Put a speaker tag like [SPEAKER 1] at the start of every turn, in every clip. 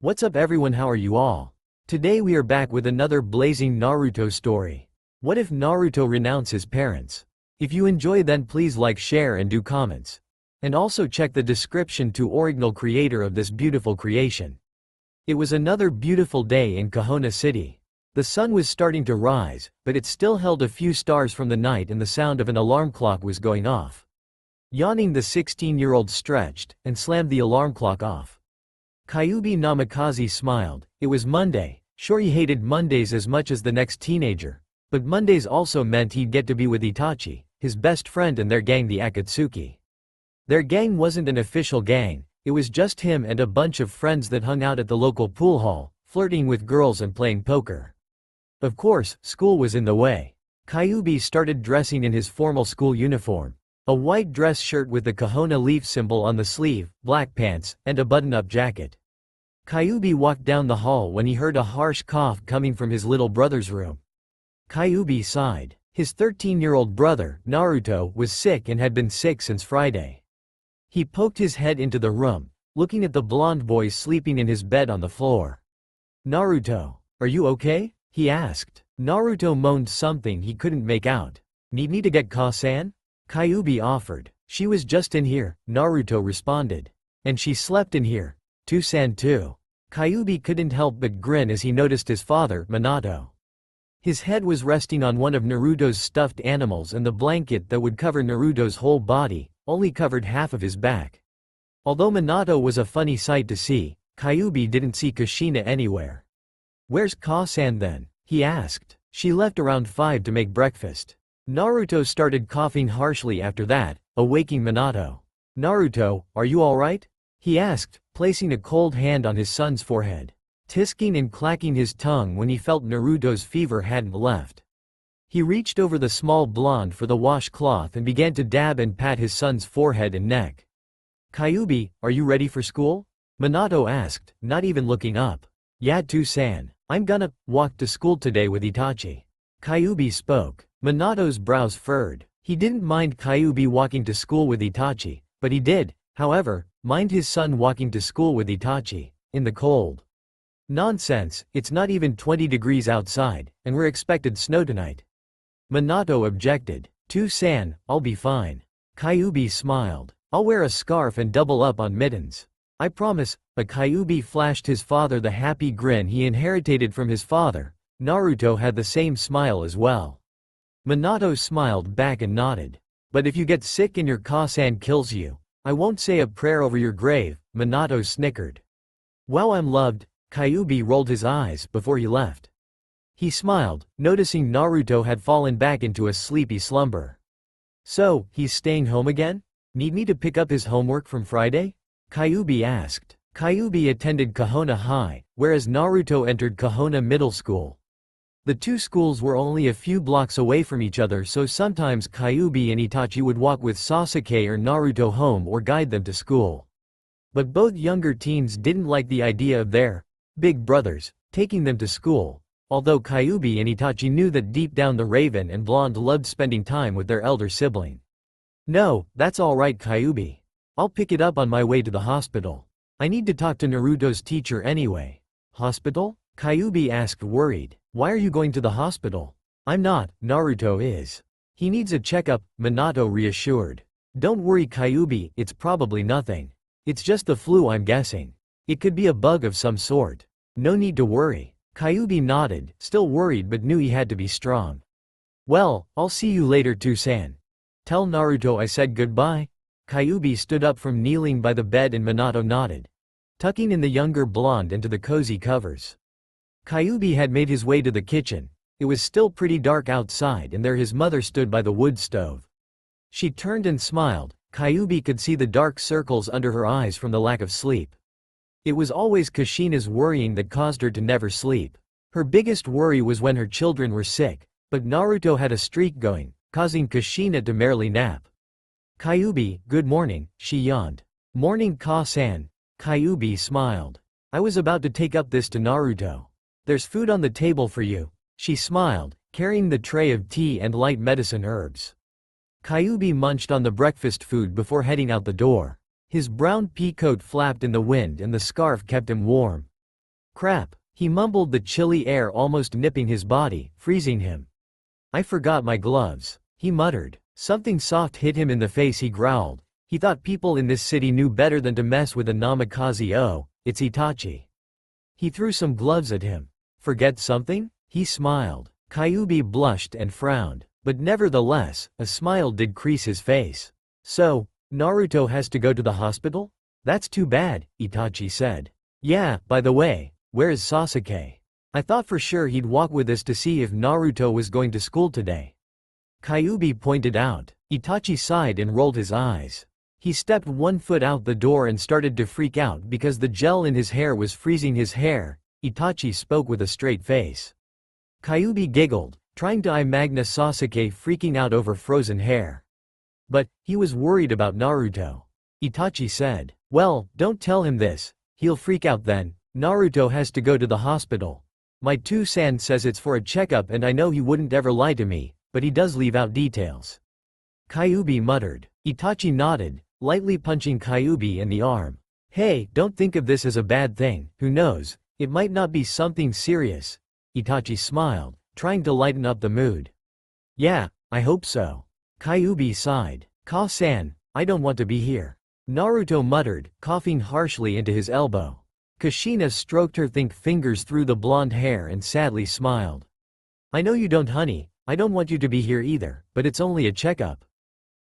[SPEAKER 1] What's up everyone, how are you all? Today we are back with another blazing Naruto story. What if Naruto renounced his parents? If you enjoy then please like, share and do comments. And also check the description to original creator of this beautiful creation. It was another beautiful day in Kahona City. The sun was starting to rise, but it still held a few stars from the night and the sound of an alarm clock was going off. Yawning, the 16-year-old stretched and slammed the alarm clock off. Kyuubi Namikaze smiled. It was Monday. Sure, he hated Mondays as much as the next teenager, but Mondays also meant he'd get to be with Itachi, his best friend, and their gang, the Akatsuki. Their gang wasn't an official gang, it was just him and a bunch of friends that hung out at the local pool hall, flirting with girls and playing poker. Of course, school was in the way. Kyuubi started dressing in his formal school uniform. A white dress shirt with the Kahona leaf symbol on the sleeve, black pants, and a button-up jacket. Kyuubi walked down the hall when he heard a harsh cough coming from his little brother's room. Kyuubi sighed. His 13-year-old brother, Naruto, was sick and had been sick since Friday. He poked his head into the room, looking at the blonde boy sleeping in his bed on the floor. "Naruto, are you okay?" he asked. Naruto moaned something he couldn't make out. "Need me to get Ka-san?" Kyuubi offered. "She was just in here," Naruto responded. "And she slept in here. San too." Kyuubi couldn't help but grin as he noticed his father, Minato. His head was resting on one of Naruto's stuffed animals, and the blanket that would cover Naruto's whole body only covered half of his back. Although Minato was a funny sight to see, Kyuubi didn't see Kushina anywhere. "Where's Ka-san then?" he asked. "She left around 5 to make breakfast." Naruto started coughing harshly after that, awaking Minato. "Naruto, are you alright?" he asked, placing a cold hand on his son's forehead. Tisking and clacking his tongue when he felt Naruto's fever hadn't left. He reached over the small blonde for the washcloth and began to dab and pat his son's forehead and neck. "Kyuubi, are you ready for school?" Minato asked, not even looking up. "Yeah, san. I'm gonna walk to school today with Itachi." Kyuubi spoke. Minato's brows furrowed. He didn't mind Kyuubi walking to school with Itachi, but he did, however, mind his son walking to school with Itachi, in the cold. "Nonsense, it's not even 20 degrees outside, and we're expected snow tonight." Minato objected. "San, I'll be fine." Kyuubi smiled. "I'll wear a scarf and double up on mittens. I promise." But Kyuubi flashed his father the happy grin he inherited from his father. Naruto had the same smile as well. Minato smiled back and nodded. "But if you get sick and your Ka-san kills you, I won't say a prayer over your grave," Minato snickered. "Wow, I'm loved." Kyuubi rolled his eyes before he left. He smiled, noticing Naruto had fallen back into a sleepy slumber. "So, he's staying home again? Need me to pick up his homework from Friday?" Kyuubi asked. Kyuubi attended Kahona High, whereas Naruto entered Kahona Middle School. The two schools were only a few blocks away from each other, so sometimes Kyuubi and Itachi would walk with Sasuke or Naruto home or guide them to school. But both younger teens didn't like the idea of their big brothers taking them to school, although Kyuubi and Itachi knew that deep down the Raven and Blonde loved spending time with their elder sibling. "No, that's alright Kyuubi. I'll pick it up on my way to the hospital. I need to talk to Naruto's teacher anyway." "Hospital?" Kyuubi asked, worried. "Why are you going to the hospital?" "I'm not, Naruto is. He needs a checkup," Minato reassured. "Don't worry Kyuubi, it's probably nothing. It's just the flu, I'm guessing. It could be a bug of some sort. No need to worry." Kyuubi nodded, still worried but knew he had to be strong. "Well, I'll see you later san. Tell Naruto I said goodbye." Kyuubi stood up from kneeling by the bed and Minato nodded, tucking in the younger blonde into the cozy covers. Kyuubi had made his way to the kitchen. It was still pretty dark outside and there his mother stood by the wood stove. She turned and smiled. Kyuubi could see the dark circles under her eyes from the lack of sleep. It was always Kushina's worrying that caused her to never sleep. Her biggest worry was when her children were sick, but Naruto had a streak going, causing Kushina to merely nap. "Kyuubi, good morning," she yawned. "Morning Ka-san." Kyuubi smiled. "I was about to take up this to Naruto. There's food on the table for you." She smiled, carrying the tray of tea and light medicine herbs. Kyuubi munched on the breakfast food before heading out the door. His brown pea coat flapped in the wind and the scarf kept him warm. Crap, he mumbled, the chilly air almost nipping his body, freezing him. I forgot my gloves, he muttered. Something soft hit him in the face, he growled. He thought people in this city knew better than to mess with a namikaze. Oh, it's Itachi. He threw some gloves at him. Forget something? He smiled. Kyuubi blushed and frowned, but nevertheless, a smile did crease his face. So, Naruto has to go to the hospital? That's too bad, Itachi said. Yeah, by the way, where is Sasuke? I thought for sure he'd walk with us to see if Naruto was going to school today. Kyuubi pointed out. Itachi sighed and rolled his eyes. He stepped 1 foot out the door and started to freak out because the gel in his hair was freezing his hair. Itachi spoke with a straight face. Kyuubi giggled, trying to imagine Sasuke freaking out over frozen hair. But, he was worried about Naruto. Itachi said, well, don't tell him this, he'll freak out then. Naruto has to go to the hospital. My 2-san says it's for a checkup and I know he wouldn't ever lie to me, but he does leave out details. Kyuubi muttered. Itachi nodded, lightly punching Kyuubi in the arm. Hey, don't think of this as a bad thing, who knows, it might not be something serious. Itachi smiled, trying to lighten up the mood. Yeah, I hope so. Kyuubi sighed. Ka-san, I don't want to be here. Naruto muttered, coughing harshly into his elbow. Kushina stroked her thick fingers through the blonde hair and sadly smiled. I know you don't, honey, I don't want you to be here either, but it's only a checkup.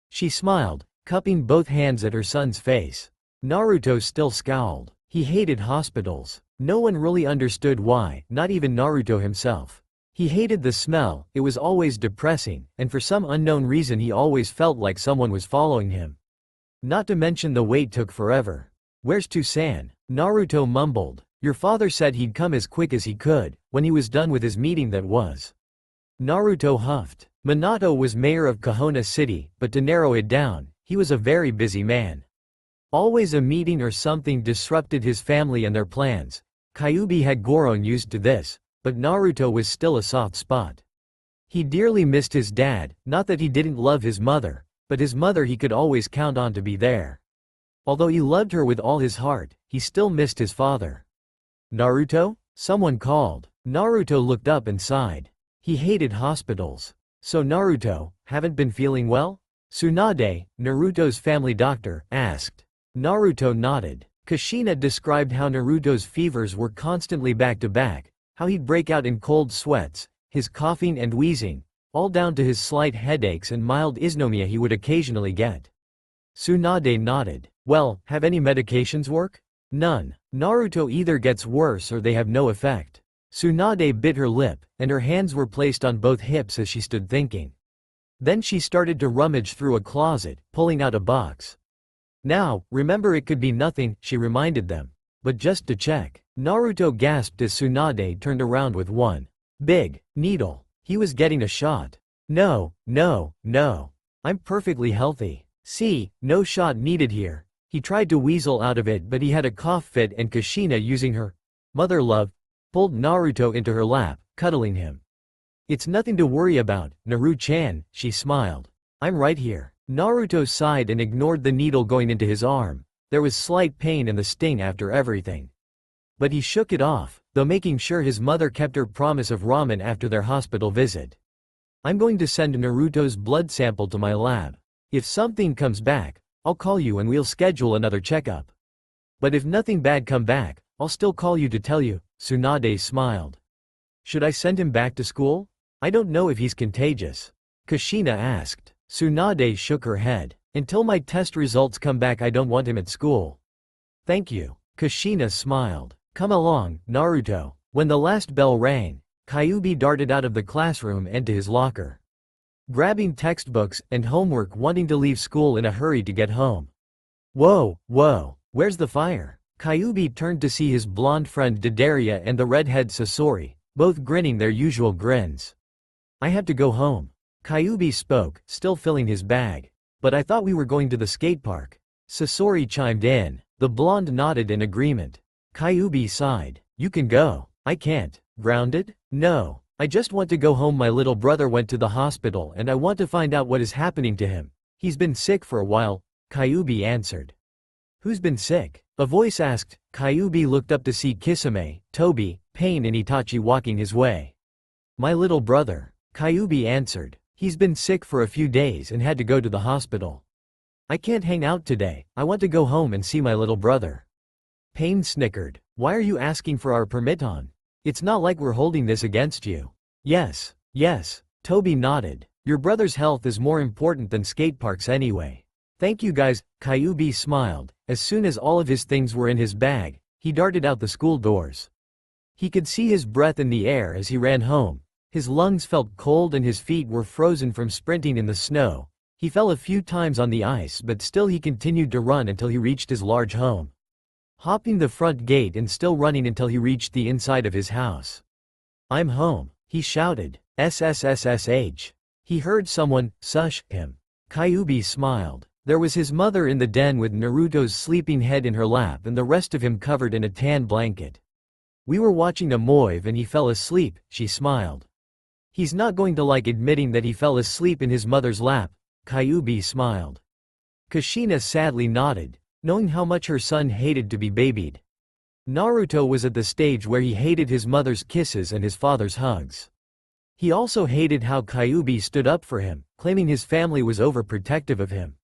[SPEAKER 1] She smiled, cupping both hands at her son's face. Naruto still scowled. He hated hospitals. No one really understood why, not even Naruto himself. He hated the smell, it was always depressing, and for some unknown reason he always felt like someone was following him. Not to mention the wait took forever. Where's 2-san? Naruto mumbled. Your father said he'd come as quick as he could, when he was done with his meeting that was. Naruto huffed. Minato was mayor of Kahona City, but to narrow it down, he was a very busy man. Always a meeting or something disrupted his family and their plans. Kyuubi had grown used to this, but Naruto was still a soft spot. He dearly missed his dad, not that he didn't love his mother, but his mother he could always count on to be there. Although he loved her with all his heart, he still missed his father. Naruto? Someone called. Naruto looked up and sighed. He hated hospitals. So Naruto, haven't been feeling well? Tsunade, Naruto's family doctor, asked. Naruto nodded. Kushina described how Naruto's fevers were constantly back to back, how he'd break out in cold sweats, his coughing and wheezing, all down to his slight headaches and mild insomnia he would occasionally get. Tsunade nodded. Well, have any medications work? None. Naruto either gets worse or they have no effect. Tsunade bit her lip, and her hands were placed on both hips as she stood thinking. Then she started to rummage through a closet, pulling out a box. Now, remember it could be nothing, she reminded them. But just to check. Naruto gasped as Tsunade turned around with one big needle. He was getting a shot. No, no, no. I'm perfectly healthy. See, no shot needed here. He tried to weasel out of it but he had a cough fit and Kushina using her mother love, pulled Naruto into her lap, cuddling him. It's nothing to worry about, Naru-chan, she smiled. I'm right here. Naruto sighed and ignored the needle going into his arm. There was slight pain and the sting after everything. But he shook it off, though making sure his mother kept her promise of ramen after their hospital visit. I'm going to send Naruto's blood sample to my lab. If something comes back, I'll call you and we'll schedule another checkup. But if nothing bad come back, I'll still call you to tell you, Tsunade smiled. Should I send him back to school? I don't know if he's contagious. Kushina asked. Tsunade shook her head. Until my test results come back I don't want him at school. Thank you. Kushina smiled. Come along, Naruto. When the last bell rang, Kyuubi darted out of the classroom and to his locker. Grabbing textbooks and homework, wanting to leave school in a hurry to get home. Whoa, where's the fire? Kyuubi turned to see his blonde friend Didaria and the redhead Sasori, both grinning their usual grins. I have to go home. Kyuubi spoke, still filling his bag. But I thought we were going to the skate park. Sasori chimed in. The blonde nodded in agreement. Kyuubi sighed. You can go. I can't. Grounded? No. I just want to go home. My little brother went to the hospital and I want to find out what is happening to him. He's been sick for a while, Kyuubi answered. Who's been sick? A voice asked. Kyuubi looked up to see Kisame, Tobi, Pain and Itachi walking his way. My little brother. Kyuubi answered. He's been sick for a few days and had to go to the hospital. I can't hang out today, I want to go home and see my little brother. Pain snickered. Why are you asking for our permission? It's not like we're holding this against you. Yes. Tobi nodded. Your brother's health is more important than skate parks anyway. Thank you guys. Kyuubi smiled. As soon as all of his things were in his bag, he darted out the school doors. He could see his breath in the air as he ran home. His lungs felt cold and his feet were frozen from sprinting in the snow. He fell a few times on the ice, but still he continued to run until he reached his large home. Hopping the front gate and still running until he reached the inside of his house. I'm home, he shouted. SSSSH. He heard someone "sush" him. Kyuubi smiled. There was his mother in the den with Naruto's sleeping head in her lap and the rest of him covered in a tan blanket. We were watching a moive and he fell asleep, she smiled. He's not going to like admitting that he fell asleep in his mother's lap, Kyuubi smiled. Kushina sadly nodded, knowing how much her son hated to be babied. Naruto was at the stage where he hated his mother's kisses and his father's hugs. He also hated how Kyuubi stood up for him, claiming his family was overprotective of him.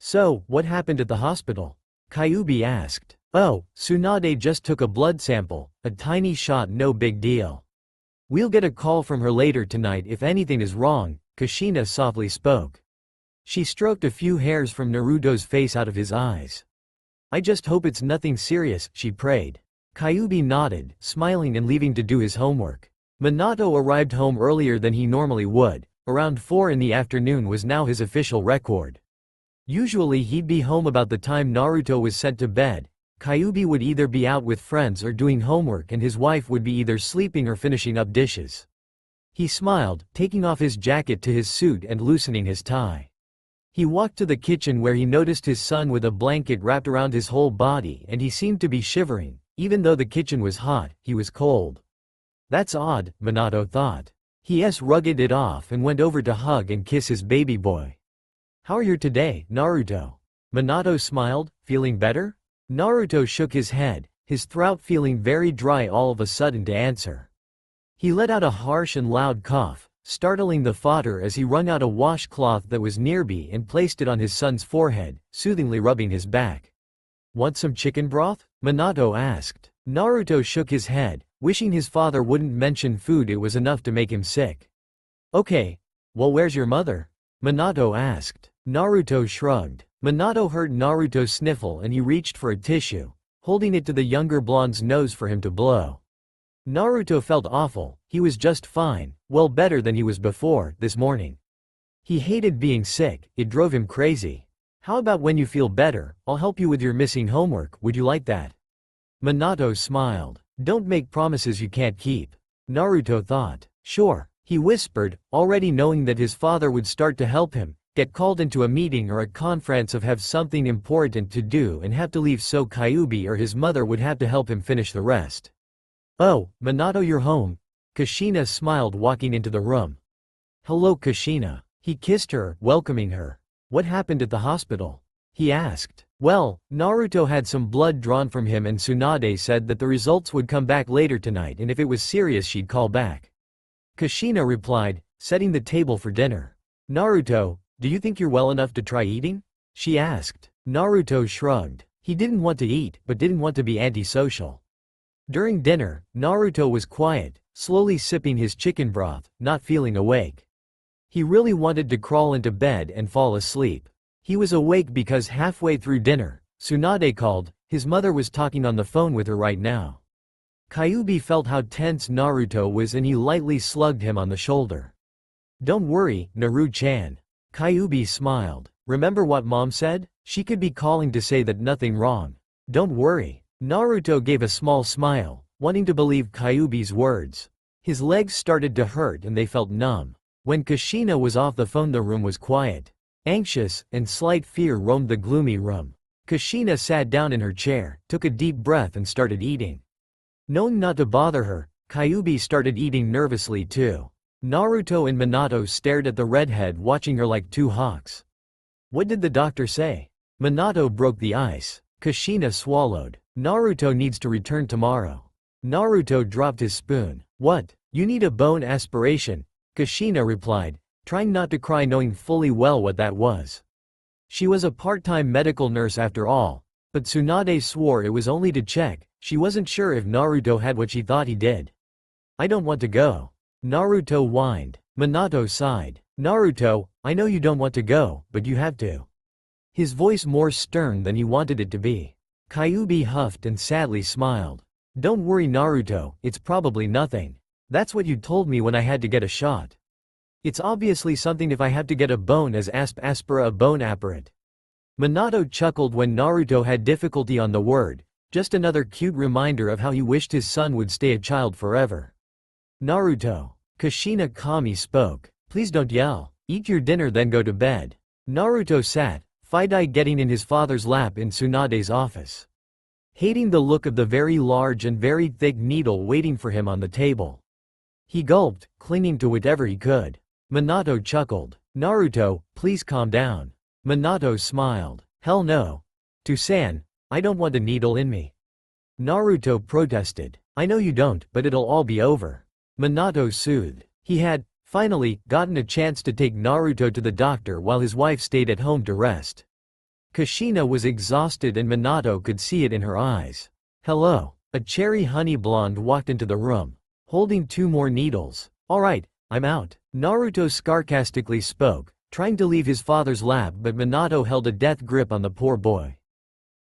[SPEAKER 1] So, what happened at the hospital? Kyuubi asked. Oh, Tsunade just took a blood sample, a tiny shot, no big deal. We'll get a call from her later tonight if anything is wrong, Kushina softly spoke. She stroked a few hairs from Naruto's face out of his eyes. I just hope it's nothing serious, she prayed. Kyuubi nodded, smiling and leaving to do his homework. Minato arrived home earlier than he normally would. Around 4 in the afternoon was now his official record. Usually he'd be home about the time Naruto was sent to bed. Kyuubi would either be out with friends or doing homework and his wife would be either sleeping or finishing up dishes. He smiled, taking off his jacket to his suit and loosening his tie. He walked to the kitchen where he noticed his son with a blanket wrapped around his whole body and he seemed to be shivering. Even though the kitchen was hot, he was cold. That's odd, Minato thought. He rugged it off and went over to hug and kiss his baby boy. How are you today, Naruto? Minato smiled, feeling better? Naruto shook his head, his throat feeling very dry all of a sudden to answer. He let out a harsh and loud cough, startling the father as he wrung out a washcloth that was nearby and placed it on his son's forehead, soothingly rubbing his back. Want some chicken broth? Minato asked. Naruto shook his head, wishing his father wouldn't mention food, it was enough to make him sick. Okay. Well, where's your mother? Minato asked. Naruto shrugged. Minato heard Naruto sniffle and he reached for a tissue, holding it to the younger blonde's nose for him to blow. Naruto felt awful. He was just fine, well better than he was before, this morning. He hated being sick, it drove him crazy. How about when you feel better, I'll help you with your missing homework, would you like that? Minato smiled. Don't make promises you can't keep. Naruto thought. Sure, he whispered, already knowing that his father would start to help him, get called into a meeting or a conference or have something important to do and have to leave, so Kyuubi or his mother would have to help him finish the rest. Oh, Minato, you're home. Kushina smiled, walking into the room. Hello, Kushina. He kissed her, welcoming her. What happened at the hospital? He asked. Well, Naruto had some blood drawn from him and Tsunade said that the results would come back later tonight and if it was serious she'd call back. Kushina replied, setting the table for dinner. Naruto, do you think you're well enough to try eating? She asked. Naruto shrugged. He didn't want to eat, but didn't want to be antisocial. During dinner, Naruto was quiet, slowly sipping his chicken broth, not feeling awake. He really wanted to crawl into bed and fall asleep. He was awake because halfway through dinner, Tsunade called. His mother was talking on the phone with her right now. Kyuubi felt how tense Naruto was and he lightly slugged him on the shoulder. Don't worry, Naru-chan. Kyuubi smiled. Remember what mom said? She could be calling to say that nothing wrong. Don't worry. Naruto gave a small smile, wanting to believe Kyuubi's words. His legs started to hurt and they felt numb. When Kushina was off the phone, the room was quiet. Anxious and slight fear roamed the gloomy room. Kushina sat down in her chair, took a deep breath and started eating. Knowing not to bother her, Kyuubi started eating nervously too. Naruto and Minato stared at the redhead, watching her like two hawks. What did the doctor say? Minato broke the ice. Kushina swallowed. Naruto needs to return tomorrow. Naruto dropped his spoon. What? You need a bone aspiration? Kushina replied, trying not to cry knowing fully well what that was. She was a part-time medical nurse after all, but Tsunade swore it was only to check. She wasn't sure if Naruto had what she thought he did. I don't want to go. Naruto whined. Minato sighed. Naruto, I know you don't want to go, but you have to. His voice more stern than he wanted it to be. Kyuubi huffed and sadly smiled. Don't worry Naruto, it's probably nothing. That's what you told me when I had to get a shot. It's obviously something if I have to get a bone as aspira a bone apparate. Minato chuckled when Naruto had difficulty on the word, just another cute reminder of how he wished his son would stay a child forever. Naruto. Kushina Kami spoke. Please don't yell. Eat your dinner then go to bed. Naruto sat, Fidai getting in his father's lap in Tsunade's office. Hating the look of the very large and very thick needle waiting for him on the table. He gulped, clinging to whatever he could. Minato chuckled. Naruto, please calm down. Minato smiled. Hell no. To-san, I don't want a needle in me. Naruto protested. I know you don't, but it'll all be over. Minato soothed. He had, finally, gotten a chance to take Naruto to the doctor while his wife stayed at home to rest. Kushina was exhausted and Minato could see it in her eyes. Hello. A cherry honey blonde walked into the room, holding 2 more needles. Alright, I'm out. Naruto sarcastically spoke, trying to leave his father's lap but Minato held a death grip on the poor boy.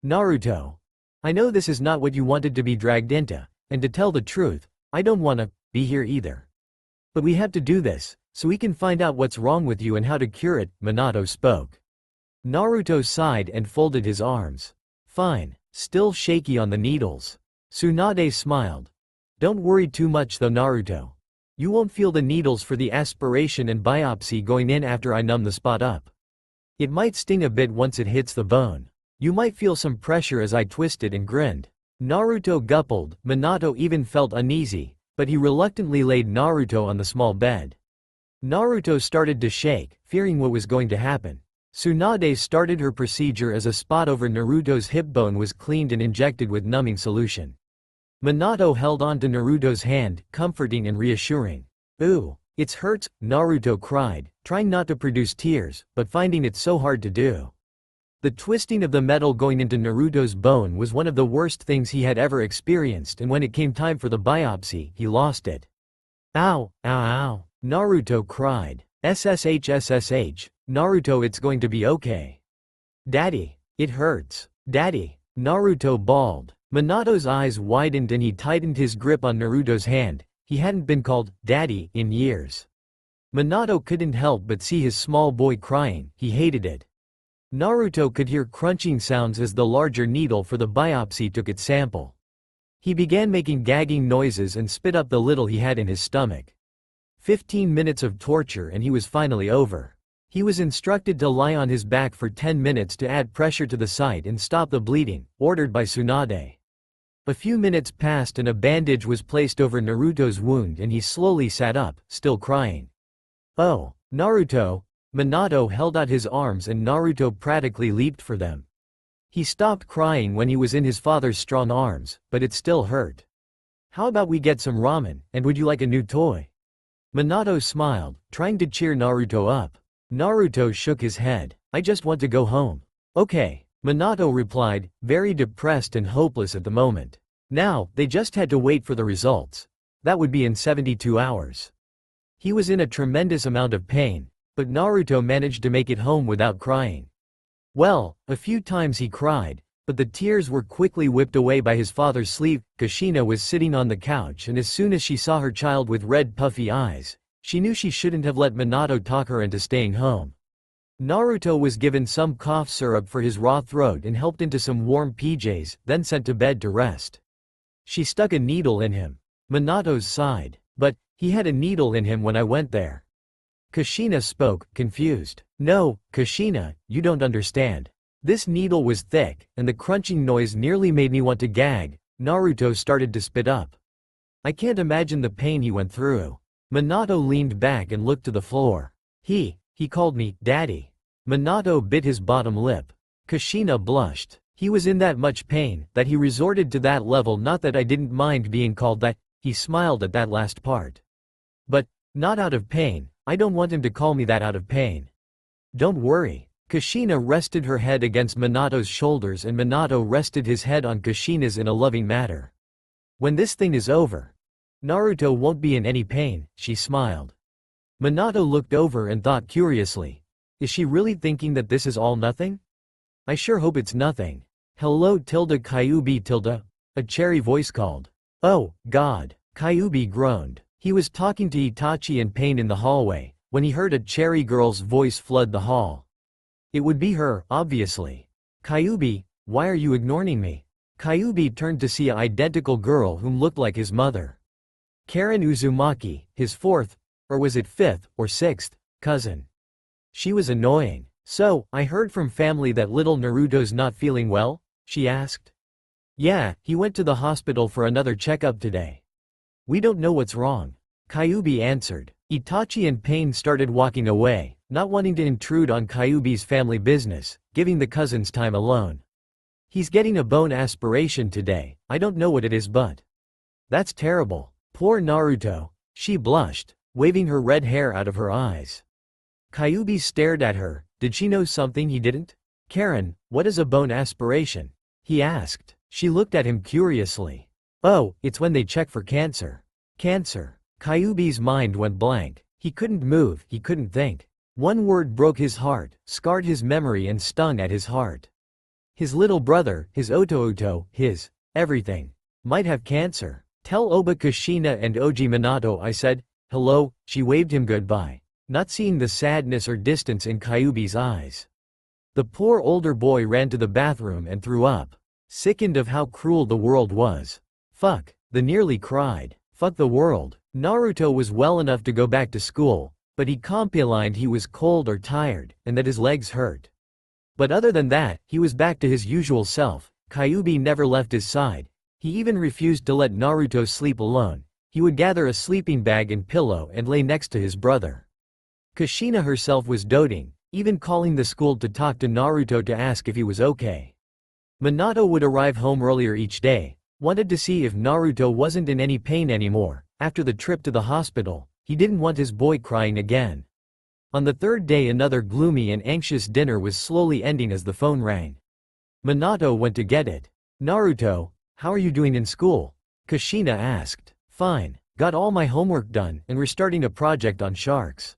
[SPEAKER 1] Naruto. I know this is not what you wanted to be dragged into, and to tell the truth, I don't wanna be here either. But we have to do this, so we can find out what's wrong with you and how to cure it, Minato spoke. Naruto sighed and folded his arms. Fine, still shaky on the needles. Tsunade smiled. Don't worry too much though Naruto. You won't feel the needles for the aspiration and biopsy going in after I numb the spot up. It might sting a bit once it hits the bone. You might feel some pressure as I twisted and grinned. Naruto guppled. Minato even felt uneasy, but he reluctantly laid Naruto on the small bed. Naruto started to shake, fearing what was going to happen. Tsunade started her procedure as a spot over Naruto's hip bone was cleaned and injected with numbing solution. Minato held on to Naruto's hand, comforting and reassuring. Ooh, it hurts, Naruto cried, trying not to produce tears, but finding it so hard to do. The twisting of the metal going into Naruto's bone was one of the worst things he had ever experienced, and when it came time for the biopsy, he lost it. Ow, ow, ow, Naruto cried. SSH, Naruto, it's going to be okay. Daddy, it hurts. Daddy, Naruto bawled. Minato's eyes widened and he tightened his grip on Naruto's hand. He hadn't been called daddy in years. Minato couldn't help but see his small boy crying. He hated it. Naruto could hear crunching sounds as the larger needle for the biopsy took its sample. He began making gagging noises and spit up the little he had in his stomach. 15 minutes of torture and he was finally over. He was instructed to lie on his back for 10 minutes to add pressure to the site and stop the bleeding, ordered by Tsunade. A few minutes passed and a bandage was placed over Naruto's wound and he slowly sat up, still crying. Oh, Naruto! Minato held out his arms and Naruto practically leaped for them. He stopped crying when he was in his father's strong arms, but it still hurt. How about we get some ramen, and would you like a new toy? Minato smiled, trying to cheer Naruto up. Naruto shook his head. I just want to go home. Okay, Minato replied, very depressed and hopeless at the moment. Now, they just had to wait for the results. That would be in 72 hours. He was in a tremendous amount of pain, but Naruto managed to make it home without crying. Well, a few times he cried, but the tears were quickly whipped away by his father's sleeve. Kushina was sitting on the couch and as soon as she saw her child with red puffy eyes, she knew she shouldn't have let Minato talk her into staying home. Naruto was given some cough syrup for his raw throat and helped into some warm PJs, then sent to bed to rest. She stuck a needle in him. Minato sighed. But, he had a needle in him when I went there. Kushina spoke, confused. No, Kushina, you don't understand. This needle was thick, and the crunching noise nearly made me want to gag. Naruto started to spit up. I can't imagine the pain he went through. Minato leaned back and looked to the floor. He called me, Daddy. Minato bit his bottom lip. Kushina blushed. He was in that much pain that he resorted to that level. Not that I didn't mind being called that, he smiled at that last part. But, not out of pain, I don't want him to call me that out of pain. Don't worry. Kushina rested her head against Minato's shoulders and Minato rested his head on Kushina's in a loving manner. When this thing is over, Naruto won't be in any pain, she smiled. Minato looked over and thought curiously. Is she really thinking that this is all nothing? I sure hope it's nothing. Hello Kyuubi. A cherry voice called. Oh, God. Kyuubi groaned. He was talking to Itachi in pain in the hallway, when he heard a cherry girl's voice flood the hall. It would be her, obviously. Kyuubi, why are you ignoring me? Kyuubi turned to see an identical girl whom looked like his mother. Karen Uzumaki, his fourth, or was it fifth or sixth, cousin. She was annoying. So, I heard from family that little Naruto's not feeling well? She asked. Yeah, he went to the hospital for another checkup today. We don't know what's wrong. Kyuubi answered. Itachi in pain started walking away, not wanting to intrude on Kyuubi's family business, giving the cousins time alone. He's getting a bone aspiration today, I don't know what it is but. That's terrible. Poor Naruto. She blushed, waving her red hair out of her eyes. Kyuubi stared at her. Did she know something he didn't? Karen, what is a bone aspiration? He asked. She looked at him curiously. Oh, it's when they check for cancer. Cancer. Kyuubi's mind went blank. He couldn't move, he couldn't think. One word broke his heart, scarred his memory and stung at his heart. His little brother, his Oto, his everything, might have cancer. Tell Oba Kushina and Oji Minato I said. Hello, she waved him goodbye, not seeing the sadness or distance in Kyuubi's eyes. The poor older boy ran to the bathroom and threw up, sickened of how cruel the world was. Fuck, the nearly cried. Fuck the world. Naruto was well enough to go back to school, but he complained he was cold or tired, and that his legs hurt. But other than that, he was back to his usual self. Kyuubi never left his side. He even refused to let Naruto sleep alone. He would gather a sleeping bag and pillow and lay next to his brother. Kushina herself was doting, even calling the school to talk to Naruto to ask if he was okay. Minato would arrive home earlier each day, wanted to see if Naruto wasn't in any pain anymore. After the trip to the hospital, he didn't want his boy crying again. On the third day another gloomy and anxious dinner was slowly ending as the phone rang. Minato went to get it. Naruto, how are you doing in school? Kushina asked. Fine, got all my homework done and we're starting a project on sharks.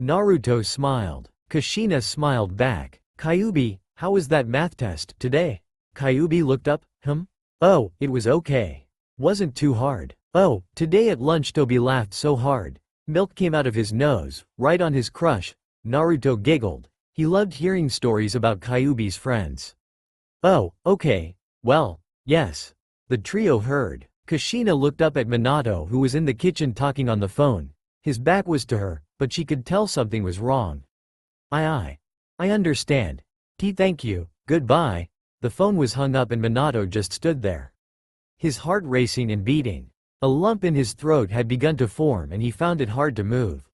[SPEAKER 1] Naruto smiled. Kushina smiled back. Kyuubi, how was that math test today? Kyuubi looked up. Oh, it was okay. Wasn't too hard. Oh, today at lunch Tobi laughed so hard. Milk came out of his nose, right on his crush. Naruto giggled. He loved hearing stories about Kyuubi's friends. Oh, okay. Well, yes. The trio heard. Kushina looked up at Minato who was in the kitchen talking on the phone. His back was to her, but she could tell something was wrong. I understand. Thank you, goodbye. The phone was hung up and Minato just stood there. His heart racing and beating. A lump in his throat had begun to form and he found it hard to move.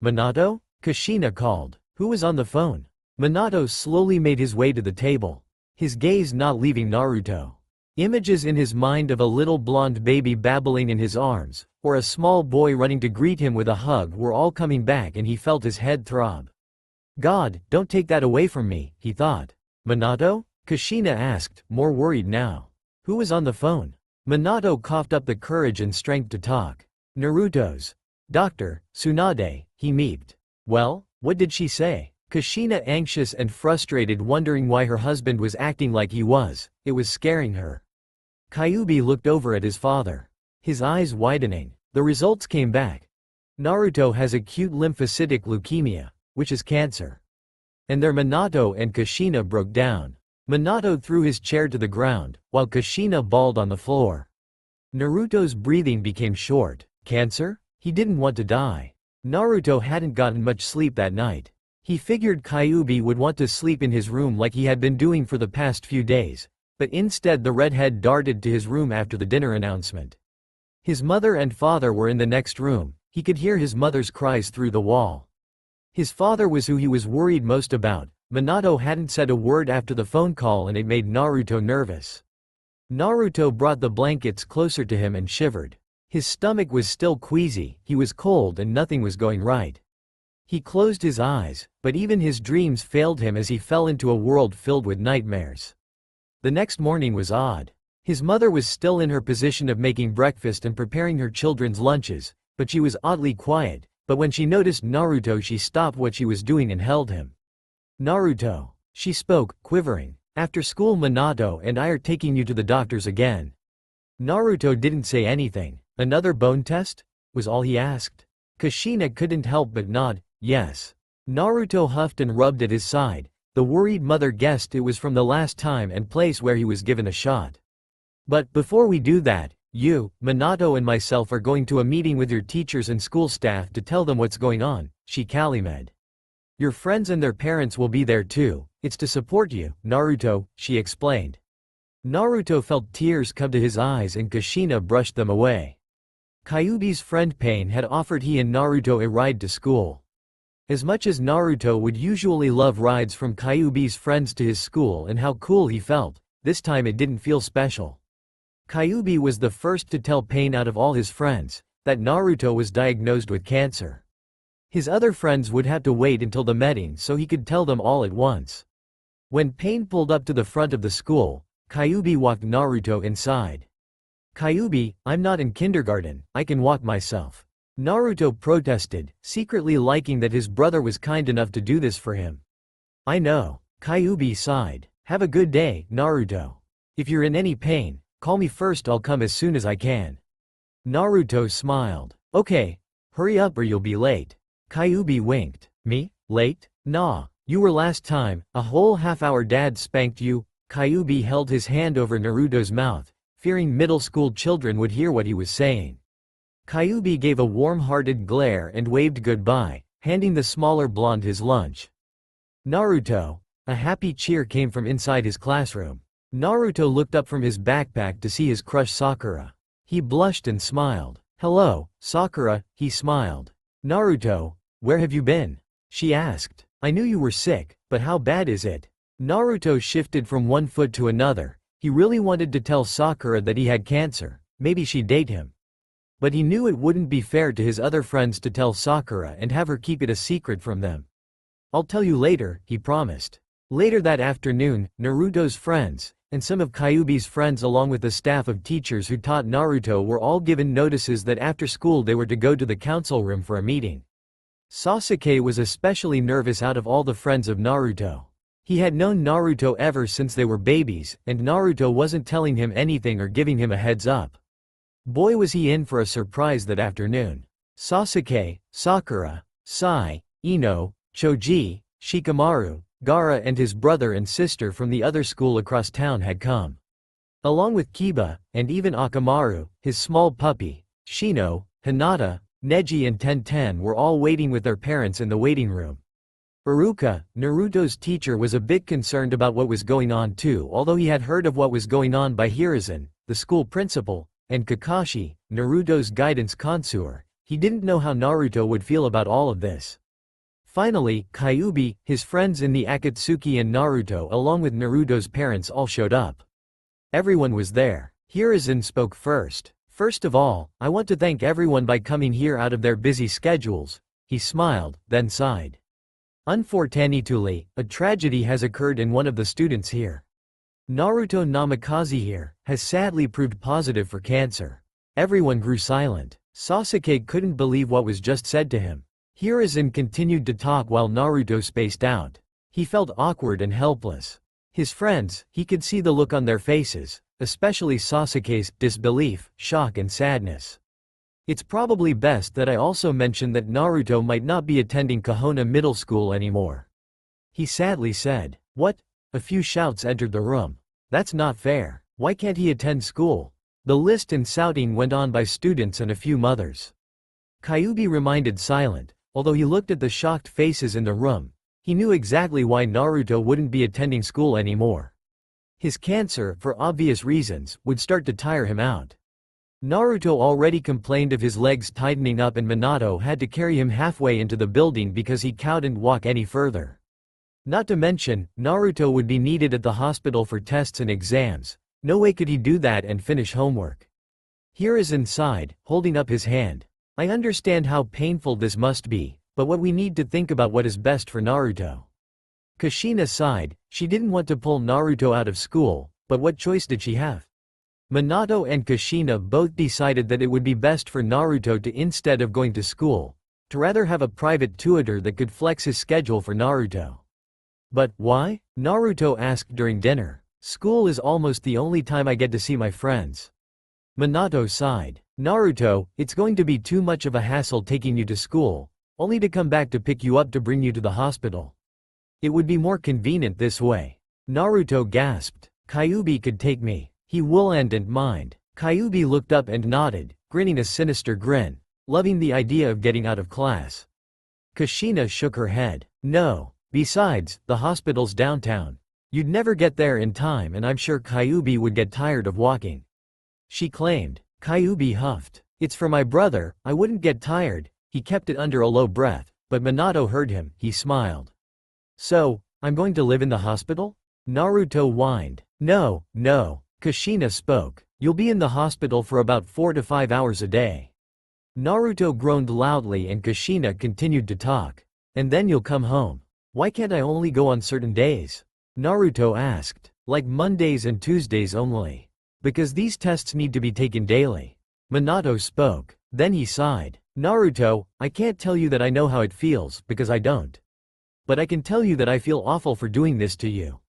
[SPEAKER 1] Minato? Kushina called. Who was on the phone? Minato slowly made his way to the table, his gaze not leaving Naruto. Images in his mind of a little blonde baby babbling in his arms, or a small boy running to greet him with a hug were all coming back and he felt his head throb. God, don't take that away from me, he thought. Minato? Kushina asked, more worried now. Who was on the phone? Minato coughed up the courage and strength to talk. Naruto's Dr. Tsunade, he meeped. Well, what did she say? Kushina anxious and frustrated wondering why her husband was acting like he was, it was scaring her. Kyuubi looked over at his father. His eyes widening. The results came back. Naruto has acute lymphocytic leukemia, which is cancer. And there Minato and Kushina broke down. Minato threw his chair to the ground, while Kushina bawled on the floor. Naruto's breathing became short. Cancer? He didn't want to die. Naruto hadn't gotten much sleep that night. He figured Kyuubi would want to sleep in his room like he had been doing for the past few days, but instead the redhead darted to his room after the dinner announcement. His mother and father were in the next room. He could hear his mother's cries through the wall. His father was who he was worried most about, Minato hadn't said a word after the phone call and it made Naruto nervous. Naruto brought the blankets closer to him and shivered. His stomach was still queasy, he was cold and nothing was going right. He closed his eyes, but even his dreams failed him as he fell into a world filled with nightmares. The next morning was odd. His mother was still in her position of making breakfast and preparing her children's lunches, but she was oddly quiet, but when she noticed Naruto she stopped what she was doing and held him. "Naruto," she spoke, quivering. "After school Minato and I are taking you to the doctors again." Naruto didn't say anything. "Another bone test?" was all he asked. Kushina couldn't help but nod, yes. Naruto huffed and rubbed at his side. The worried mother guessed it was from the last time and place where he was given a shot. "But before we do that, you, Minato and myself are going to a meeting with your teachers and school staff to tell them what's going on," she calumed. "Your friends and their parents will be there too. It's to support you, Naruto," she explained. Naruto felt tears come to his eyes and Kushina brushed them away. Kyuubi's friend Pain had offered he and Naruto a ride to school. As much as Naruto would usually love rides from Kyuubi's friends to his school and how cool he felt, this time it didn't feel special. Kyuubi was the first to tell Pain out of all his friends that Naruto was diagnosed with cancer. His other friends would have to wait until the meeting so he could tell them all at once. When Pain pulled up to the front of the school, Kyuubi walked Naruto inside. "Kyuubi, I'm not in kindergarten, I can walk myself." Naruto protested, secretly liking that his brother was kind enough to do this for him. "I know." Kyuubi sighed. "Have a good day, Naruto. If you're in any pain, call me first, I'll come as soon as I can." Naruto smiled. "Okay. Hurry up or you'll be late." Kyuubi winked. "Me? Late? Nah. You were last time, a whole half-hour dad spanked you." Kyuubi held his hand over Naruto's mouth, fearing middle school children would hear what he was saying. Kyuubi gave a warm-hearted glare and waved goodbye, handing the smaller blonde his lunch. "Naruto." A happy cheer came from inside his classroom. Naruto looked up from his backpack to see his crush Sakura. He blushed and smiled. "Hello, Sakura," he smiled. "Naruto, where have you been?" she asked. "I knew you were sick, but how bad is it?" Naruto shifted from one foot to another. He really wanted to tell Sakura that he had cancer, maybe she'd date him. But he knew it wouldn't be fair to his other friends to tell Sakura and have her keep it a secret from them. "I'll tell you later," he promised. Later that afternoon, Naruto's friends, and some of Kyuubi's friends along with the staff of teachers who taught Naruto were all given notices that after school they were to go to the council room for a meeting. Sasuke was especially nervous out of all the friends of Naruto. He had known Naruto ever since they were babies, and Naruto wasn't telling him anything or giving him a heads up. Boy was he in for a surprise that afternoon. Sasuke, Sakura, Sai, Ino, Choji, Shikamaru, Gaara and his brother and sister from the other school across town had come. Along with Kiba, and even Akamaru, his small puppy, Shino, Hinata, Neji and Tenten were all waiting with their parents in the waiting room. Iruka, Naruto's teacher, was a bit concerned about what was going on too, although he had heard of what was going on by Hiruzen, the school principal, and Kakashi, Naruto's guidance connoisseur. He didn't know how Naruto would feel about all of this. Finally, Kyuubi, his friends in the Akatsuki and Naruto along with Naruto's parents all showed up. Everyone was there. Hiruzen spoke first. "First of all, I want to thank everyone by coming here out of their busy schedules." He smiled, then sighed. "Unfortunately, a tragedy has occurred in one of the students here. Naruto Namikaze here has sadly proved positive for cancer." Everyone grew silent. Sasuke couldn't believe what was just said to him. Hiruzen continued to talk while Naruto spaced out. He felt awkward and helpless. His friends, he could see the look on their faces, especially Sasuke's disbelief, shock and sadness. "It's probably best that I also mention that Naruto might not be attending Kahona Middle School anymore," he sadly said. "What?" A few shouts entered the room. "That's not fair. Why can't he attend school?" The list and shouting went on by students and a few mothers. Kyuubi remained silent, although he looked at the shocked faces in the room. He knew exactly why Naruto wouldn't be attending school anymore. His cancer, for obvious reasons, would start to tire him out. Naruto already complained of his legs tightening up and Minato had to carry him halfway into the building because he couldn't walk any further. Not to mention, Naruto would be needed at the hospital for tests and exams. No way could he do that and finish homework. Hiruzen sighed, holding up his hand. I understand how painful this must be, but what we need to think about what is best for Naruto. Kushina sighed. She didn't want to pull Naruto out of school, but what choice did she have? Minato and Kushina both decided that it would be best for Naruto to, instead of going to school, to rather have a private tutor that could flex his schedule for Naruto. But why? Naruto asked during dinner. School is almost the only time I get to see my friends. Minato sighed. Naruto, it's going to be too much of a hassle taking you to school, only to come back to pick you up to bring you to the hospital. It would be more convenient this way. Naruto gasped. Kyuubi could take me. He will and mind. Kyuubi looked up and nodded, grinning a sinister grin, loving the idea of getting out of class. Kushina shook her head. No. Besides, the hospital's downtown. You'd never get there in time and I'm sure Kyuubi would get tired of walking. She claimed. Kyuubi huffed. It's for my brother, I wouldn't get tired. He kept it under a low breath, but Minato heard him. He smiled. So, I'm going to live in the hospital? Naruto whined. No. Kushina spoke. You'll be in the hospital for about 4 to 5 hours a day. Naruto groaned loudly and Kushina continued to talk. And then you'll come home. Why can't I only go on certain days? Naruto asked. Like Mondays and Tuesdays only. Because these tests need to be taken daily. Minato spoke. Then he sighed. Naruto, I can't tell you that I know how it feels, because I don't. But I can tell you that I feel awful for doing this to you.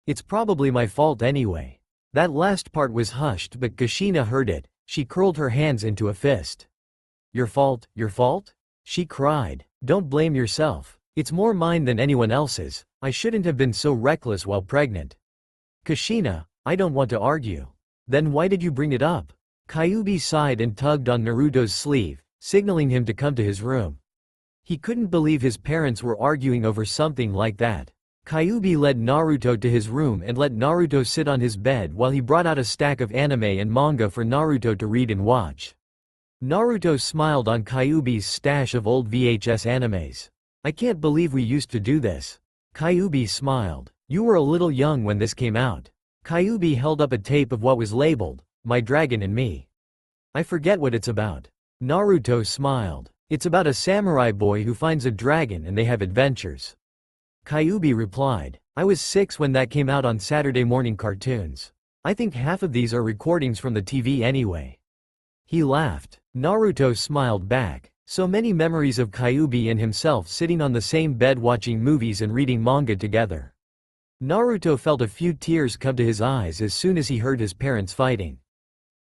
[SPEAKER 1] It's probably my fault anyway. That last part was hushed but Kushina heard it. She curled her hands into a fist. Your fault? She cried. Don't blame yourself. It's more mine than anyone else's. I shouldn't have been so reckless while pregnant. Kushina, I don't want to argue. Then why did you bring it up? Kyuubi sighed and tugged on Naruto's sleeve, signaling him to come to his room. He couldn't believe his parents were arguing over something like that. Kyuubi led Naruto to his room and let Naruto sit on his bed while he brought out a stack of anime and manga for Naruto to read and watch. Naruto smiled on Kyuubi's stash of old VHS animes. I can't believe we used to do this. Kyuubi smiled. You were a little young when this came out. Kyuubi held up a tape of what was labeled, My Dragon and Me. I forget what it's about. Naruto smiled. It's about a samurai boy who finds a dragon and they have adventures. Kyuubi replied. I was 6 when that came out on Saturday morning cartoons. I think half of these are recordings from the TV anyway. He laughed. Naruto smiled back. So many memories of Kyuubi and himself sitting on the same bed watching movies and reading manga together. Naruto felt a few tears come to his eyes as soon as he heard his parents fighting.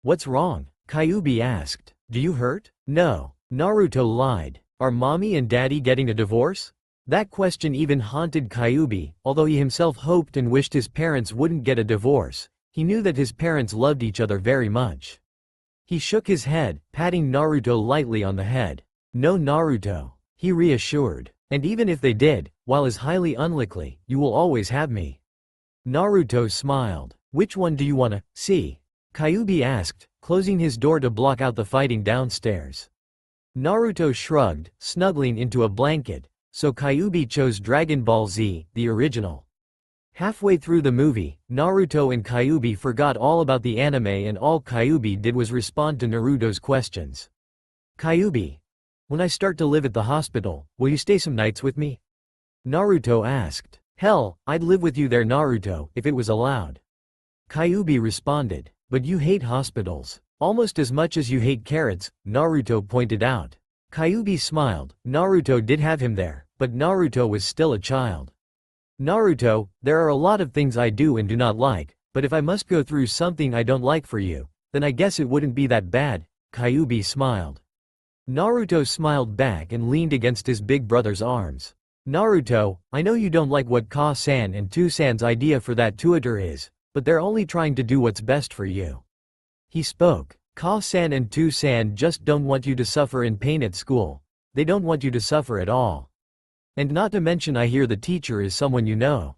[SPEAKER 1] What's wrong? Kyuubi asked. Do you hurt? No. Naruto lied. Are mommy and daddy getting a divorce? That question even haunted Kyuubi. Although he himself hoped and wished his parents wouldn't get a divorce, he knew that his parents loved each other very much. He shook his head, patting Naruto lightly on the head. No, Naruto, he reassured. And even if they did, while is highly unlikely, you will always have me. Naruto smiled. Which one do you wanna see? Kyuubi asked, closing his door to block out the fighting downstairs. Naruto shrugged, snuggling into a blanket, so Kyuubi chose Dragon Ball Z, the original. Halfway through the movie, Naruto and Kyuubi forgot all about the anime and all Kyuubi did was respond to Naruto's questions. Kyuubi, when I start to live at the hospital, will you stay some nights with me? Naruto asked. Hell, I'd live with you there, Naruto, if it was allowed. Kyuubi responded. But you hate hospitals. Almost as much as you hate carrots, Naruto pointed out. Kyuubi smiled. Naruto did have him there, but Naruto was still a child. Naruto, there are a lot of things I do and do not like, but if I must go through something I don't like for you, then I guess it wouldn't be that bad, Kyuubi smiled. Naruto smiled back and leaned against his big brother's arms. Naruto, I know you don't like what Ka-san and Tu-san's idea for that tutor is, but they're only trying to do what's best for you. He spoke. Ka-san and Tu-san just don't want you to suffer in pain at school. They don't want you to suffer at all. And not to mention I hear the teacher is someone you know.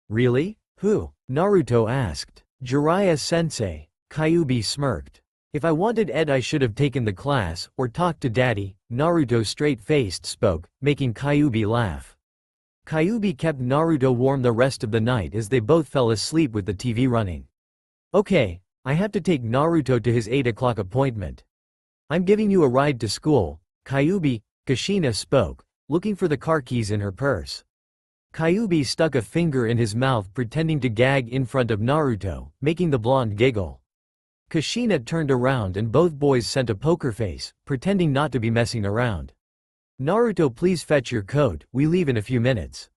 [SPEAKER 1] Really? Who? Naruto asked. Jiraiya-sensei. Kyuubi smirked. If I wanted Ed I should have taken the class, or talked to daddy, Naruto straight-faced spoke, making Kyuubi laugh. Kyuubi kept Naruto warm the rest of the night as they both fell asleep with the TV running. Okay, I have to take Naruto to his 8 o'clock appointment. I'm giving you a ride to school, Kyuubi, Kushina spoke, looking for the car keys in her purse. Kyuubi stuck a finger in his mouth pretending to gag in front of Naruto, making the blonde giggle. Kushina turned around and both boys sent a poker face, pretending not to be messing around. Naruto, please fetch your coat, we leave in a few minutes.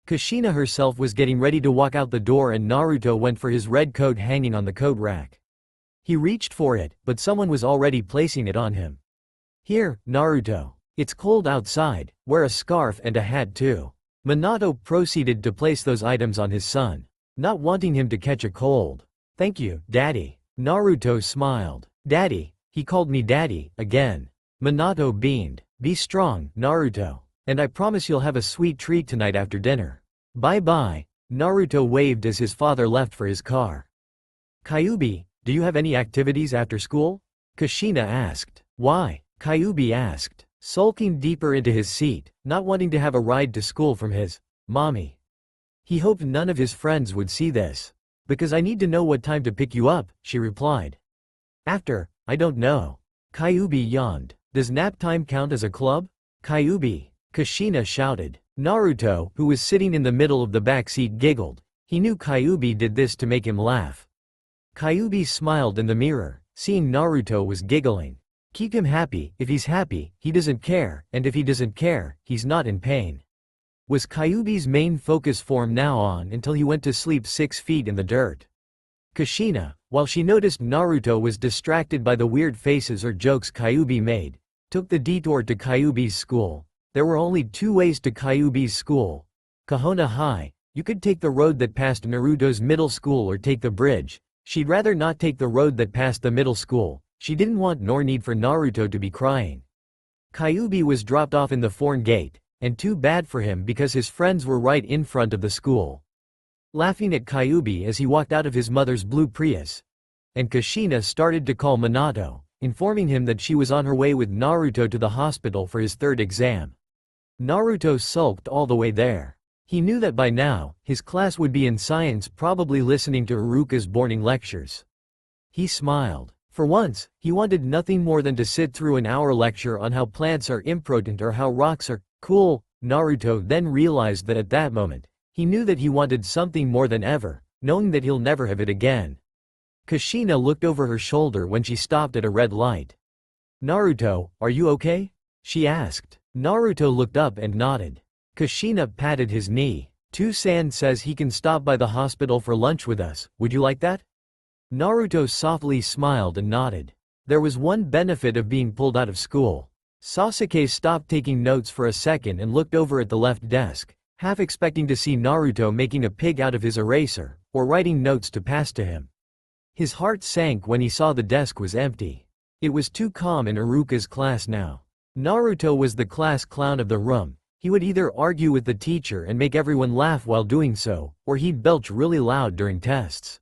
[SPEAKER 1] Kushina herself was getting ready to walk out the door and Naruto went for his red coat hanging on the coat rack. He reached for it, but someone was already placing it on him. Here, Naruto. It's cold outside, wear a scarf and a hat too. Minato proceeded to place those items on his son, not wanting him to catch a cold. Thank you, Daddy. Naruto smiled. Daddy, he called me Daddy, again. Minato beamed. Be strong, Naruto. And I promise you'll have a sweet treat tonight after dinner. Bye-bye. Naruto waved as his father left for his car. Kyuubi, do you have any activities after school? Kushina asked. Why? Kyuubi asked, sulking deeper into his seat, not wanting to have a ride to school from his mommy. He hoped none of his friends would see this. Because I need to know what time to pick you up, she replied. After, I don't know. Kyuubi yawned. Does nap time count as a club? Kyuubi, Kushina shouted. Naruto, who was sitting in the middle of the back seat, giggled. He knew Kyuubi did this to make him laugh. Kyuubi smiled in the mirror, seeing Naruto was giggling. Keep him happy, if he's happy, he doesn't care, and if he doesn't care, he's not in pain. Was Kyuubi's main focus from now on until he went to sleep 6 feet in the dirt. Kushina, while she noticed Naruto was distracted by the weird faces or jokes Kyuubi made, took the detour to Kyuubi's school. There were only 2 ways to Kyuubi's school. Kahona High, you could take the road that passed Naruto's middle school or take the bridge. She'd rather not take the road that passed the middle school. She didn't want nor need for Naruto to be crying. Kyuubi was dropped off in the foreign gate, and too bad for him because his friends were right in front of the school, laughing at Kyuubi as he walked out of his mother's blue Prius. And Kushina started to call Minato, informing him that she was on her way with Naruto to the hospital for his 3rd exam. Naruto sulked all the way there. He knew that by now, his class would be in science, probably listening to Iruka's boring lectures. He smiled. For once, he wanted nothing more than to sit through an hour lecture on how plants are impotent or how rocks are cool. Naruto then realized that at that moment, he knew that he wanted something more than ever, knowing that he'll never have it again. Kushina looked over her shoulder when she stopped at a red light. Naruto, are you okay? She asked. Naruto looked up and nodded. Kushina patted his knee. San says he can stop by the hospital for lunch with us, would you like that? Naruto softly smiled and nodded. There was one benefit of being pulled out of school. Sasuke stopped taking notes for a second and looked over at the left desk, half expecting to see Naruto making a pig out of his eraser, or writing notes to pass to him. His heart sank when he saw the desk was empty. It was too calm in Iruka's class now. Naruto was the class clown of the room. He would either argue with the teacher and make everyone laugh while doing so, or he'd belch really loud during tests.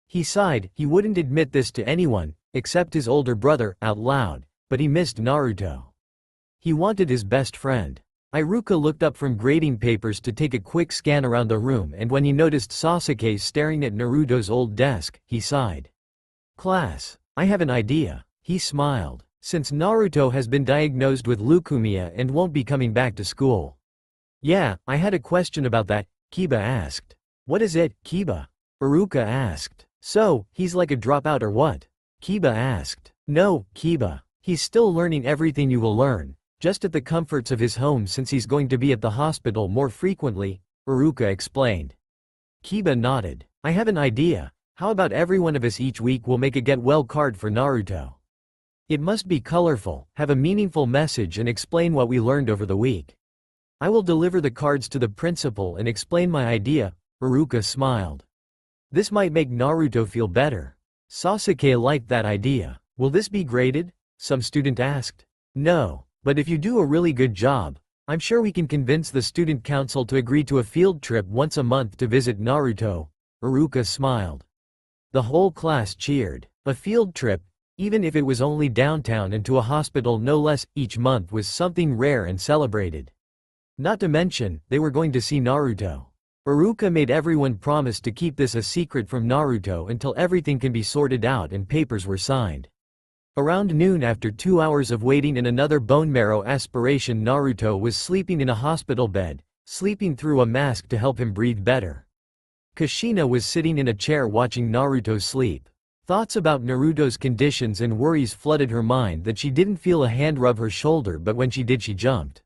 [SPEAKER 1] He sighed. He wouldn't admit this to anyone, except his older brother, out loud, but he missed Naruto. He wanted his best friend. Iruka looked up from grading papers to take a quick scan around the room, and when he noticed Sasuke staring at Naruto's old desk, he sighed. Class, I have an idea. He smiled. Since Naruto has been diagnosed with leukemia and won't be coming back to school. Yeah, I had a question about that, Kiba asked. What is it, Kiba? Iruka asked. So, he's like a dropout or what? Kiba asked. No, Kiba. He's still learning everything you will learn, just at the comforts of his home since he's going to be at the hospital more frequently, Iruka explained. Kiba nodded. I have an idea. How about every one of us each week will make a get well card for Naruto? It must be colorful, have a meaningful message and explain what we learned over the week. I will deliver the cards to the principal and explain my idea, Iruka smiled. This might make Naruto feel better. Sasuke liked that idea. Will this be graded? Some student asked. No, but if you do a really good job, I'm sure we can convince the student council to agree to a field trip once a month to visit Naruto, Iruka smiled. The whole class cheered. A field trip, even if it was only downtown and to a hospital no less, each month was something rare and celebrated. Not to mention, they were going to see Naruto. Iruka made everyone promise to keep this a secret from Naruto until everything can be sorted out and papers were signed. Around noon, after 2 hours of waiting and another bone marrow aspiration, Naruto was sleeping in a hospital bed, sleeping through a mask to help him breathe better. Kushina was sitting in a chair watching Naruto sleep. Thoughts about Naruto's conditions and worries flooded her mind that she didn't feel a hand rub her shoulder, but when she did, she jumped.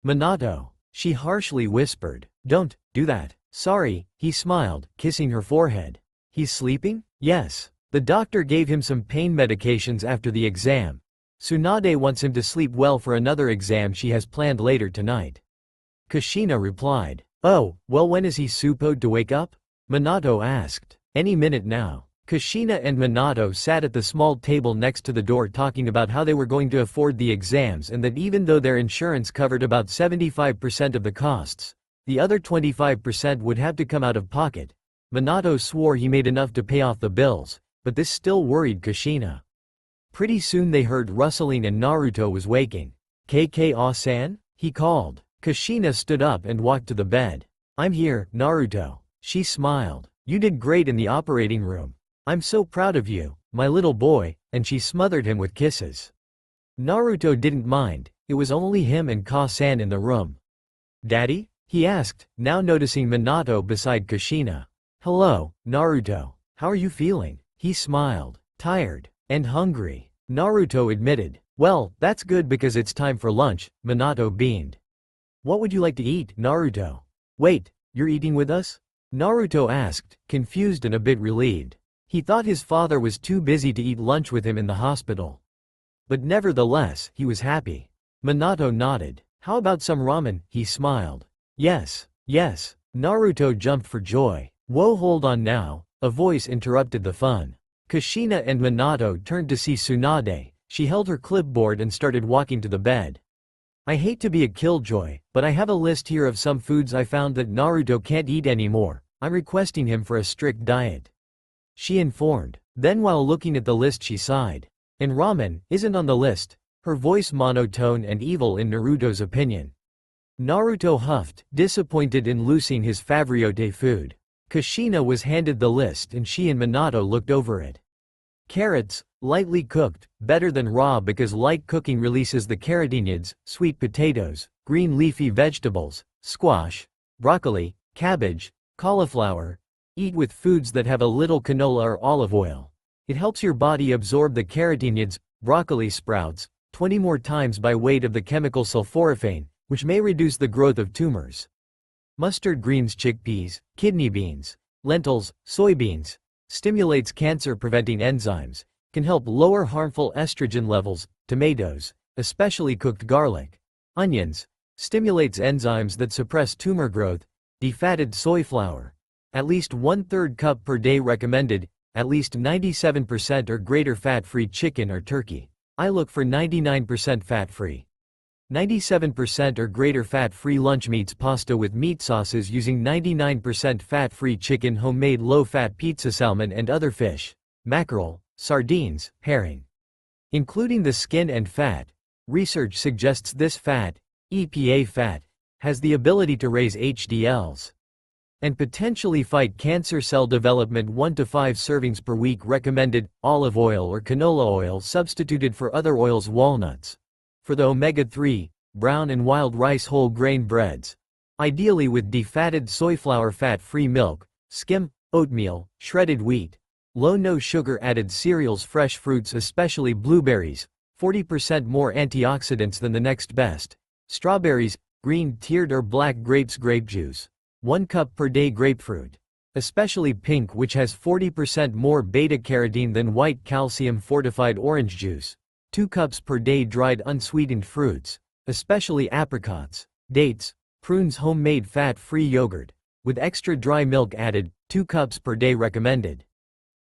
[SPEAKER 1] "Minato," she harshly whispered. "Don't do that." "Sorry," he smiled, kissing her forehead. "He's sleeping?" "Yes. The doctor gave him some pain medications after the exam. Tsunade wants him to sleep well for another exam she has planned later tonight." Kushina replied. "Oh, well, when is he supposed to wake up?" Minato asked. "Any minute now." Kushina and Minato sat at the small table next to the door talking about how they were going to afford the exams and that even though their insurance covered about 75% of the costs, the other 25% would have to come out of pocket. Minato swore he made enough to pay off the bills, but this still worried Kushina. Pretty soon they heard rustling and Naruto was waking. "KK-san?" he called. Kushina stood up and walked to the bed. "I'm here, Naruto." She smiled. "You did great in the operating room. I'm so proud of you, my little boy," and she smothered him with kisses. Naruto didn't mind, it was only him and Ka-san in the room. "Daddy?" he asked, now noticing Minato beside Kushina. "Hello, Naruto. How are you feeling?" He smiled. "Tired. And hungry." Naruto admitted. "Well, that's good because it's time for lunch," Minato beamed. "What would you like to eat, Naruto?" "Wait, you're eating with us?" Naruto asked, confused and a bit relieved. He thought his father was too busy to eat lunch with him in the hospital. But nevertheless, he was happy. Minato nodded. "How about some ramen?" he smiled. "Yes, yes." Naruto jumped for joy. "Whoa, hold on now," a voice interrupted the fun. Kushina and Minato turned to see Tsunade. She held her clipboard and started walking to the bed. "I hate to be a killjoy, but I have a list here of some foods I found that Naruto can't eat anymore. I'm requesting him for a strict diet," she informed. Then while looking at the list she sighed. "And ramen isn't on the list," her voice monotone and evil in Naruto's opinion. Naruto huffed, disappointed in losing his favorite food. Kushina was handed the list and she and Minato looked over it. Carrots, lightly cooked, better than raw because light cooking releases the carotenoids, sweet potatoes, green leafy vegetables, squash, broccoli, cabbage, cauliflower. Eat with foods that have a little canola or olive oil. It helps your body absorb the carotenoids. Broccoli sprouts, 20 more times by weight of the chemical sulforaphane, which may reduce the growth of tumors. Mustard greens, chickpeas, kidney beans, lentils, soybeans. Stimulates cancer-preventing enzymes. Can help lower harmful estrogen levels. Tomatoes, especially cooked garlic. Onions. Stimulates enzymes that suppress tumor growth. Defatted soy flour. At least 1/3 cup per day recommended. At least 97% or greater fat-free chicken or turkey. I look for 99% fat-free. 97% or greater fat-free lunch meats, pasta with meat sauces using 99% fat-free chicken, homemade low-fat pizza, salmon and other fish, mackerel, sardines, herring. Including the skin and fat. Research suggests this fat, EPA fat, has the ability to raise HDLs and potentially fight cancer cell development. 1 to 5 servings per week recommended. Olive oil or canola oil substituted for other oils. Walnuts. For the omega-3, brown and wild rice, whole grain breads. Ideally with defatted soy flour, fat-free milk, skim, oatmeal, shredded wheat. Low-no sugar added cereals, fresh fruits especially blueberries, 40% more antioxidants than the next best. Strawberries, green tiered or black grapes, grape juice. 1 cup per day. Grapefruit, especially pink, which has 40% more beta-carotene than white. Calcium fortified orange juice. 2 cups per day. Dried unsweetened fruits, especially apricots, dates, prunes. Homemade fat-free yogurt, with extra dry milk added, 2 cups per day recommended.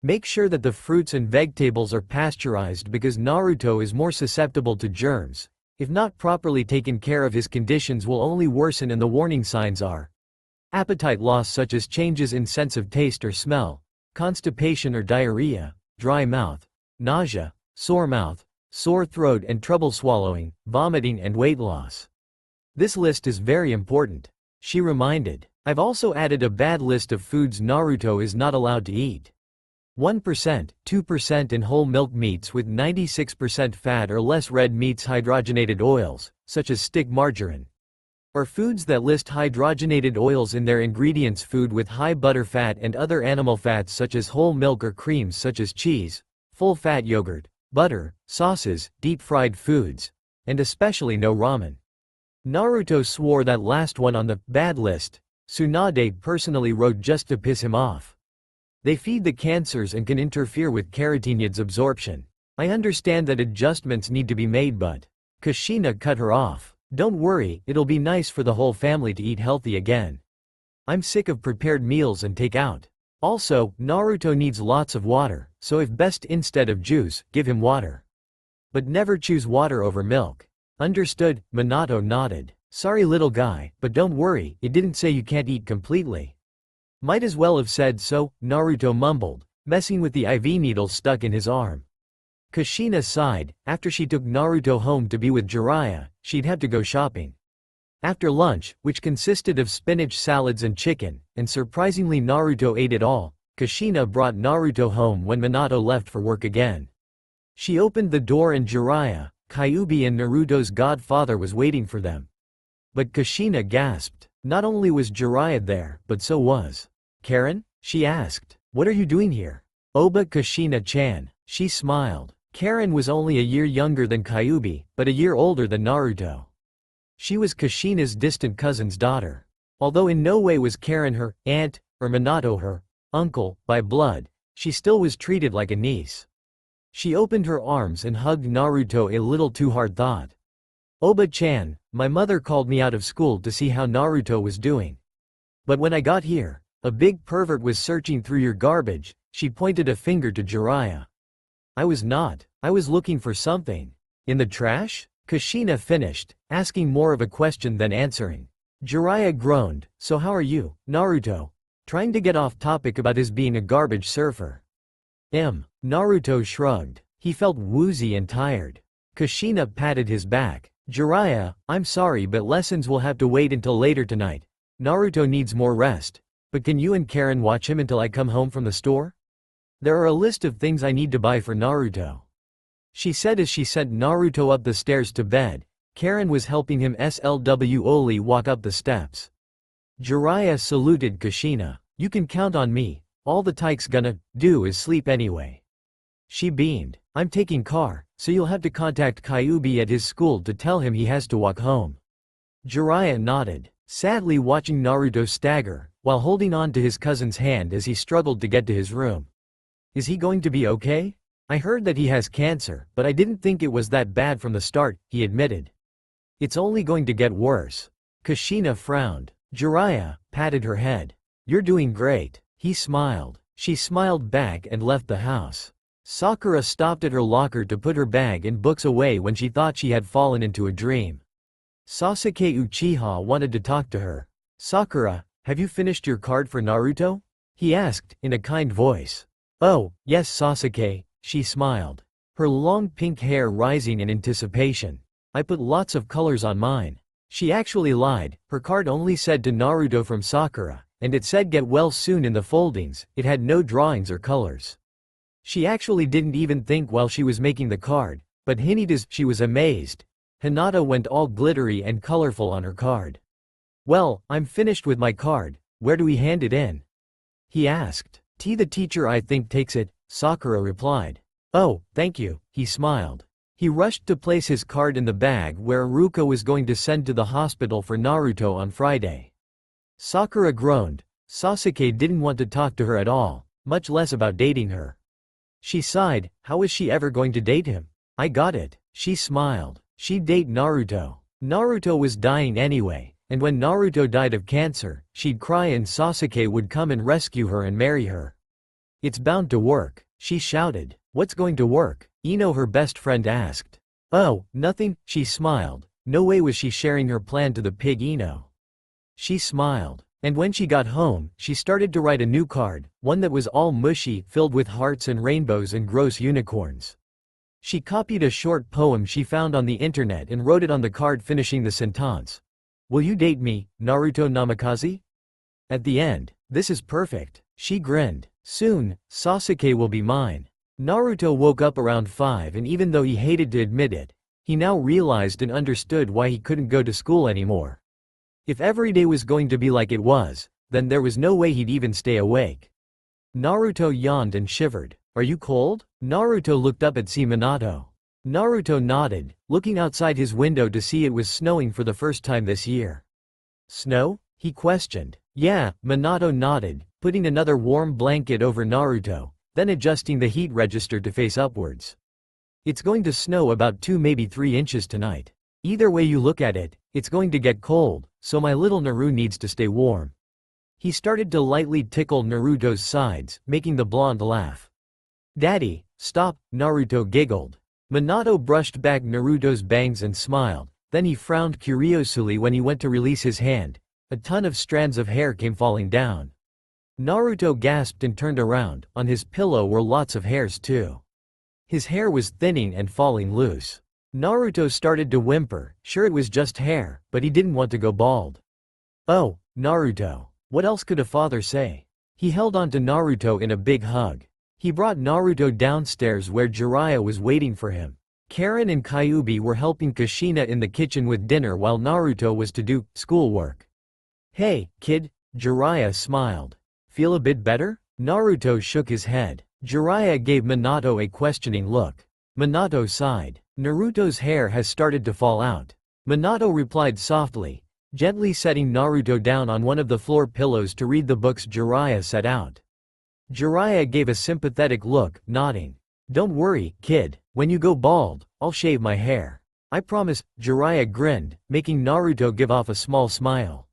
[SPEAKER 1] Make sure that the fruits and vegetables are pasteurized because Naruto is more susceptible to germs. If not properly taken care of, his conditions will only worsen, and the warning signs are appetite loss such as changes in sense of taste or smell, constipation or diarrhea, dry mouth, nausea, sore mouth, sore throat and trouble swallowing, vomiting and weight loss. This list is very important, she reminded. I've also added a bad list of foods Naruto is not allowed to eat. 1%, 2% in whole milk meats with 96% fat or less, red meats, hydrogenated oils, such as stick margarine, or foods that list hydrogenated oils in their ingredients, food with high butter fat and other animal fats such as whole milk or creams such as cheese, full-fat yogurt, butter, sauces, deep-fried foods, and especially no ramen. Naruto swore that last one on the bad list, Tsunade personally wrote just to piss him off. They feed the cancers and can interfere with carotenoids absorption. I understand that adjustments need to be made, but Kushina cut her off. Don't worry, it'll be nice for the whole family to eat healthy again. I'm sick of prepared meals and takeout. Also, Naruto needs lots of water, so if best instead of juice, give him water. But never choose water over milk. Understood, Minato nodded. Sorry little guy, but don't worry, it didn't say you can't eat completely. Might as well have said so, Naruto mumbled, messing with the IV needle stuck in his arm. Kushina sighed. After she took Naruto home to be with Jiraiya, she'd have to go shopping. After lunch, which consisted of spinach salads and chicken, and surprisingly Naruto ate it all, Kushina brought Naruto home when Minato left for work again. She opened the door and Jiraiya, Kyuubi and Naruto's godfather was waiting for them. But Kushina gasped. Not only was Jiraiya there, but so was Karen? She asked. What are you doing here? Oba Kushina-chan. She smiled. Karen was only a year younger than Kyuubi, but a year older than Naruto. She was Kushina's distant cousin's daughter. Although in no way was Karen her aunt, or Minato her uncle, by blood, she still was treated like a niece. She opened her arms and hugged Naruto a little too hard. Thought. Oba-chan, my mother called me out of school to see how Naruto was doing. But when I got here, a big pervert was searching through your garbage. She pointed a finger to Jiraiya. I was not. I was looking for something. In the trash? Kushina finished, asking more of a question than answering. Jiraiya groaned. So how are you, Naruto? Trying to get off topic about his being a garbage surfer. Naruto shrugged. He felt woozy and tired. Kushina patted his back. Jiraiya, I'm sorry but lessons will have to wait until later tonight. Naruto needs more rest. But can you and Karen watch him until I come home from the store? There are a list of things I need to buy for Naruto. She said as she sent Naruto up the stairs to bed. Karen was helping him slowly walk up the steps. Jiraiya saluted Kushina. You can count on me. All the tyke's gonna do is sleep anyway. She beamed. I'm taking car, so you'll have to contact Kyuubi at his school to tell him he has to walk home. Jiraiya nodded, sadly watching Naruto stagger, while holding on to his cousin's hand as he struggled to get to his room. Is he going to be okay? I heard that he has cancer, but I didn't think it was that bad from the start, he admitted. It's only going to get worse. Kushina frowned. Jiraiya patted her head. You're doing great. He smiled. She smiled back and left the house. Sakura stopped at her locker to put her bag and books away when she thought she had fallen into a dream. Sasuke Uchiha wanted to talk to her. Sakura, have you finished your card for Naruto? He asked, in a kind voice. Oh, yes Sasuke, she smiled. Her long pink hair rising in anticipation. I put lots of colors on mine. She actually lied, her card only said to Naruto from Sakura, and it said get well soon in the foldings, it had no drawings or colors. She actually didn't even think while she was making the card, but Hinata's, she was amazed. Hinata went all glittery and colorful on her card. Well, I'm finished with my card, where do we hand it in? He asked. The teacher I think takes it, Sakura replied. Oh, thank you, he smiled. He rushed to place his card in the bag where Ruka was going to send to the hospital for Naruto on Friday. Sakura groaned. Sasuke didn't want to talk to her at all, much less about dating her. She sighed, how is she ever going to date him? I got it, she smiled. She'd date Naruto. Naruto was dying anyway, and when Naruto died of cancer, she'd cry and Sasuke would come and rescue her and marry her. It's bound to work, she shouted. What's going to work? Ino, her best friend, asked. Oh, nothing, she smiled. No way was she sharing her plan to the pig Ino. She smiled. And when she got home, she started to write a new card, one that was all mushy, filled with hearts and rainbows and gross unicorns. She copied a short poem she found on the internet and wrote it on the card, finishing the sentence. Will you date me, Naruto Namikaze? At the end, this is perfect. She grinned. Soon, Sasuke will be mine. Naruto woke up around 5 and even though he hated to admit it, he now realized and understood why he couldn't go to school anymore. If every day was going to be like it was, then there was no way he'd even stay awake. Naruto yawned and shivered. Are you cold? Naruto looked up at Minato. Naruto nodded, looking outside his window to see it was snowing for the first time this year. Snow? He questioned. Yeah, Minato nodded, putting another warm blanket over Naruto, then adjusting the heat register to face upwards. It's going to snow about 2 maybe 3 inches tonight. Either way you look at it, it's going to get cold, so my little Naru needs to stay warm. He started to lightly tickle Naruto's sides, making the blonde laugh. Daddy, stop, Naruto giggled. Minato brushed back Naruto's bangs and smiled, then he frowned curiously when he went to release his hand. A ton of strands of hair came falling down. Naruto gasped and turned around. On his pillow were lots of hairs too. His hair was thinning and falling loose. Naruto started to whimper, sure it was just hair, but he didn't want to go bald. Oh, Naruto. What else could a father say? He held on to Naruto in a big hug. He brought Naruto downstairs where Jiraiya was waiting for him. Karen and Kyuubi were helping Kushina in the kitchen with dinner while Naruto was to do schoolwork. Hey, kid, Jiraiya smiled. Feel a bit better? Naruto shook his head. Jiraiya gave Minato a questioning look. Minato sighed. Naruto's hair has started to fall out. Minato replied softly, gently setting Naruto down on one of the floor pillows to read the books Jiraiya set out. Jiraiya gave a sympathetic look, nodding. Don't worry, kid, when you go bald, I'll shave my hair. I promise, Jiraiya grinned, making Naruto give off a small smile.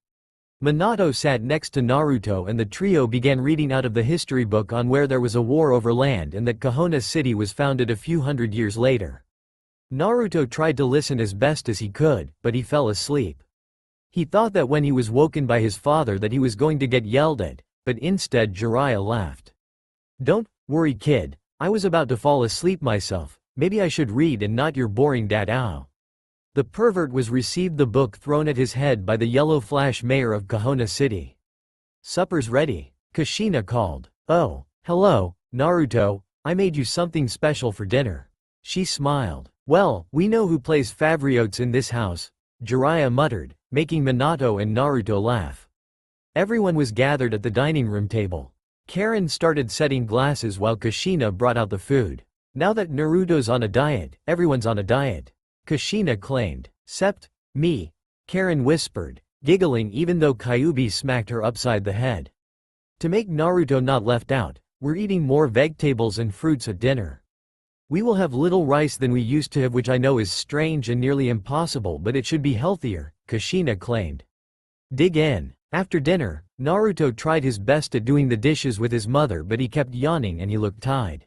[SPEAKER 1] Minato sat next to Naruto and the trio began reading out of the history book on where there was a war over land and that Konoha City was founded a few hundred years later. Naruto tried to listen as best as he could, but he fell asleep. He thought that when he was woken by his father that he was going to get yelled at, but instead Jiraiya laughed. Don't worry kid, I was about to fall asleep myself, maybe I should read and not your boring dad. Ow. The pervert was received the book thrown at his head by the yellow flash mayor of Konoha City. Supper's ready, Kushina called. Oh, hello, Naruto, I made you something special for dinner. She smiled. Well, we know who plays Favriotes in this house, Jiraiya muttered, making Minato and Naruto laugh. Everyone was gathered at the dining room table. Karen started setting glasses while Kushina brought out the food. Now that Naruto's on a diet, everyone's on a diet. Kushina claimed. Cept me, Karen whispered, giggling even though Kyuubi smacked her upside the head. To make Naruto not left out, we're eating more vegetables and fruits at dinner. We will have little rice than we used to have, which I know is strange and nearly impossible, but it should be healthier, Kushina claimed. Dig in. After dinner, Naruto tried his best at doing the dishes with his mother, but he kept yawning and he looked tired.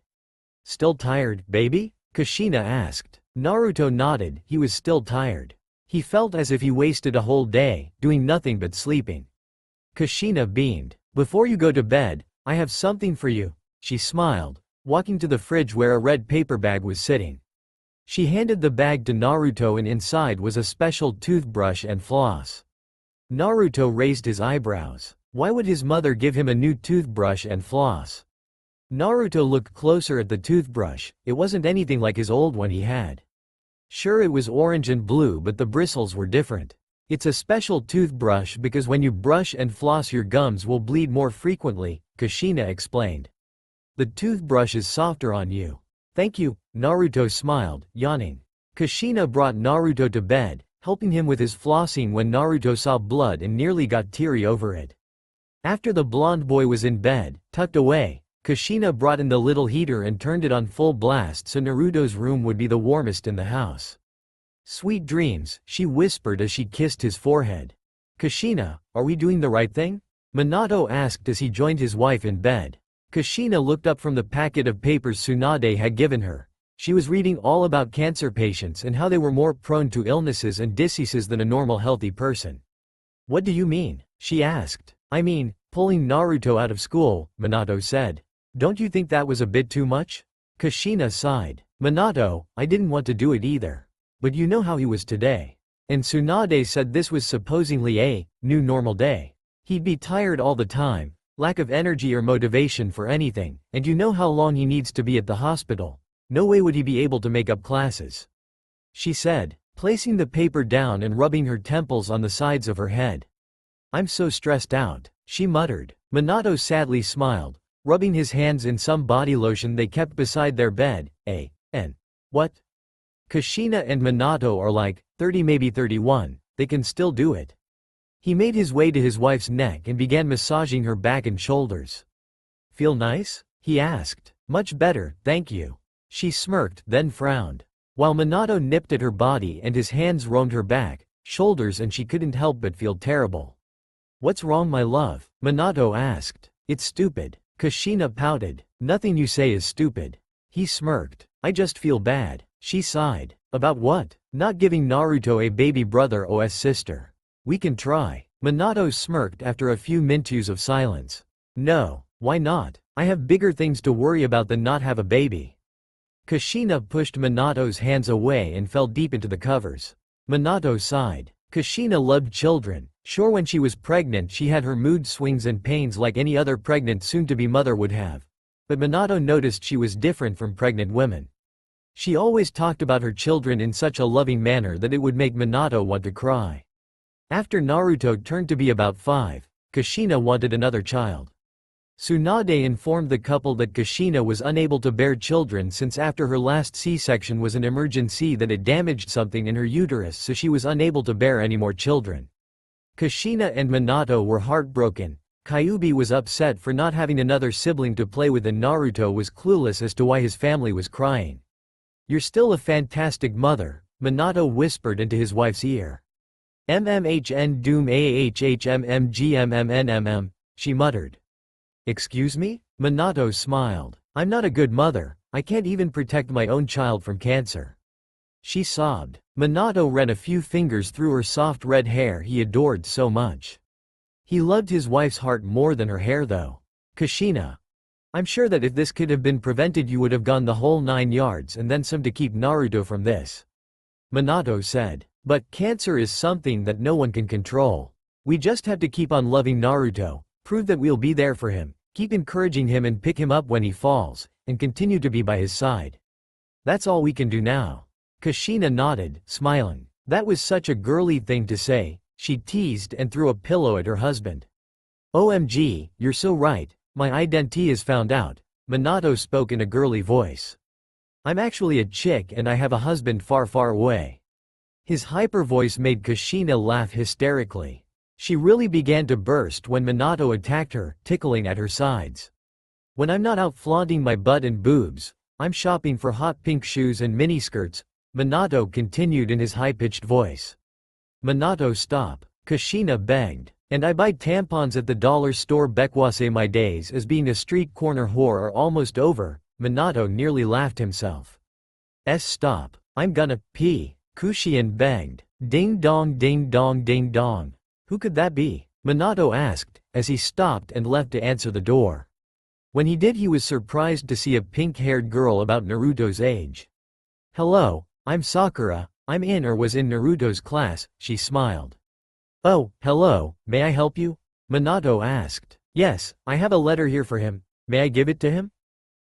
[SPEAKER 1] Still tired, baby? Kushina asked. Naruto nodded, he was still tired. He felt as if he wasted a whole day, doing nothing but sleeping. Kushina beamed. Before you go to bed, I have something for you, she smiled, walking to the fridge where a red paper bag was sitting. She handed the bag to Naruto and inside was a special toothbrush and floss. Naruto raised his eyebrows. Why would his mother give him a new toothbrush and floss? Naruto looked closer at the toothbrush, it wasn't anything like his old one he had. Sure, it was orange and blue, but the bristles were different. It's a special toothbrush because when you brush and floss your gums will bleed more frequently, Kushina explained. The toothbrush is softer on you. Thank you, Naruto smiled, yawning. Kushina brought Naruto to bed, helping him with his flossing when Naruto saw blood and nearly got teary over it. After the blonde boy was in bed, tucked away, Kushina brought in the little heater and turned it on full blast so Naruto's room would be the warmest in the house. Sweet dreams, she whispered as she kissed his forehead. Kushina, are we doing the right thing? Minato asked as he joined his wife in bed. Kushina looked up from the packet of papers Tsunade had given her. She was reading all about cancer patients and how they were more prone to illnesses and diseases than a normal healthy person. What do you mean? She asked. I mean, pulling Naruto out of school, Minato said. Don't you think that was a bit too much? Kushina sighed. Minato, I didn't want to do it either. But you know how he was today. And Tsunade said this was supposedly a new normal day. He'd be tired all the time, lack of energy or motivation for anything, and you know how long he needs to be at the hospital. No way would he be able to make up classes. She said, placing the paper down and rubbing her temples on the sides of her head. I'm so stressed out, she muttered. Minato sadly smiled, rubbing his hands in some body lotion they kept beside their bed. What? Kushina and Minato are like 30 maybe 31, they can still do it. He made his way to his wife's neck and began massaging her back and shoulders. Feel nice? He asked. Much better, thank you. She smirked, then frowned. While Minato nipped at her body and his hands roamed her back, shoulders, and she couldn't help but feel terrible. What's wrong, my love? Minato asked. It's stupid. Kushina pouted. Nothing you say is stupid. He smirked. I just feel bad. She sighed. About what? Not giving Naruto a baby brother or a sister. We can try. Minato smirked after a few minutes of silence. No, why not? I have bigger things to worry about than not have a baby. Kushina pushed Minato's hands away and fell deep into the covers. Minato sighed. Kushina loved children. Sure, when she was pregnant she had her mood swings and pains like any other pregnant soon-to-be mother would have. But Minato noticed she was different from pregnant women. She always talked about her children in such a loving manner that it would make Minato want to cry. After Naruto turned to be about 5, Kushina wanted another child. Tsunade informed the couple that Kushina was unable to bear children since after her last C-section was an emergency that it damaged something in her uterus, so she was unable to bear any more children. Kushina and Minato were heartbroken. Kyuubi was upset for not having another sibling to play with, and Naruto was clueless as to why his family was crying. You're still a fantastic mother, Minato whispered into his wife's ear. MMHN doom AHHMMGMMNMM, she muttered. Excuse me? Minato smiled. I'm not a good mother, I can't even protect my own child from cancer. She sobbed. Minato ran a few fingers through her soft red hair he adored so much. He loved his wife's heart more than her hair though. Kushina. I'm sure that if this could have been prevented you would have gone the whole 9 yards and then some to keep Naruto from this. Minato said. But cancer is something that no one can control. We just have to keep on loving Naruto, prove that we'll be there for him, keep encouraging him and pick him up when he falls, and continue to be by his side. That's all we can do now. Kushina nodded, smiling. That was such a girly thing to say, she teased and threw a pillow at her husband. OMG, you're so right, my identity is found out, Minato spoke in a girly voice. I'm actually a chick and I have a husband far, far away. His hyper voice made Kushina laugh hysterically. She really began to burst when Minato attacked her, tickling at her sides. When I'm not out flaunting my butt and boobs, I'm shopping for hot pink shoes and miniskirts, Minato continued in his high-pitched voice. Minato, stop, Kushina begged. And I buy tampons at the dollar store. Bekwase, my days as being a street corner whore are almost over, Minato nearly laughed himself. Stop, I'm gonna pee. Kushian begged. Ding dong ding dong ding dong. Who could that be? Minato asked, as he stopped and left to answer the door. When he did, he was surprised to see a pink-haired girl about Naruto's age. Hello, I'm Sakura, I'm in or was in Naruto's class, she smiled. Oh, hello, may I help you? Minato asked. Yes, I have a letter here for him, may I give it to him?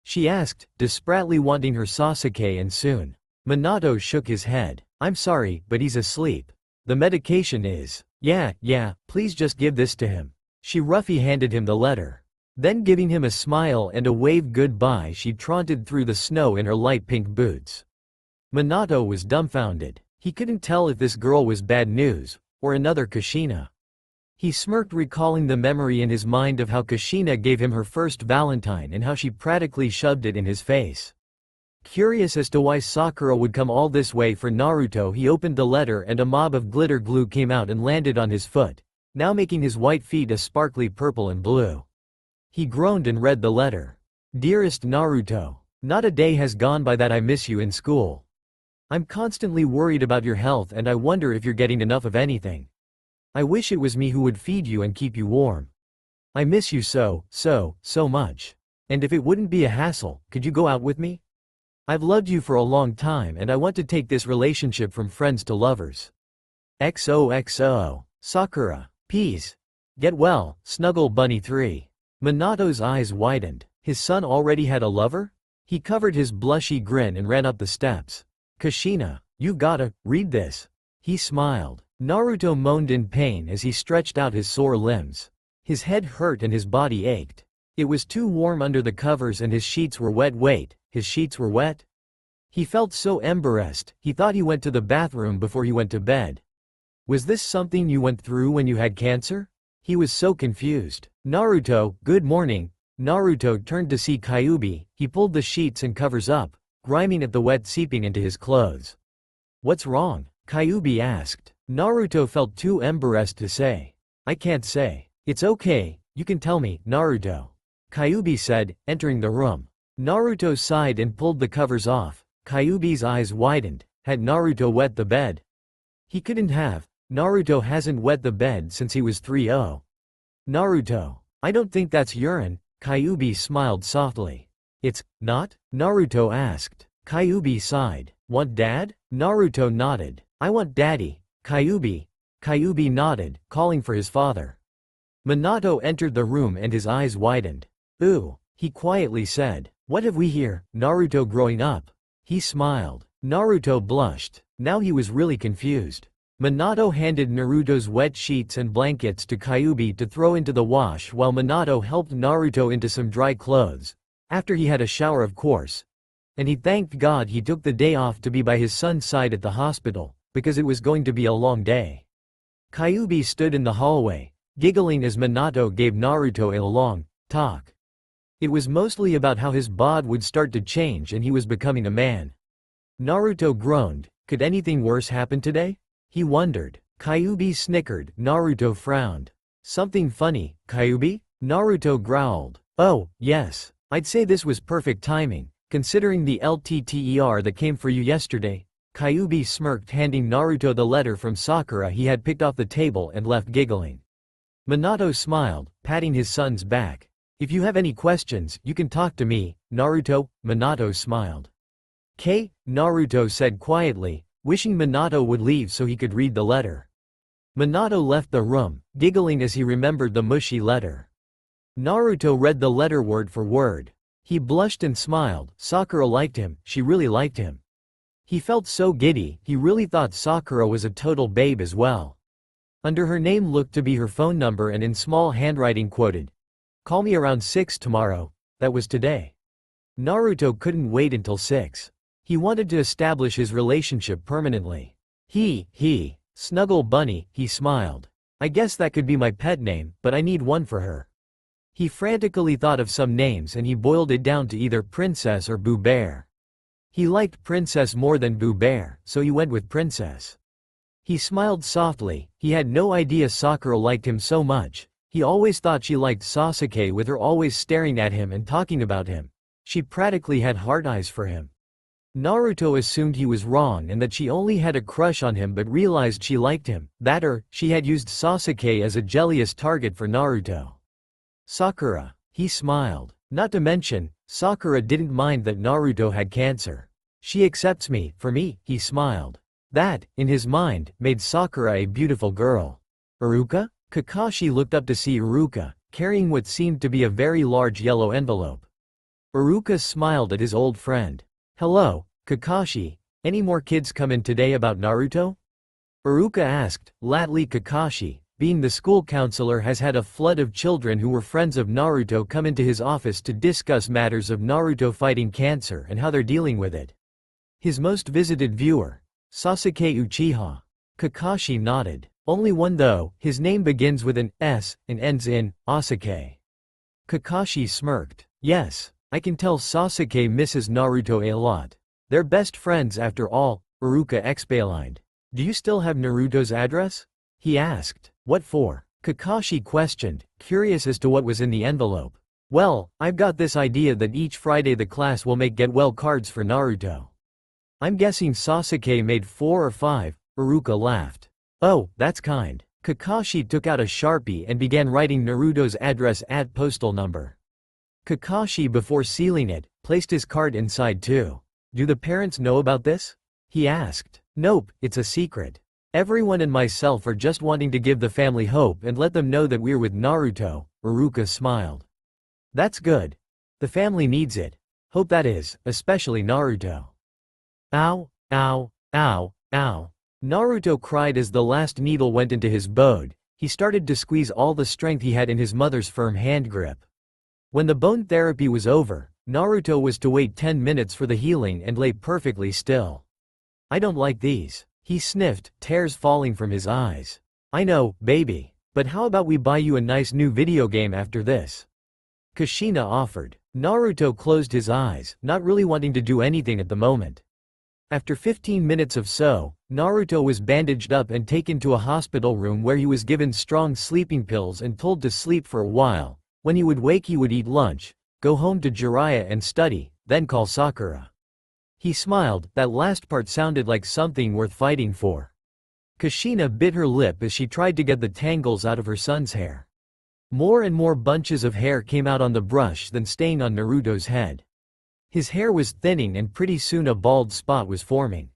[SPEAKER 1] She asked, desperately wanting her Sasuke and soon. Minato shook his head. I'm sorry, but he's asleep. The medication is. Yeah, please just give this to him. She roughly handed him the letter. Then giving him a smile and a wave goodbye, she trotted through the snow in her light pink boots. Minato was dumbfounded. He couldn't tell if this girl was bad news, or another Kushina. He smirked, recalling the memory in his mind of how Kushina gave him her first Valentine and how she practically shoved it in his face. Curious as to why Sakura would come all this way for Naruto, he opened the letter and a mob of glitter glue came out and landed on his foot, now making his white feet a sparkly purple and blue. He groaned and read the letter. Dearest Naruto, not a day has gone by that I miss you in school. I'm constantly worried about your health and I wonder if you're getting enough of anything. I wish it was me who would feed you and keep you warm. I miss you so much. And if it wouldn't be a hassle, could you go out with me? I've loved you for a long time and I want to take this relationship from friends to lovers. XOXO. Sakura. Peace. Get well, Snuggle Bunny 3. Minato's eyes widened. His son already had a lover? He covered his blushy grin and ran up the steps. Kushina, you gotta read this. He smiled. Naruto moaned in pain as he stretched out his sore limbs. His head hurt and his body ached. It was too warm under the covers and his sheets were wet. Wait, his sheets were wet? He felt so embarrassed, he thought he went to the bathroom before he went to bed. Was this something you went through when you had cancer? He was so confused. Naruto, good morning. Naruto turned to see Kyuubi. He pulled the sheets and covers up, grinding at the wet seeping into his clothes. What's wrong? Kyuubi asked. Naruto felt too embarrassed to say. I can't say. It's okay, you can tell me, Naruto. Kyuubi said, entering the room. Naruto sighed and pulled the covers off. Kyuubi's eyes widened. Had Naruto wet the bed? He couldn't have. Naruto hasn't wet the bed since he was 3-0. Naruto. I don't think that's urine. Kyuubi smiled softly. It's not? Naruto asked. Kyuubi sighed. Want dad? Naruto nodded. I want daddy. Kyuubi. Kyuubi nodded, calling for his father. Minato entered the room and his eyes widened. Ooh, he quietly said. What have we here, Naruto growing up? He smiled. Naruto blushed. Now he was really confused. Minato handed Naruto's wet sheets and blankets to Kyuubi to throw into the wash while Minato helped Naruto into some dry clothes. After he had a shower, of course. And he thanked God he took the day off to be by his son's side at the hospital, because it was going to be a long day. Kyuubi stood in the hallway, giggling as Minato gave Naruto a long talk. It was mostly about how his bod would start to change and he was becoming a man. Naruto groaned. Could anything worse happen today? He wondered. Kyuubi snickered. Naruto frowned. Something funny, Kyuubi? Naruto growled. Oh, yes. I'd say this was perfect timing, considering the LTTER that came for you yesterday. Kyuubi smirked, handing Naruto the letter from Sakura he had picked off the table and left giggling. Minato smiled, patting his son's back. If you have any questions, you can talk to me, Naruto. Minato smiled. Naruto said quietly, wishing Minato would leave so he could read the letter. Minato left the room, giggling as he remembered the mushy letter. Naruto read the letter word for word. He blushed and smiled. Sakura liked him, she really liked him. He felt so giddy, he really thought Sakura was a total babe as well. Under her name looked to be her phone number and in small handwriting quoted, "Call me around 6 tomorrow." That was today. Naruto couldn't wait until 6. He wanted to establish his relationship permanently. Snuggle Bunny, he smiled. I guess that could be my pet name, but I need one for her. He frantically thought of some names and he boiled it down to either Princess or Boo Bear. He liked Princess more than Boo Bear, so he went with Princess. He smiled softly. He had no idea Sakura liked him so much. He always thought she liked Sasuke, with her always staring at him and talking about him. She practically had heart eyes for him. Naruto assumed he was wrong and that she only had a crush on him, but realized she liked him, she had used Sasuke as a jealous target for Naruto. Sakura. He smiled. Not to mention, Sakura didn't mind that Naruto had cancer. She accepts me, for me, he smiled. That, in his mind, made Sakura a beautiful girl. Iruka? Kakashi looked up to see Iruka, carrying what seemed to be a very large yellow envelope. Iruka smiled at his old friend. Hello, Kakashi, any more kids come in today about Naruto? Iruka asked. Lately Kakashi, being the school counselor, has had a flood of children who were friends of Naruto come into his office to discuss matters of Naruto fighting cancer and how they're dealing with it. His most visited viewer, Sasuke Uchiha. Kakashi nodded. Only one though, his name begins with an S and ends in Asake. Kakashi smirked. Yes, I can tell Sasuke misses Naruto a lot. They're best friends after all, Iruka explained. Do you still have Naruto's address? He asked. What for? Kakashi questioned, curious as to what was in the envelope. Well, I've got this idea that each Friday the class will make get well cards for Naruto. I'm guessing Sasuke made 4 or 5, Iruka laughed. Oh, that's kind. Kakashi took out a Sharpie and began writing Naruto's address at postal number. Kakashi, before sealing it, placed his card inside too. Do the parents know about this? He asked. Nope, it's a secret. Everyone and myself are just wanting to give the family hope and let them know that we're with Naruto, Iruka smiled. That's good. The family needs it. Hope that is, especially Naruto. Ow, ow, ow, ow. Naruto cried as the last needle went into his bone. He started to squeeze all the strength he had in his mother's firm hand grip. When the bone therapy was over, Naruto was to wait 10 minutes for the healing and lay perfectly still. I don't like these. He sniffed, tears falling from his eyes. I know, baby. But how about we buy you a nice new video game after this? Kushina offered. Naruto closed his eyes, not really wanting to do anything at the moment. After 15 minutes of so, Naruto was bandaged up and taken to a hospital room where he was given strong sleeping pills and told to sleep for a while. When he would wake he would eat lunch, go home to Jiraiya and study, then call Sakura. He smiled, that last part sounded like something worth fighting for. Kushina bit her lip as she tried to get the tangles out of her son's hair. More and more bunches of hair came out on the brush than staying on Naruto's head. His hair was thinning and pretty soon a bald spot was forming.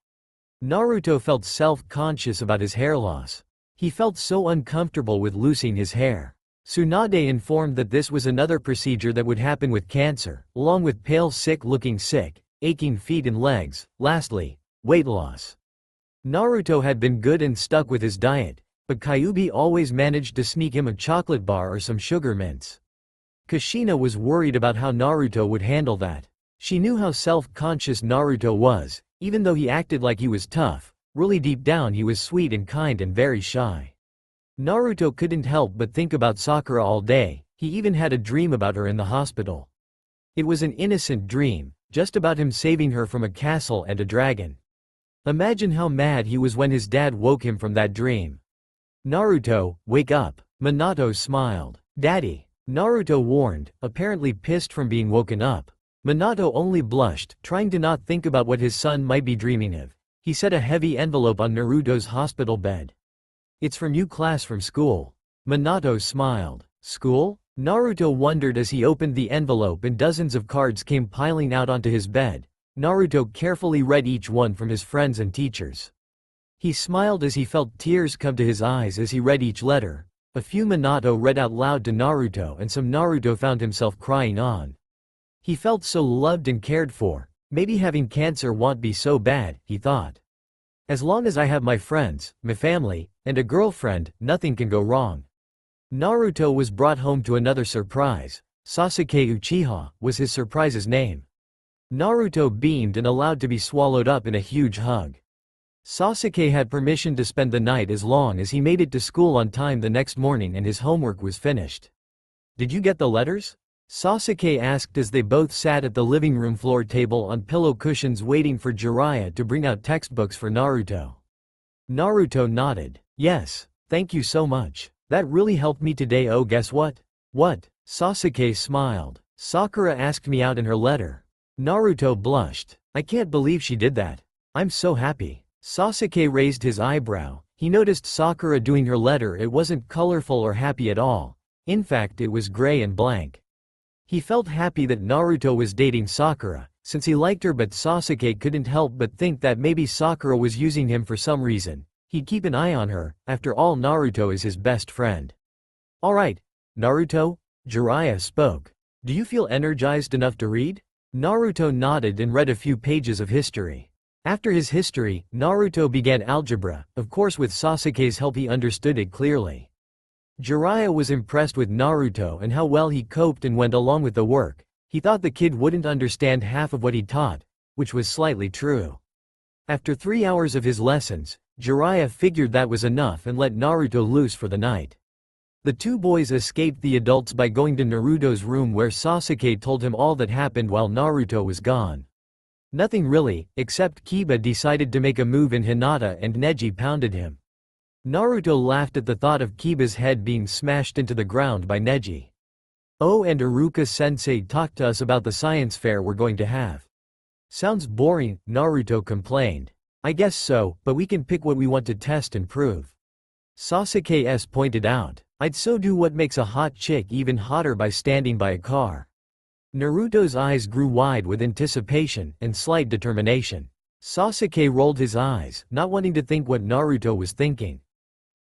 [SPEAKER 1] Naruto felt self-conscious about his hair loss. He felt so uncomfortable with losing his hair. Tsunade informed that this was another procedure that would happen with cancer, along with pale sick-looking sick, aching feet and legs, lastly, weight loss. Naruto had been good and stuck with his diet, but Kyuubi always managed to sneak him a chocolate bar or some sugar mints. Kushina was worried about how Naruto would handle that. She knew how self-conscious Naruto was, even though he acted like he was tough, really deep down he was sweet and kind and very shy. Naruto couldn't help but think about Sakura all day, he even had a dream about her in the hospital. It was an innocent dream, just about him saving her from a castle and a dragon. Imagine how mad he was when his dad woke him from that dream. Naruto, wake up. Minato smiled. Daddy. Naruto warned, apparently pissed from being woken up. Minato only blushed, trying to not think about what his son might be dreaming of. He set a heavy envelope on Naruto's hospital bed. It's from you class from school. Minato smiled. School? Naruto wondered as he opened the envelope and dozens of cards came piling out onto his bed. Naruto carefully read each one from his friends and teachers. He smiled as he felt tears come to his eyes as he read each letter. A few Minato read out loud to Naruto and some Naruto found himself crying on. He felt so loved and cared for. Maybe having cancer won't be so bad, he thought. As long as I have my friends, my family, and a girlfriend, nothing can go wrong. Naruto was brought home to another surprise. Sasuke Uchiha was his surprise's name. Naruto beamed and allowed to be swallowed up in a huge hug. Sasuke had permission to spend the night as long as he made it to school on time the next morning and his homework was finished. Did you get the letters? Sasuke asked as they both sat at the living room floor table on pillow cushions waiting for Jiraiya to bring out textbooks for Naruto. Naruto nodded. Yes, thank you so much. That really helped me today. Oh, guess what? What? Sasuke smiled. Sakura asked me out in her letter. Naruto blushed. I can't believe she did that. I'm so happy. Sasuke raised his eyebrow. He noticed Sakura doing her letter. It wasn't colorful or happy at all. In fact, it was gray and blank. He felt happy that Naruto was dating Sakura, since he liked her, but Sasuke couldn't help but think that maybe Sakura was using him for some reason. He'd keep an eye on her, after all Naruto is his best friend. Alright, Naruto? Jiraiya spoke. Do you feel energized enough to read? Naruto nodded and read a few pages of history. After his history, Naruto began algebra, of course with Sasuke's help he understood it clearly. Jiraiya was impressed with Naruto and how well he coped and went along with the work. He thought the kid wouldn't understand half of what he taught, which was slightly true. After 3 hours of his lessons, Jiraiya figured that was enough and let Naruto loose for the night. The two boys escaped the adults by going to Naruto's room where Sasuke told him all that happened while Naruto was gone. Nothing really, except Kiba decided to make a move in Hinata and Neji pounded him. Naruto laughed at the thought of Kiba's head being smashed into the ground by Neji. Oh, and Iruka-sensei talked to us about the science fair we're going to have. Sounds boring, Naruto complained. I guess so, but we can pick what we want to test and prove. Sasuke pointed out. I'd so do what makes a hot chick even hotter by standing by a car. Naruto's eyes grew wide with anticipation and slight determination. Sasuke rolled his eyes, not wanting to think what Naruto was thinking.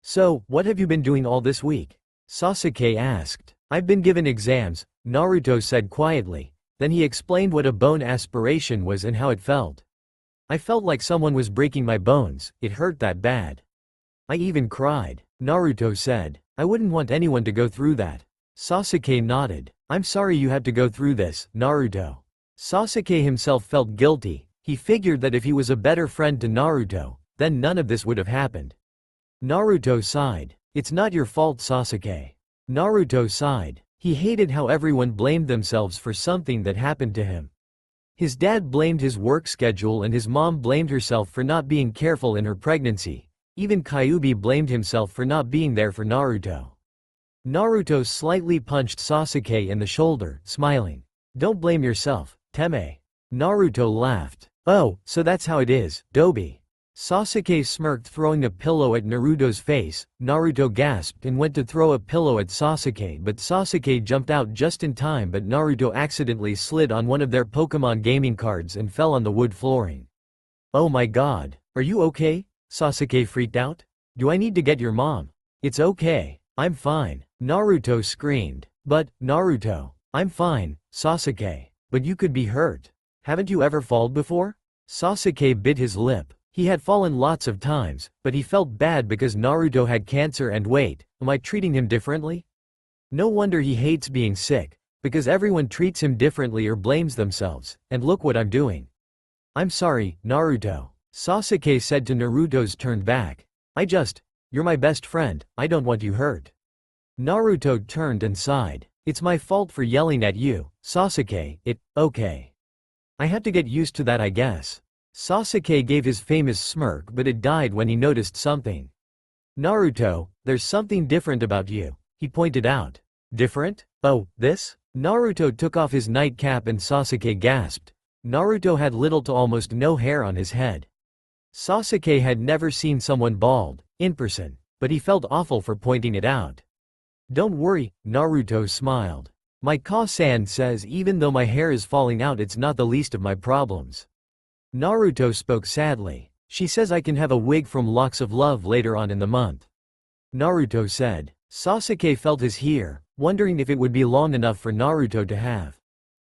[SPEAKER 1] So, what have you been doing all this week? Sasuke asked. I've been given exams, Naruto said quietly. Then he explained what a bone aspiration was and how it felt. I felt like someone was breaking my bones, it hurt that bad. I even cried, Naruto said. I wouldn't want anyone to go through that. Sasuke nodded. I'm sorry you had to go through this, Naruto. Sasuke himself felt guilty. He figured that if he was a better friend to Naruto, then none of this would have happened. Naruto sighed. It's not your fault, Sasuke. Naruto sighed. He hated how everyone blamed themselves for something that happened to him. His dad blamed his work schedule and his mom blamed herself for not being careful in her pregnancy. Even Kyuubi blamed himself for not being there for Naruto. Naruto slightly punched Sasuke in the shoulder, smiling. Don't blame yourself, Teme. Naruto laughed. Oh, so that's how it is, Dobi. Sasuke smirked, throwing a pillow at Naruto's face. Naruto gasped and went to throw a pillow at Sasuke, but Sasuke jumped out just in time, but Naruto accidentally slid on one of their Pokemon gaming cards and fell on the wood flooring. Oh my god, are you okay? Sasuke freaked out. Do I need to get your mom? It's okay, I'm fine, Naruto screamed. But, Naruto, I'm fine, Sasuke. But you could be hurt. Haven't you ever fallen before? Sasuke bit his lip. He had fallen lots of times, but he felt bad because Naruto had cancer and wait, am I treating him differently? No wonder he hates being sick, because everyone treats him differently or blames themselves, and look what I'm doing. I'm sorry, Naruto. Sasuke said to Naruto's turned back. You're my best friend, I don't want you hurt. Naruto turned and sighed. It's my fault for yelling at you, Sasuke, okay. I had to get used to that, I guess. Sasuke gave his famous smirk, but it died when he noticed something. Naruto, there's something different about you, he pointed out. Different? Oh, this? Naruto took off his nightcap and Sasuke gasped. Naruto had little to almost no hair on his head. Sasuke had never seen someone bald, in person, but he felt awful for pointing it out. Don't worry, Naruto smiled. My Ka-san says even though my hair is falling out, it's not the least of my problems. Naruto spoke sadly. She says I can have a wig from Locks of Love later on in the month. Naruto said. Sasuke felt his hair, wondering if it would be long enough for Naruto to have.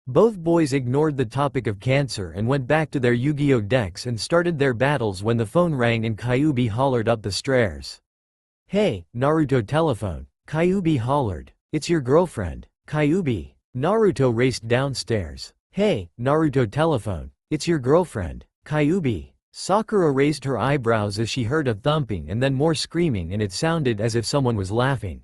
[SPEAKER 1] Both boys ignored the topic of cancer and went back to their Yu-Gi-Oh decks and started their battles when the phone rang and Kyuubi hollered up the stairs. Hey, Naruto telephone. Kyuubi hollered. It's your girlfriend, Kyuubi. Naruto raced downstairs. Hey, Naruto telephone. It's your girlfriend, Kyuubi. Sakura raised her eyebrows as she heard a thumping and then more screaming, and it sounded as if someone was laughing.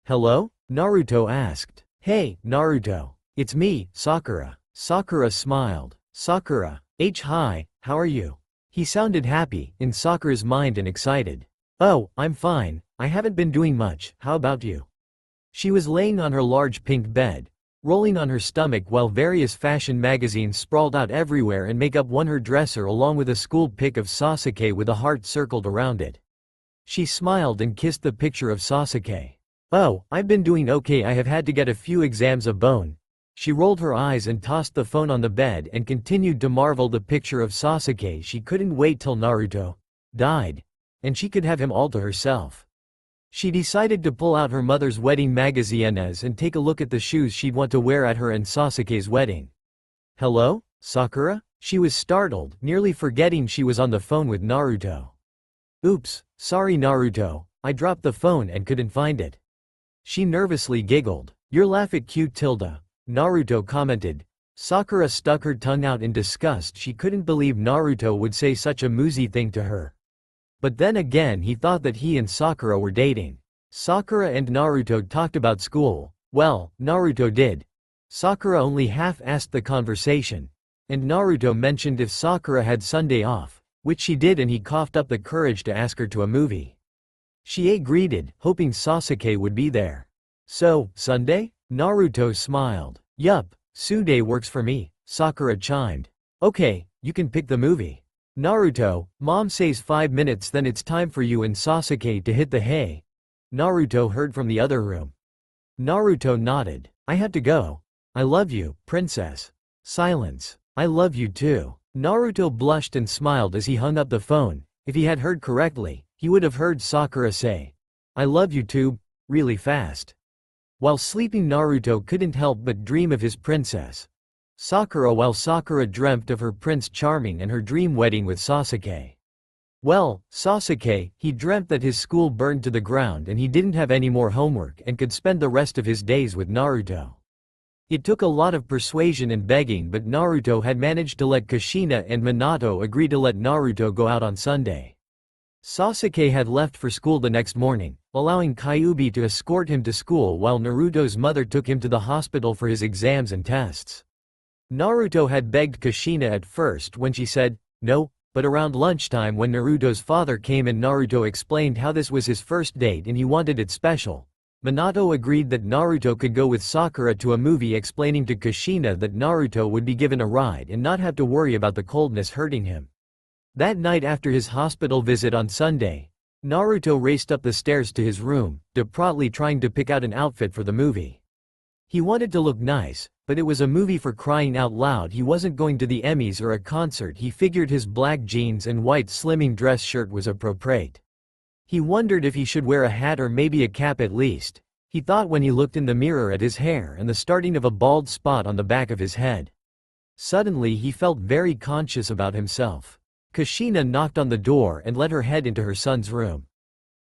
[SPEAKER 1] Hello? Naruto asked. Hey, Naruto. It's me, Sakura. Sakura smiled. Sakura. Hi, how are you? He sounded happy, in Sakura's mind, and excited. Oh, I'm fine, I haven't been doing much, how about you? She was laying on her large pink bed, rolling on her stomach while various fashion magazines sprawled out everywhere and makeup won her dresser along with a school pic of Sasuke with a heart circled around it. She smiled and kissed the picture of Sasuke. Oh, I've been doing okay, I have had to get a few exams of bone. She rolled her eyes and tossed the phone on the bed and continued to marvel the picture of Sasuke. She couldn't wait till Naruto died, and she could have him all to herself. She decided to pull out her mother's wedding magazines and take a look at the shoes she'd want to wear at her and Sasuke's wedding. Hello, Sakura? She was startled, nearly forgetting she was on the phone with Naruto. Oops, sorry Naruto, I dropped the phone and couldn't find it. She nervously giggled. You're laughing cute Tilda, Naruto commented. Sakura stuck her tongue out in disgust. She couldn't believe Naruto would say such a moosey thing to her. But then again he thought that he and Sakura were dating. Sakura and Naruto talked about school. Well, Naruto did. Sakura only half-asked the conversation. And Naruto mentioned if Sakura had Sunday off, which she did, and he coughed up the courage to ask her to a movie. She agreed, hoping Sasuke would be there. So, Sunday? Naruto smiled. Yup, Sunday works for me, Sakura chimed. Okay, you can pick the movie. Naruto, mom says 5 minutes, then it's time for you and Sasuke to hit the hay. Naruto heard from the other room. Naruto nodded. I had to go. I love you, princess. Silence. I love you too. Naruto blushed and smiled as he hung up the phone. If he had heard correctly, he would have heard Sakura say, "I love you too," really fast. While sleeping, Naruto couldn't help but dream of his princess Sakura, while Sakura dreamt of her Prince Charming and her dream wedding with Sasuke. Well, Sasuke, he dreamt that his school burned to the ground and he didn't have any more homework and could spend the rest of his days with Naruto. It took a lot of persuasion and begging, but Naruto had managed to let Kushina and Minato agree to let Naruto go out on Sunday. Sasuke had left for school the next morning, allowing Kyuubi to escort him to school while Naruto's mother took him to the hospital for his exams and tests. Naruto had begged Kushina at first when she said no, but around lunchtime when Naruto's father came and Naruto explained how this was his first date and he wanted it special, Minato agreed that Naruto could go with Sakura to a movie, explaining to Kushina that Naruto would be given a ride and not have to worry about the coldness hurting him. That night after his hospital visit on Sunday, Naruto raced up the stairs to his room, desperately trying to pick out an outfit for the movie. He wanted to look nice, but it was a movie, for crying out loud. He wasn't going to the Emmys or a concert. He figured his black jeans and white slimming dress shirt was appropriate. He wondered if he should wear a hat or maybe a cap at least, he thought when he looked in the mirror at his hair and the starting of a bald spot on the back of his head. Suddenly he felt very conscious about himself. Kushina knocked on the door and let her head into her son's room.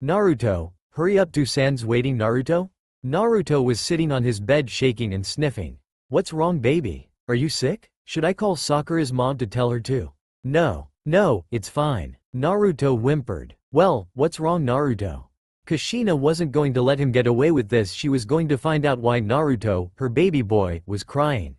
[SPEAKER 1] "Naruto, hurry up, San's waiting." "Naruto?" Naruto was sitting on his bed shaking and sniffing. "What's wrong, baby? Are you sick? Should I call Sakura's mom to tell her too?" No, it's fine," Naruto whimpered. "Well, what's wrong, Naruto?" Kushina wasn't going to let him get away with this. She was going to find out why Naruto, her baby boy, was crying.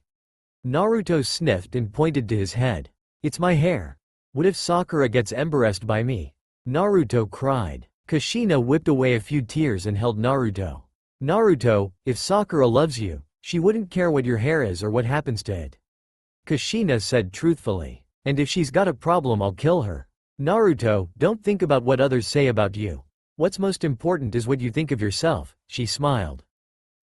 [SPEAKER 1] Naruto sniffed and pointed to his head. "It's my hair. What if Sakura gets embarrassed by me?" Naruto cried. Kushina whipped away a few tears and held Naruto. "Naruto, if Sakura loves you, she wouldn't care what your hair is or what happens to it," Kushina said truthfully. "And if she's got a problem, I'll kill her." "Naruto, don't think about what others say about you. What's most important is what you think of yourself," she smiled.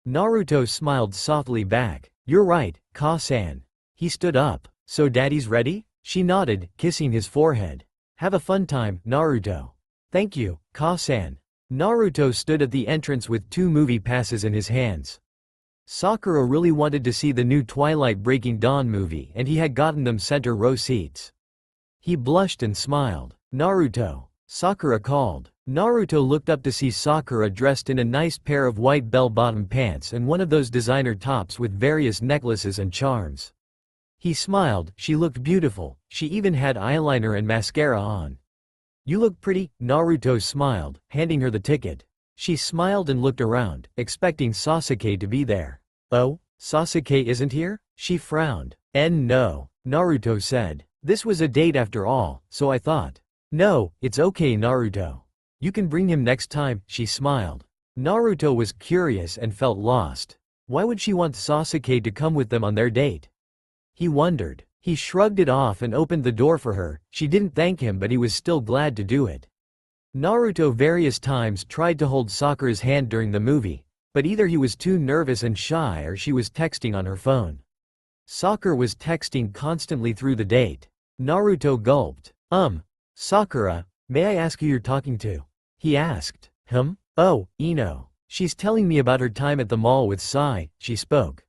[SPEAKER 1] Naruto smiled softly back. "You're right, Ka-san." He stood up. "So daddy's ready?" She nodded, kissing his forehead. "Have a fun time, Naruto." "Thank you, Ka-san." Naruto stood at the entrance with 2 movie passes in his hands. Sakura really wanted to see the new Twilight Breaking Dawn movie and he had gotten them center row seats. He blushed and smiled. "Naruto," Sakura called. Naruto looked up to see Sakura dressed in a nice pair of white bell-bottom pants and one of those designer tops with various necklaces and charms. He smiled. She looked beautiful, she even had eyeliner and mascara on. "You look pretty," Naruto smiled, handing her the ticket. She smiled and looked around, expecting Sasuke to be there. "Oh, Sasuke isn't here?" She frowned. No," Naruto said. "This was a date after all, so I thought." "No, it's okay, Naruto. You can bring him next time," she smiled. Naruto was curious and felt lost. Why would she want Sasuke to come with them on their date? He wondered. He shrugged it off and opened the door for her. She didn't thank him, but he was still glad to do it. Naruto various times tried to hold Sakura's hand during the movie, but either he was too nervous and shy or she was texting on her phone. Sakura was texting constantly through the date. Naruto gulped. Sakura, may I ask who you're talking to?" he asked. "Oh, Ino. She's telling me about her time at the mall with Sai," she spoke.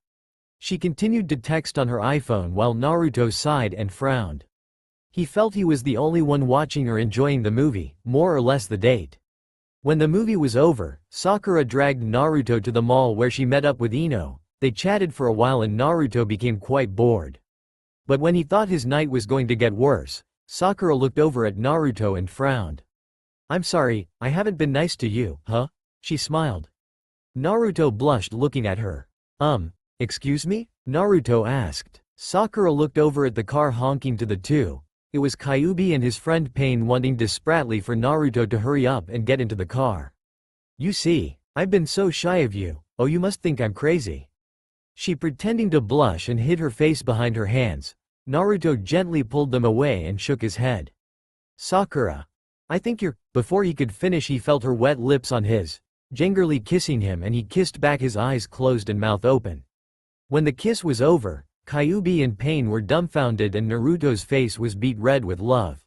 [SPEAKER 1] She continued to text on her iPhone while Naruto sighed and frowned. He felt he was the only one watching or enjoying the movie, more or less the date. When the movie was over, Sakura dragged Naruto to the mall where she met up with Ino. They chatted for a while and Naruto became quite bored. But when he thought his night was going to get worse, Sakura looked over at Naruto and frowned. "I'm sorry, I haven't been nice to you, huh?" she smiled. Naruto blushed looking at her. Excuse me?" Naruto asked. Sakura looked over at the car honking to the two. It was Kyuubi and his friend Pain wanting desperately for Naruto to hurry up and get into the car. "You see, I've been so shy of you. Oh, you must think I'm crazy." She pretending to blush and hid her face behind her hands. Naruto gently pulled them away and shook his head. "Sakura, I think you're—" Before he could finish he felt her wet lips on his, gingerly kissing him, and he kissed back, his eyes closed and mouth open. When the kiss was over, Kyuubi and Pain were dumbfounded and Naruto's face was beet red with love.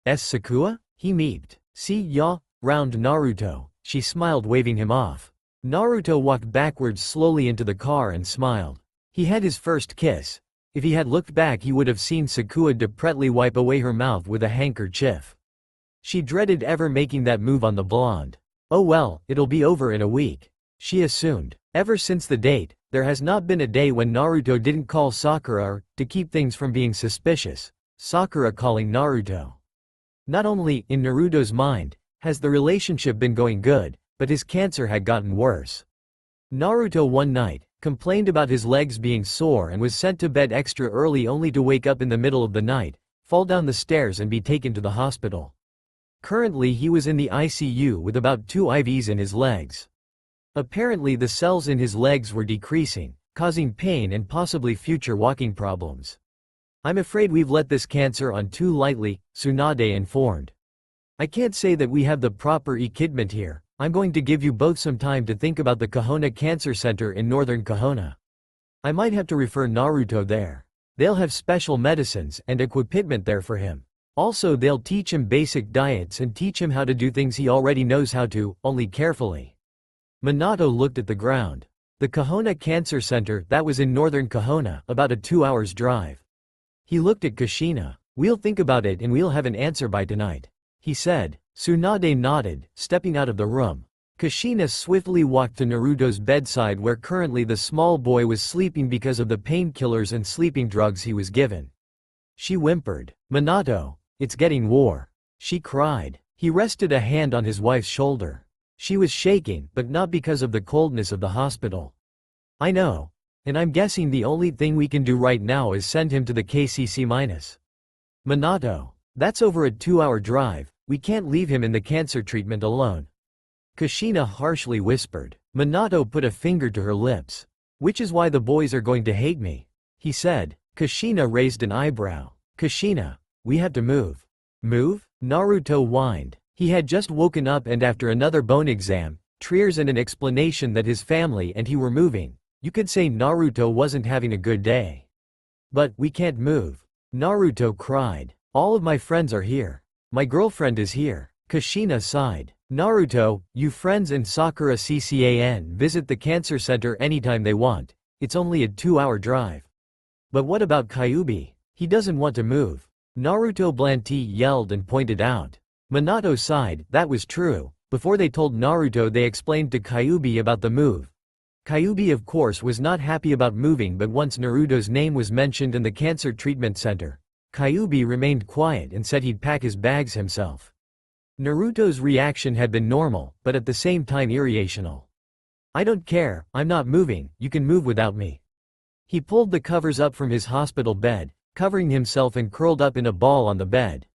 [SPEAKER 1] Sakua? He meeped. See ya, round Naruto, she smiled waving him off. Naruto walked backwards slowly into the car and smiled. He had his first kiss. If he had looked back he would have seen Sakua depretly wipe away her mouth with a handkerchief. She dreaded ever making that move on the blonde. Oh well, it'll be over in a week, she assumed. Ever since the date, there has not been a day when Naruto didn't call Sakura or, to keep things from being suspicious, Sakura calling Naruto. Not only, in Naruto's mind, has the relationship been going good, but his cancer had gotten worse. Naruto one night complained about his legs being sore and was sent to bed extra early only to wake up in the middle of the night, fall down the stairs and be taken to the hospital. Currently he was in the ICU with about 2 IVs in his legs. Apparently the cells in his legs were decreasing, causing pain and possibly future walking problems. I'm afraid we've let this cancer on too lightly, Tsunade informed. I can't say that we have the proper equipment here. I'm going to give you both some time to think about the Kahona Cancer Center in northern Kahona. I might have to refer Naruto there. They'll have special medicines and equipment there for him. Also they'll teach him basic diets and teach him how to do things he already knows how to, only carefully. Minato looked at the ground. The Kahona Cancer Center, that was in northern Kahona, about a 2 hours drive. He looked at Kushina. We'll think about it and we'll have an answer by tonight, he said. Tsunade nodded, stepping out of the room. Kushina swiftly walked to Naruto's bedside where currently the small boy was sleeping because of the painkillers and sleeping drugs he was given. She whimpered. Minato, it's getting war, she cried. He rested a hand on his wife's shoulder. She was shaking, but not because of the coldness of the hospital. I know. And I'm guessing the only thing we can do right now is send him to the KCC-. Minato, that's over a 2-hour drive. We can't leave him in the cancer treatment alone. Kushina harshly whispered. Minato put a finger to her lips. Which is why the boys are going to hate me, he said. Kushina raised an eyebrow. Kushina, we have to move. Move? Naruto whined. He had just woken up and after another bone exam, tears and an explanation that his family and he were moving, you could say Naruto wasn't having a good day. But, we can't move. Naruto cried. All of my friends are here. My girlfriend is here. Kushina sighed. Naruto, you friends and Sakura CCAN visit the cancer center anytime they want. It's only a 2-hour drive. But what about Kyuubi? He doesn't want to move. Naruto Blanty yelled and pointed out. Minato sighed. That was true. Before they told Naruto they explained to Kyuubi about the move. Kyuubi of course was not happy about moving, but once Naruto's name was mentioned in the cancer treatment center, Kyuubi remained quiet and said he'd pack his bags himself. Naruto's reaction had been normal, but at the same time irrational. I don't care, I'm not moving, you can move without me. He pulled the covers up from his hospital bed, covering himself and curled up in a ball on the bed.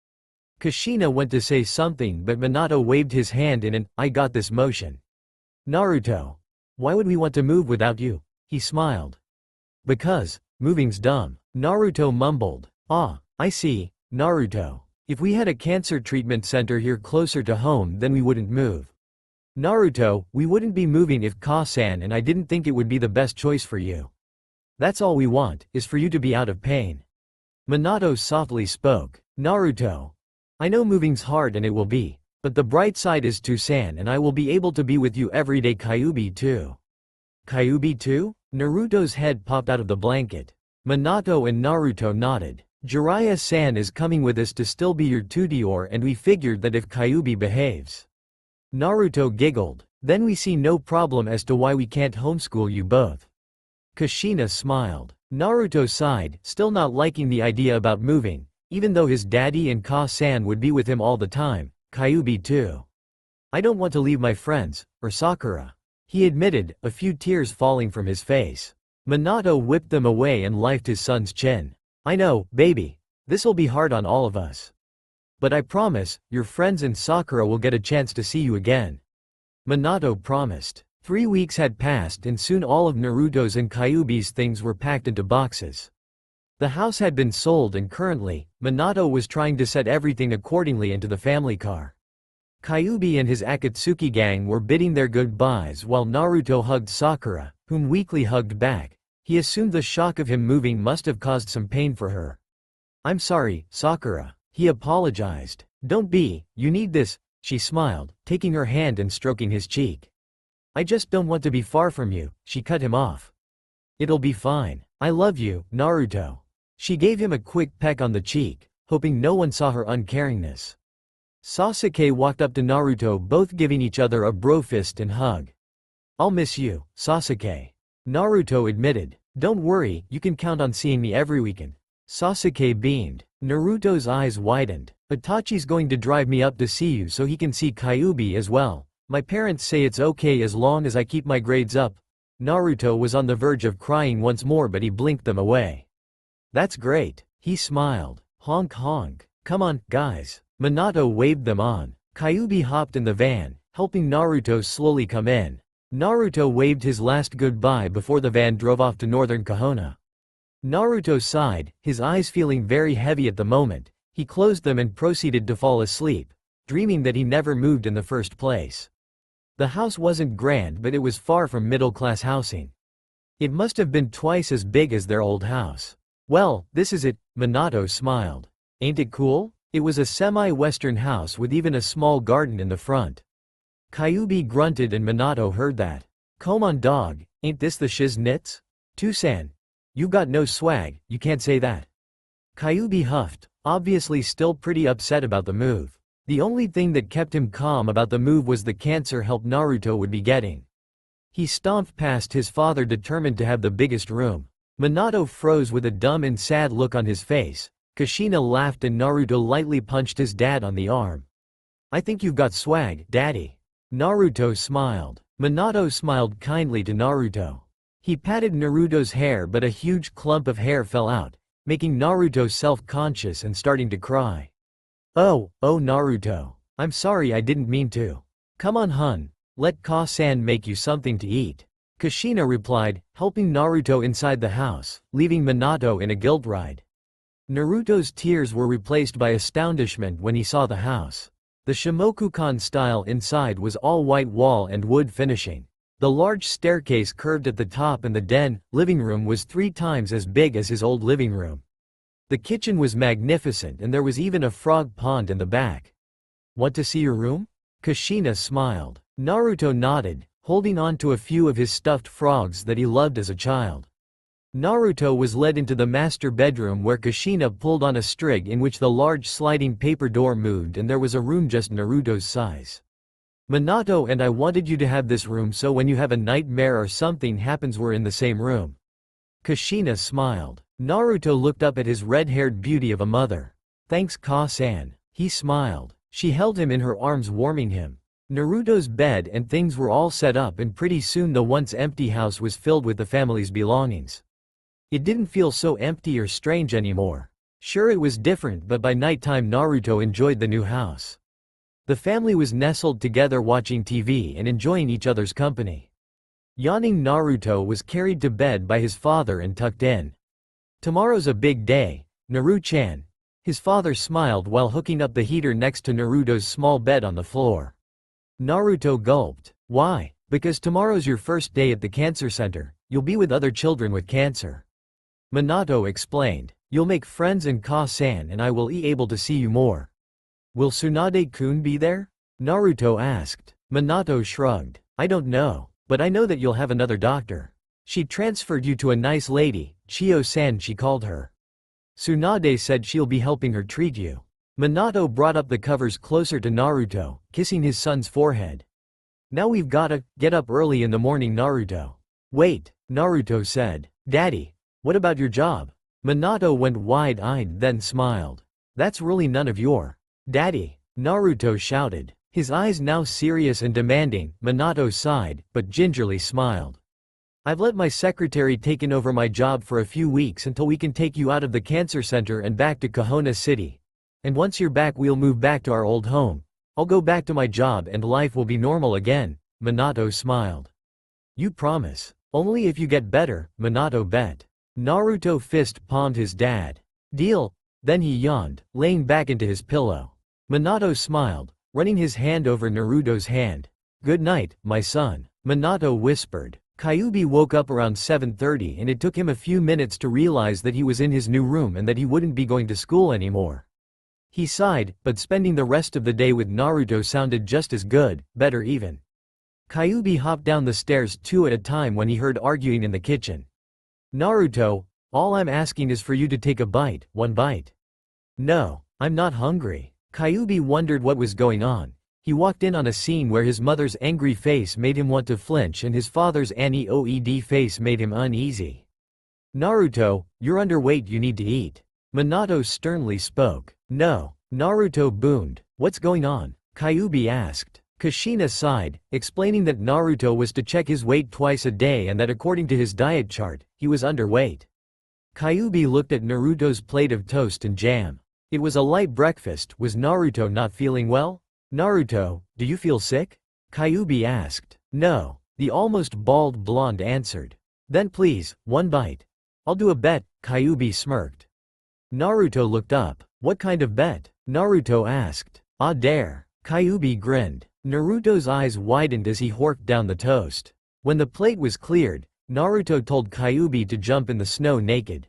[SPEAKER 1] Kushina went to say something but Minato waved his hand in an, I got this motion. Naruto. Why would we want to move without you? He smiled. Because, moving's dumb. Naruto mumbled. Ah. I see, Naruto. If we had a cancer treatment center here closer to home then we wouldn't move. Naruto, we wouldn't be moving if Ka-san and I didn't think it would be the best choice for you. That's all we want, is for you to be out of pain. Minato softly spoke. Naruto. I know moving's hard and it will be, but the bright side is Toussaint and I will be able to be with you every day. Kyuubi too. Kyuubi too? Naruto's head popped out of the blanket. Minato and Naruto nodded. Jiraiya-san is coming with us to still be your tutor and we figured that if Kyuubi behaves. Naruto giggled. Then we see no problem as to why we can't homeschool you both. Kushina smiled. Naruto sighed, still not liking the idea about moving, even though his daddy and Ka-san would be with him all the time. Kyuubi too. I don't want to leave my friends, or Sakura. He admitted, a few tears falling from his face. Minato whipped them away and lifted his son's chin. I know, baby. This'll be hard on all of us. But I promise, your friends and Sakura will get a chance to see you again. Minato promised. 3 weeks had passed and soon all of Naruto's and Kyuubi's things were packed into boxes. The house had been sold and currently, Minato was trying to set everything accordingly into the family car. Kyuubi and his Akatsuki gang were bidding their goodbyes while Naruto hugged Sakura, whom weakly hugged back, He assumed the shock of him moving must have caused some pain for her. "I'm sorry, Sakura," he apologized. "Don't be, you need this," she smiled, taking her hand and stroking his cheek. "I just don't want to be far from you," she cut him off. "It'll be fine. I love you, Naruto." She gave him a quick peck on the cheek, hoping no one saw her uncaringness. Sasuke walked up to Naruto, both giving each other a bro fist and hug. "I'll miss you, Sasuke," Naruto admitted. "Don't worry, you can count on seeing me every weekend." Sasuke beamed. Naruto's eyes widened. "Itachi's going to drive me up to see you so he can see Kyuubi as well. My parents say it's okay as long as I keep my grades up." Naruto was on the verge of crying once more, but he blinked them away. "That's great," he smiled. "Honk honk. Come on, guys." Minato waved them on. Kyuubi hopped in the van, helping Naruto slowly come in. Naruto waved his last goodbye before the van drove off to northern Konoha. Naruto sighed, his eyes feeling very heavy at the moment. He closed them and proceeded to fall asleep, dreaming that he never moved in the first place. The house wasn't grand, but it was far from middle-class housing. It must have been twice as big as their old house. "Well, this is it," Minato smiled. "Ain't it cool?" It was a semi-western house with even a small garden in the front. Kyuubi grunted and Minato heard that. "Come on dog, ain't this the shiznits? Tusan. You got no swag, you can't say that." Kyuubi huffed, obviously still pretty upset about the move. The only thing that kept him calm about the move was the cancer help Naruto would be getting. He stomped past his father, determined to have the biggest room. Minato froze with a dumb and sad look on his face. Kushina laughed and Naruto lightly punched his dad on the arm. "I think you've got swag, daddy." Naruto smiled. Minato smiled kindly to Naruto. He patted Naruto's hair, but a huge clump of hair fell out, making Naruto self-conscious and starting to cry. Oh Naruto. I'm sorry, I didn't mean to. Come on hun, let Ka-san make you something to eat. Kushina replied, helping Naruto inside the house, leaving Minato in a guilt ride. Naruto's tears were replaced by astonishment when he saw the house. The Shimokukan style inside was all white wall and wood finishing. The large staircase curved at the top and the living room was 3 times as big as his old living room. The kitchen was magnificent and there was even a frog pond in the back. Want to see your room? Kushina smiled. Naruto nodded, holding on to a few of his stuffed frogs that he loved as a child. Naruto was led into the master bedroom where Kushina pulled on a string in which the large sliding paper door moved and there was a room just Naruto's size. Minato and I wanted you to have this room so when you have a nightmare or something happens we're in the same room. Kushina smiled. Naruto looked up at his red-haired beauty of a mother. Thanks Ka-san. He smiled. She held him in her arms warming him. Naruto's bed and things were all set up and pretty soon the once empty house was filled with the family's belongings. It didn't feel so empty or strange anymore. Sure, it was different, but by nighttime Naruto enjoyed the new house. The family was nestled together watching TV and enjoying each other's company. Yawning Naruto was carried to bed by his father and tucked in. Tomorrow's a big day, Naru-chan. His father smiled while hooking up the heater next to Naruto's small bed on the floor. Naruto gulped. Why? Because tomorrow's your first day at the cancer center. You'll be with other children with cancer. Minato explained. You'll make friends and Ka-san and I will be able to see you more. Will Tsunade-kun be there? Naruto asked. Minato shrugged. I don't know, but I know that you'll have another doctor. She transferred you to a nice lady, Chiyo-san she called her. Tsunade said she'll be helping her treat you. Minato brought up the covers closer to Naruto, kissing his son's forehead. Now we've gotta get up early in the morning, Naruto. Wait, Naruto said. Daddy, what about your job? Minato went wide-eyed then smiled. That's really none of your. Daddy, Naruto shouted. His eyes now serious and demanding. Minato sighed, but gingerly smiled. I've let my secretary taken over my job for a few weeks until we can take you out of the cancer center and back to Konoha City. And once you're back we'll move back to our old home. I'll go back to my job and life will be normal again, Minato smiled. You promise? Only if you get better, Minato bet. Naruto fist-palmed his dad. Deal. Then he yawned, laying back into his pillow. Minato smiled, running his hand over Naruto's hand. Good night, my son, Minato whispered. Kyubi woke up around 7:30 and it took him a few minutes to realize that he was in his new room and that he wouldn't be going to school anymore. He sighed, but spending the rest of the day with Naruto sounded just as good, better even. Kyubi hopped down the stairs two at a time when he heard arguing in the kitchen. Naruto, all I'm asking is for you to take a bite, one bite. No, I'm not hungry. Kyubi wondered what was going on. He walked in on a scene where his mother's angry face made him want to flinch and his father's annoyed face made him uneasy. Naruto, you're underweight, you need to eat. Minato sternly spoke. No. Naruto boomed. What's going on? Kyubi asked. Kushina sighed, explaining that Naruto was to check his weight twice a day and that according to his diet chart, he was underweight. Kyubi looked at Naruto's plate of toast and jam. It was a light breakfast. Was Naruto not feeling well? Naruto, do you feel sick? Kyubi asked. No. The almost bald blonde answered. Then please, one bite. I'll do a bet, Kyubi smirked. Naruto looked up. What kind of bet? Naruto asked. Ah, dare. Kyubi grinned. Naruto's eyes widened as he horked down the toast. When the plate was cleared, Naruto told Kyubi to jump in the snow naked.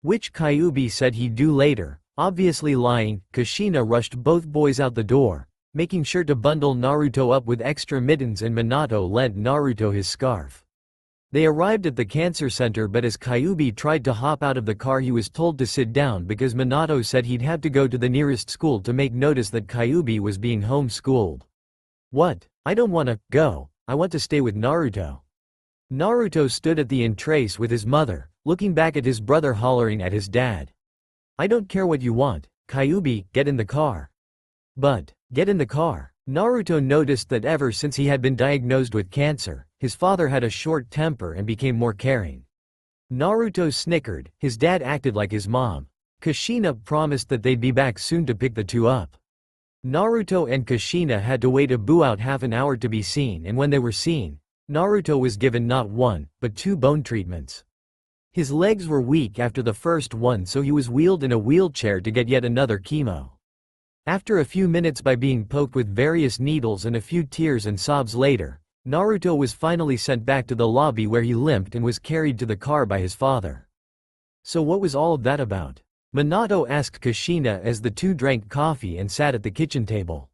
[SPEAKER 1] Which Kyubi said he'd do later. Obviously lying, Kushina rushed both boys out the door, making sure to bundle Naruto up with extra mittens, and Minato lent Naruto his scarf. They arrived at the cancer center, but as Kyubi tried to hop out of the car he was told to sit down because Minato said he'd have to go to the nearest school to make notice that Kyubi was being homeschooled. What? I don't wanna go, I want to stay with Naruto. Naruto stood at the entrance with his mother, looking back at his brother hollering at his dad. I don't care what you want, Kyubi, get in the car. But, get in the car. Naruto noticed that ever since he had been diagnosed with cancer, his father had a short temper and became more caring. Naruto snickered, his dad acted like his mom. Kushina promised that they'd be back soon to pick the two up. Naruto and Kushina had to wait about half an hour to be seen, and when they were seen, Naruto was given not one, but two bone treatments. His legs were weak after the first one, so he was wheeled in a wheelchair to get yet another chemo. After a few minutes by being poked with various needles and a few tears and sobs later, Naruto was finally sent back to the lobby where he limped and was carried to the car by his father. So what was all of that about? Minato asked Kushina as the two drank coffee and sat at the kitchen table.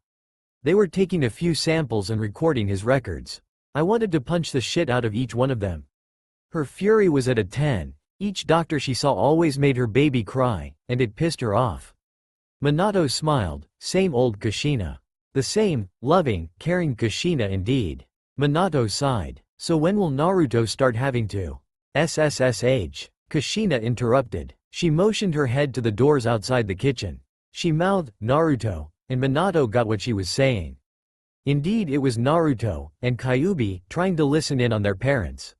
[SPEAKER 1] They were taking a few samples and recording his records. I wanted to punch the shit out of each one of them. Her fury was at a 10, each doctor she saw always made her baby cry, and it pissed her off. Minato smiled, same old Kushina. The same, loving, caring Kushina indeed. Minato sighed. So when will Naruto start having to SSSH? Kushina interrupted. She motioned her head to the doors outside the kitchen. She mouthed, Naruto, and Minato got what she was saying. Indeed, it was Naruto and Kyubi trying to listen in on their parents.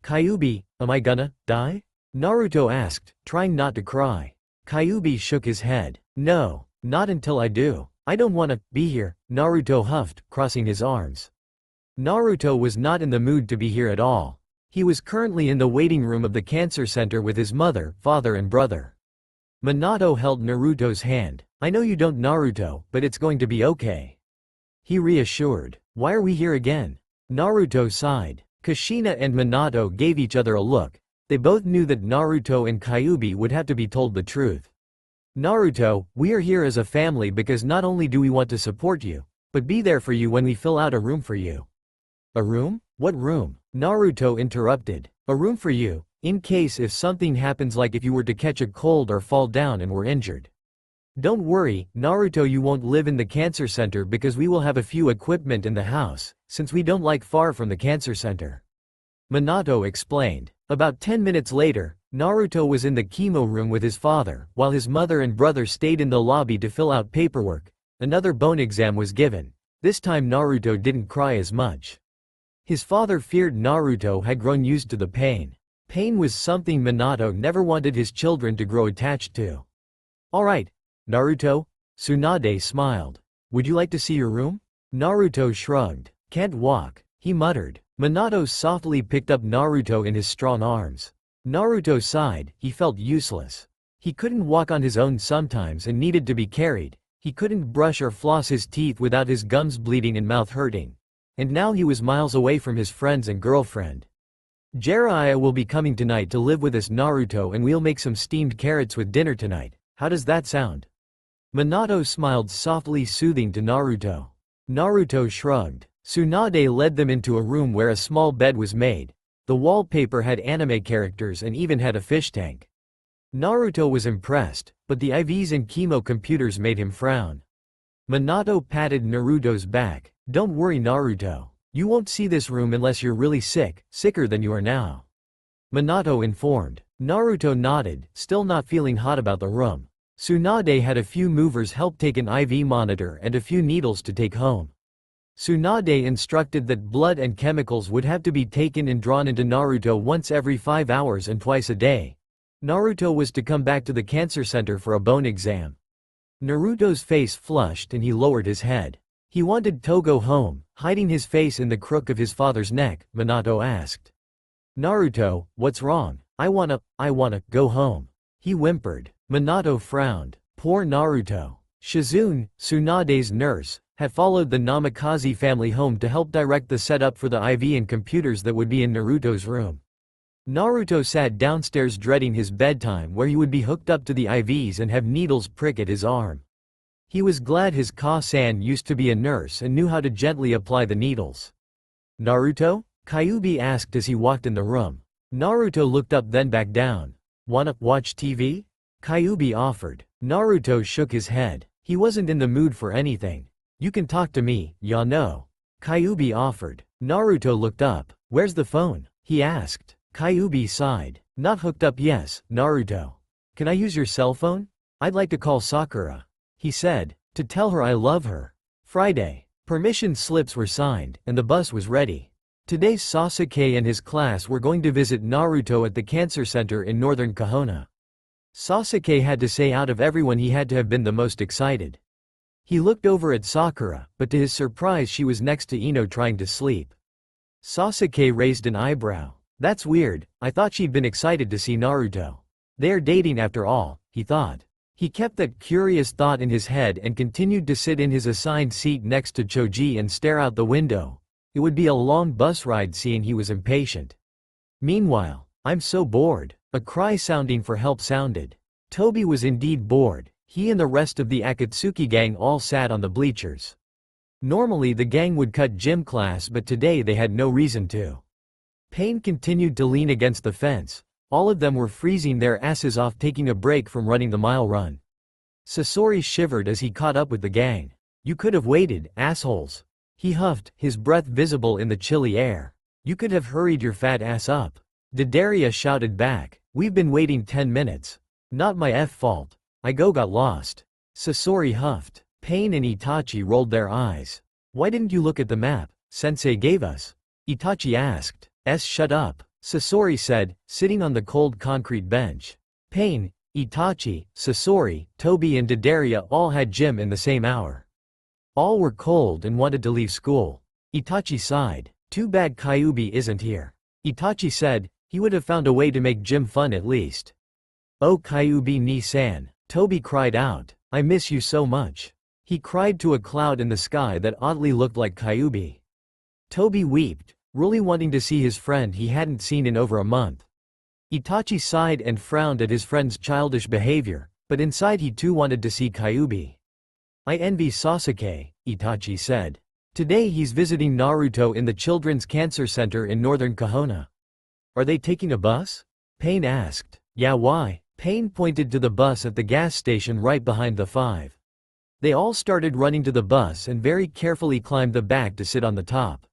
[SPEAKER 1] Kyubi, am I gonna die? Naruto asked, trying not to cry. Kyubi shook his head. No, not until I do. I don't wanna be here, Naruto huffed, crossing his arms. Naruto was not in the mood to be here at all. He was currently in the waiting room of the cancer center with his mother, father and brother. Minato held Naruto's hand. I know you don't, Naruto, but it's going to be okay. He reassured. Why are we here again? Naruto sighed. Kushina and Minato gave each other a look. They both knew that Naruto and Kyubi would have to be told the truth. Naruto, we are here as a family because not only do we want to support you, but be there for you when we fill out a room for you. A room? What room? Naruto interrupted. A room for you, in case if something happens, like if you were to catch a cold or fall down and were injured. Don't worry, Naruto, you won't live in the cancer center because we will have a few equipment in the house, since we don't like far from the cancer center. Minato explained. About 10 minutes later, Naruto was in the chemo room with his father, while his mother and brother stayed in the lobby to fill out paperwork. Another bone exam was given. This time Naruto didn't cry as much. His father feared Naruto had grown used to the pain. Pain was something Minato never wanted his children to grow attached to. Alright, Naruto? Tsunade smiled. Would you like to see your room? Naruto shrugged. Can't walk, he muttered. Minato softly picked up Naruto in his strong arms. Naruto sighed, he felt useless. He couldn't walk on his own sometimes and needed to be carried. He couldn't brush or floss his teeth without his gums bleeding and mouth hurting. And now he was miles away from his friends and girlfriend. Jiraiya will be coming tonight to live with us Naruto, and we'll make some steamed carrots with dinner tonight. How does that sound? Minato smiled softly, soothing to Naruto. Naruto shrugged. Tsunade led them into a room where a small bed was made. The wallpaper had anime characters and even had a fish tank. Naruto was impressed, but the IVs and chemo computers made him frown. Minato patted Naruto's back. Don't worry Naruto. You won't see this room unless you're really sick, sicker than you are now. Minato informed. Naruto nodded, still not feeling hot about the room. Tsunade had a few movers help take an IV monitor and a few needles to take home. Tsunade instructed that blood and chemicals would have to be taken and drawn into Naruto once every 5 hours and twice a day. Naruto was to come back to the cancer center for a bone exam. Naruto's face flushed and he lowered his head. He wanted to go home. Hiding his face in the crook of his father's neck, Minato asked. Naruto, what's wrong? I wanna go home. He whimpered. Minato frowned. Poor Naruto. Shizune, Tsunade's nurse, had followed the Namikaze family home to help direct the setup for the IV and computers that would be in Naruto's room. Naruto sat downstairs dreading his bedtime, where he would be hooked up to the IVs and have needles prick at his arm. He was glad his Ka-san used to be a nurse and knew how to gently apply the needles. Naruto? Kyuubi asked as he walked in the room. Naruto looked up then back down. Wanna watch TV? Kyuubi offered. Naruto shook his head. He wasn't in the mood for anything. You can talk to me, ya know. Kyuubi offered. Naruto looked up. Where's the phone? He asked. Kyuubi sighed. Not hooked up yes, Naruto. Can I use your cell phone? I'd like to call Sakura. He said, to tell her I love her. Friday. Permission slips were signed, and the bus was ready. Today Sasuke and his class were going to visit Naruto at the cancer center in northern Konoha. Sasuke had to say out of everyone he had to have been the most excited. He looked over at Sakura, but to his surprise she was next to Ino trying to sleep. Sasuke raised an eyebrow. That's weird, I thought she'd been excited to see Naruto. They're dating after all, he thought. He kept that curious thought in his head and continued to sit in his assigned seat next to Choji and stare out the window. It would be a long bus ride, seeing he was impatient. Meanwhile, I'm so bored. A cry sounding for help sounded. Toby was indeed bored. He and the rest of the Akatsuki gang all sat on the bleachers. Normally the gang would cut gym class, but today they had no reason to. Pain continued to lean against the fence. All of them were freezing their asses off, taking a break from running the mile run. Sasori shivered as he caught up with the gang. You could have waited, assholes. He huffed, his breath visible in the chilly air. You could have hurried your fat ass up. Didaria shouted back. We've been waiting 10 minutes. Not my fault. I got lost. Sasori huffed. Pain and Itachi rolled their eyes. Why didn't you look at the map Sensei gave us? Itachi asked. Shut up. Sasori said, sitting on the cold concrete bench. Pain, Itachi, Sasori, Toby and Didaria all had gym in the same hour. All were cold and wanted to leave school. Itachi sighed. Too bad Kyuubi isn't here. Itachi said, he would have found a way to make gym fun at least. Oh Kyuubi ni-san, Toby cried out. I miss you so much. He cried to a cloud in the sky that oddly looked like Kyuubi. Toby wept, really wanting to see his friend he hadn't seen in over a month. Itachi sighed and frowned at his friend's childish behavior, but inside he too wanted to see Kyuubi. I envy Sasuke, Itachi said. Today he's visiting Naruto in the Children's Cancer Center in northern Konoha. Are they taking a bus? Pain asked. Yeah, why? Pain pointed to the bus at the gas station right behind the five. They all started running to the bus and very carefully climbed the back to sit on the top.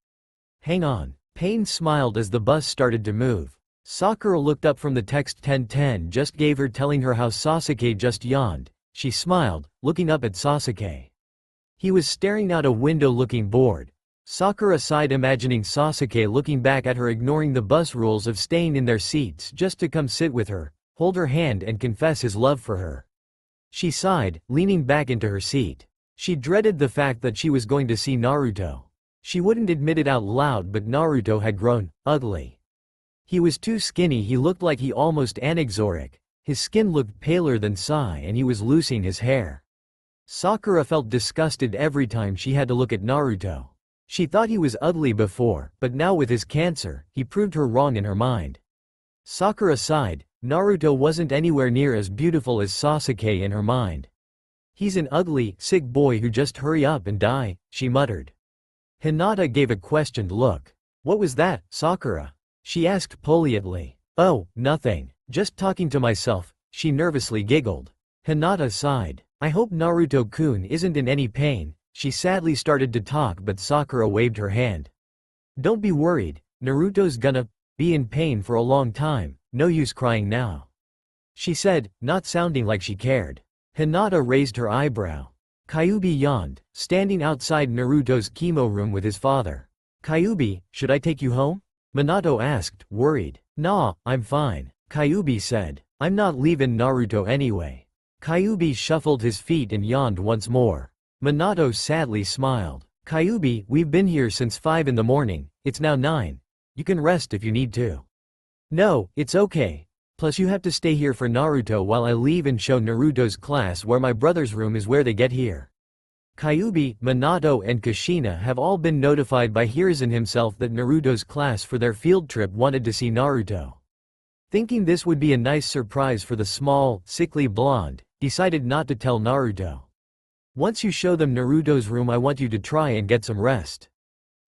[SPEAKER 1] Hang on. Pain smiled as the bus started to move. Sakura looked up from the text 1010 just gave her, telling her how Sasuke just yawned. She smiled, looking up at Sasuke. He was staring out a window looking bored. Sakura sighed, imagining Sasuke looking back at her, ignoring the bus rules of staying in their seats just to come sit with her, hold her hand and confess his love for her. She sighed, leaning back into her seat. She dreaded the fact that she was going to see Naruto. She wouldn't admit it out loud, but Naruto had grown ugly. He was too skinny, he looked like he almost anexoric. His skin looked paler than Sai and he was losing his hair. Sakura felt disgusted every time she had to look at Naruto. She thought he was ugly before, but now with his cancer, he proved her wrong in her mind. Sakura sighed. Naruto wasn't anywhere near as beautiful as Sasuke in her mind. He's an ugly, sick boy who just hurry up and die, she muttered. Hinata gave a questioned look. What was that, Sakura? She asked politely. Oh, nothing. Just talking to myself, she nervously giggled. Hinata sighed. I hope Naruto-kun isn't in any pain. She sadly started to talk but Sakura waved her hand. Don't be worried, Naruto's gonna be in pain for a long time, no use crying now, she said, not sounding like she cared. Hinata raised her eyebrow. Kyuubi yawned, standing outside Naruto's chemo room with his father. Kyuubi, should I take you home? Minato asked, worried. Nah, I'm fine, Kyuubi said. I'm not leaving Naruto anyway. Kyuubi shuffled his feet and yawned once more. Minato sadly smiled. Kyuubi, we've been here since 5 in the morning, it's now 9. You can rest if you need to. No, it's okay. Plus you have to stay here for Naruto while I leave and show Naruto's class where my brother's room is where they get here. Kyuubi, Minato and Kushina have all been notified by Hiruzen himself that Naruto's class for their field trip wanted to see Naruto. Thinking this would be a nice surprise for the small, sickly blonde, decided not to tell Naruto. Once you show them Naruto's room I want you to try and get some rest.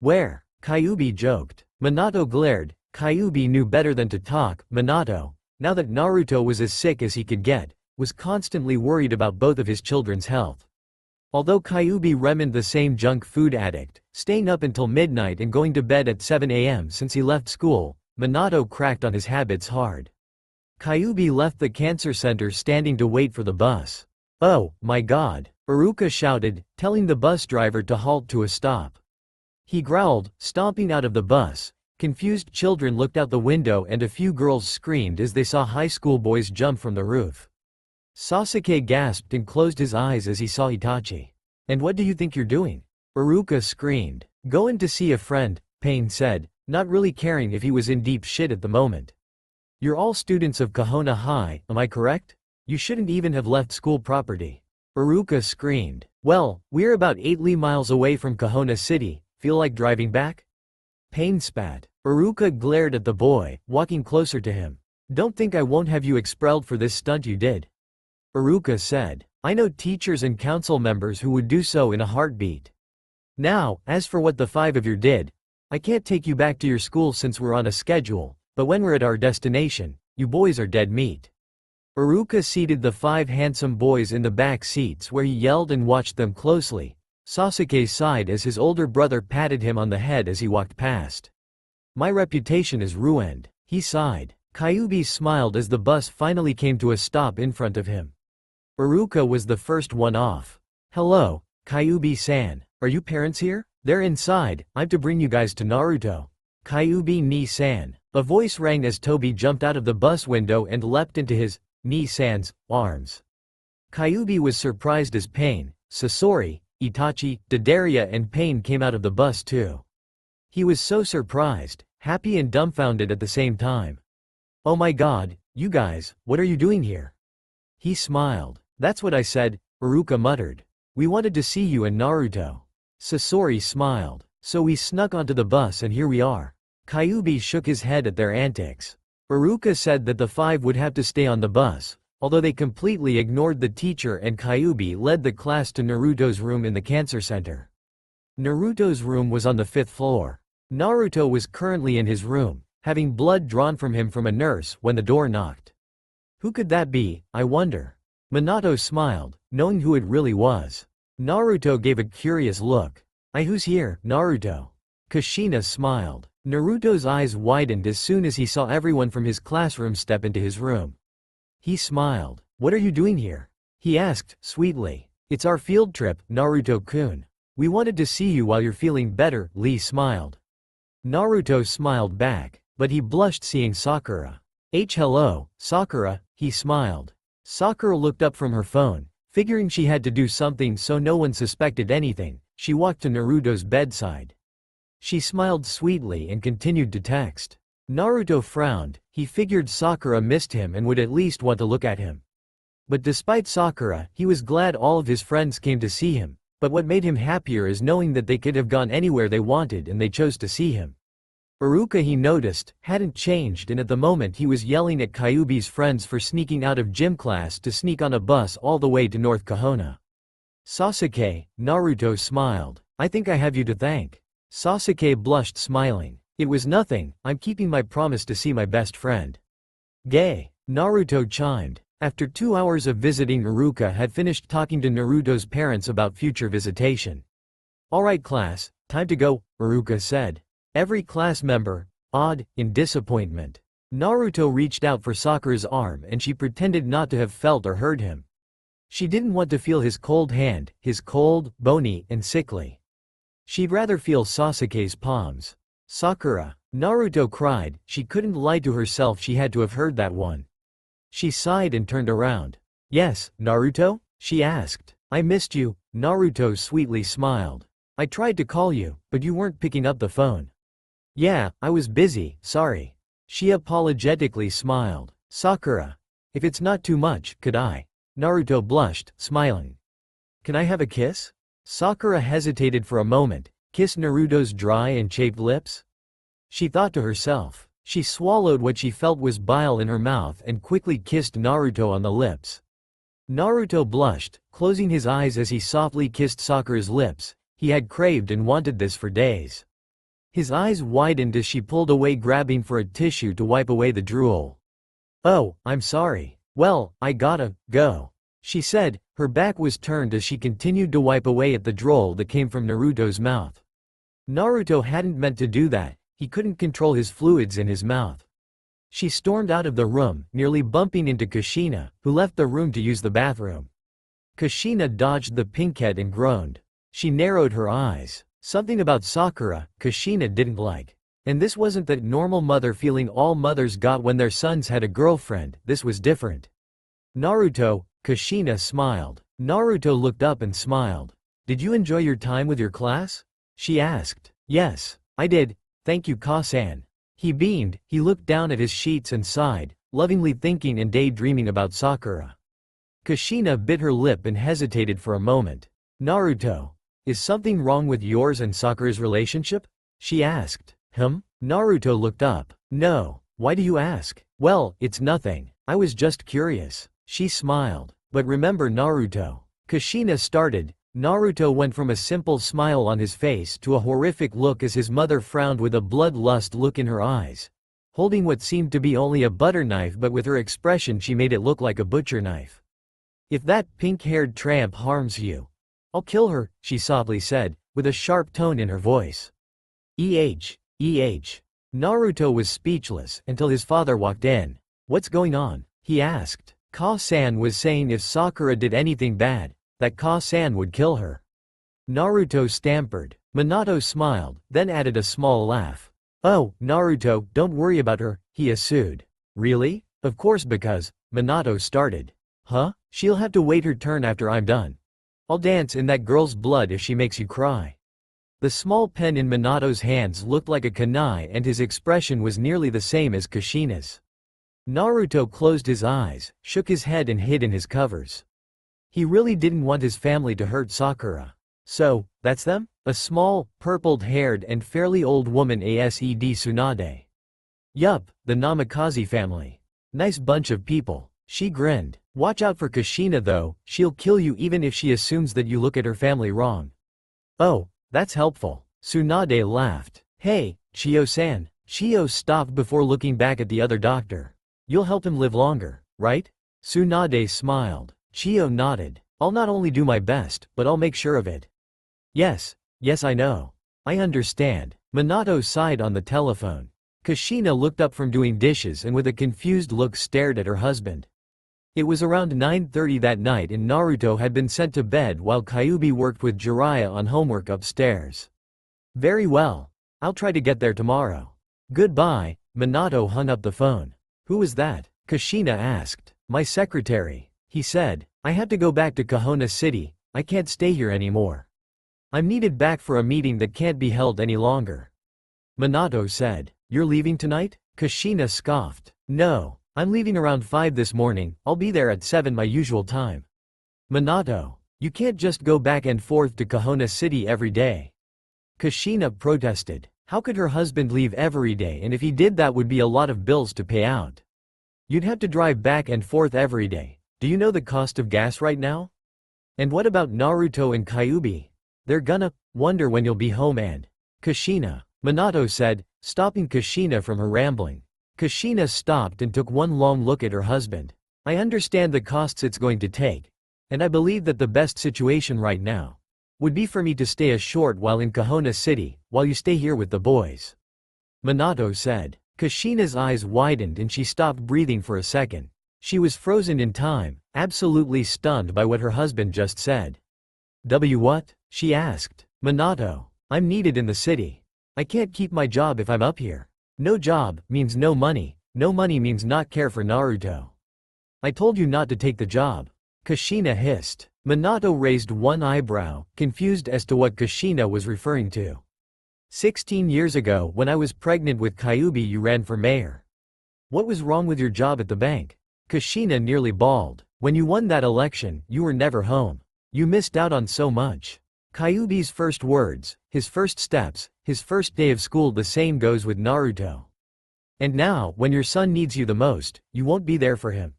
[SPEAKER 1] Where? Kyuubi joked. Minato glared. Kyuubi knew better than to talk. Minato, now that Naruto was as sick as he could get, was constantly worried about both of his children's health. Although Kyuubi remained the same junk food addict, staying up until midnight and going to bed at 7 a.m. since he left school, Minato cracked on his habits hard. Kyuubi left the cancer center standing to wait for the bus. Oh, my god, Iruka shouted, telling the bus driver to halt to a stop. He growled, stomping out of the bus. Confused children looked out the window and a few girls screamed as they saw high school boys jump from the roof. Sasuke gasped and closed his eyes as he saw Itachi. And what do you think you're doing? Iruka screamed. Going to see a friend, Pain said, not really caring if he was in deep shit at the moment. You're all students of Kahona High, am I correct? You shouldn't even have left school property. Iruka screamed. Well, we're about 8 miles away from Kahona City, feel like driving back? Pain spat. Iruka glared at the boy, walking closer to him. Don't think I won't have you expelled for this stunt you did. Iruka said. I know teachers and council members who would do so in a heartbeat. Now, as for what the 5 of you did, I can't take you back to your school since we're on a schedule, but when we're at our destination, you boys are dead meat. Iruka seated the 5 handsome boys in the back seats where he yelled and watched them closely. Sasuke sighed as his older brother patted him on the head as he walked past. My reputation is ruined, he sighed. Kyuubi smiled as the bus finally came to a stop in front of him. Iruka was the first one off. Hello, Kyuubi-san, are you parents here? They're inside, I'm to bring you guys to Naruto. Kyuubi-ni-san. A voice rang as Tobi jumped out of the bus window and leapt into his, ni-san's, arms. Kyuubi was surprised as Pain, Sasori, Itachi, Dodaria and Pain came out of the bus too. He was so surprised, happy and dumbfounded at the same time. Oh my god, you guys, what are you doing here? He smiled. That's what I said, Iruka muttered. We wanted to see you and Naruto. Sasori smiled. So we snuck onto the bus and here we are. Kyuubi shook his head at their antics. Iruka said that the 5 would have to stay on the bus, although they completely ignored the teacher and Kyuubi led the class to Naruto's room in the cancer center. Naruto's room was on the 5th floor. Naruto was currently in his room, having blood drawn from him from a nurse when the door knocked. Who could that be, I wonder? Minato smiled, knowing who it really was. Naruto gave a curious look. Who's here, Naruto? Kushina smiled. Naruto's eyes widened as soon as he saw everyone from his classroom step into his room. He smiled. What are you doing here? He asked, sweetly. It's our field trip, Naruto-kun. We wanted to see you while you're feeling better, Lee smiled. Naruto smiled back, but he blushed seeing Sakura. Hello, Sakura, he smiled. Sakura looked up from her phone, figuring she had to do something so no one suspected anything. She walked to Naruto's bedside. She smiled sweetly and continued to text. Naruto frowned, he figured Sakura missed him and would at least want to look at him. But despite Sakura, he was glad all of his friends came to see him, But what made him happier is knowing that they could have gone anywhere they wanted and they chose to see him. Iruka, he noticed, hadn't changed, and at the moment he was yelling at Kyuubi's friends for sneaking out of gym class to sneak on a bus all the way to North Kahona. Sasuke, Naruto smiled. I think I have you to thank. Sasuke blushed, smiling. It was nothing, I'm keeping my promise to see my best friend. Gay, Naruto chimed. After 2 hours of visiting, Iruka had finished talking to Naruto's parents about future visitation. Alright class, time to go, Iruka said. Every class member, awed, in disappointment. Naruto reached out for Sakura's arm and she pretended not to have felt or heard him. She didn't want to feel his cold hand, his cold, bony, and sickly. She'd rather feel Sasuke's palms. Sakura, Naruto cried, she couldn't lie to herself, she had to have heard that one. She sighed and turned around. Yes, Naruto? She asked. I missed you, Naruto sweetly smiled. I tried to call you, but you weren't picking up the phone. Yeah, I was busy, sorry. She apologetically smiled. Sakura. If it's not too much, could I? Naruto blushed, smiling. Can I have a kiss? Sakura hesitated for a moment. Kiss Naruto's dry and chafed lips? She thought to herself. She swallowed what she felt was bile in her mouth and quickly kissed Naruto on the lips. Naruto blushed, closing his eyes as he softly kissed Sakura's lips. He had craved and wanted this for days. His eyes widened as she pulled away, grabbing for a tissue to wipe away the drool. Oh, I'm sorry. Well, I gotta go, she said. Her back was turned as she continued to wipe away at the drool that came from Naruto's mouth. Naruto hadn't meant to do that, he couldn't control his fluids in his mouth. She stormed out of the room, nearly bumping into Kushina, who left the room to use the bathroom. Kushina dodged the pinkhead and groaned. She narrowed her eyes. Something about Sakura, Kushina didn't like. And this wasn't that normal mother feeling all mothers got when their sons had a girlfriend, this was different. Naruto, Kushina smiled. Naruto looked up and smiled. Did you enjoy your time with your class? She asked. Yes, I did, thank you Ka-san. He beamed, he looked down at his sheets and sighed, lovingly thinking and daydreaming about Sakura. Kushina bit her lip and hesitated for a moment. Naruto. Is something wrong with yours and Sakura's relationship? She asked. Naruto looked up. No, why do you ask? Well, it's nothing, I was just curious. She smiled. But remember Naruto. Kushina started. Naruto went from a simple smile on his face to a horrific look as his mother frowned with a bloodlust look in her eyes. Holding what seemed to be only a butter knife, but with her expression she made it look like a butcher knife. If that pink-haired tramp harms you, I'll kill her, she softly said, with a sharp tone in her voice. Naruto was speechless until his father walked in. What's going on? He asked. Ka-san was saying if Sakura did anything bad, that Ka-san would kill her. Naruto stammered. Minato smiled, then added a small laugh. Oh, Naruto, don't worry about her, he assured. Really? Of course, because, Minato started. Huh? She'll have to wait her turn after I'm done. I'll dance in that girl's blood if she makes you cry. The small pen in Minato's hands looked like a kunai and his expression was nearly the same as Kushina's. Naruto closed his eyes, shook his head and hid in his covers. He really didn't want his family to hurt Sakura. So, that's them? A small, purpled-haired and fairly old woman, Ased Tsunade. Yup, the Namikaze family. Nice bunch of people. She grinned. Watch out for Kushina though, she'll kill you even if she assumes that you look at her family wrong. Oh, that's helpful. Tsunade laughed. Hey, Chiyo-san. Chiyo stopped before looking back at the other doctor. You'll help him live longer, right? Tsunade smiled. Chiyo nodded. I'll not only do my best, but I'll make sure of it. Yes I know. I understand. Minato sighed on the telephone. Kushina looked up from doing dishes and with a confused look stared at her husband. It was around 9:30 that night and Naruto had been sent to bed while Kyuubi worked with Jiraiya on homework upstairs. Very well. I'll try to get there tomorrow. Goodbye. Minato hung up the phone. Who was that? Kushina asked. My secretary. He said. I have to go back to Kahona City, I can't stay here anymore. I'm needed back for a meeting that can't be held any longer. Minato said. You're leaving tonight? Kushina scoffed. No. I'm leaving around 5 this morning, I'll be there at 7 my usual time. Minato. You can't just go back and forth to Kahona City every day. Kushina protested. How could her husband leave every day, and if he did that would be a lot of bills to pay out. You'd have to drive back and forth every day. Do you know the cost of gas right now? And what about Naruto and Kyuubi? They're gonna wonder when you'll be home and… Kushina, Minato said, stopping Kushina from her rambling. Kushina stopped and took one long look at her husband. I understand the costs it's going to take, and I believe that the best situation right now would be for me to stay a short while in Kahona City, while you stay here with the boys. Minato said. Kushina's eyes widened and she stopped breathing for a second. She was frozen in time, absolutely stunned by what her husband just said. What? She asked. Minato, I'm needed in the city. I can't keep my job if I'm up here. No job means no money means not care for Naruto. I told you not to take the job. Kushina hissed. Minato raised one eyebrow, confused as to what Kushina was referring to. 16 years ago when I was pregnant with Kyuubi you ran for mayor. What was wrong with your job at the bank? Kushina nearly bawled. When you won that election, you were never home. You missed out on so much. Kyuubi's first words, his first steps, his first day of school. The same goes with Naruto. And now, when your son needs you the most, you won't be there for him.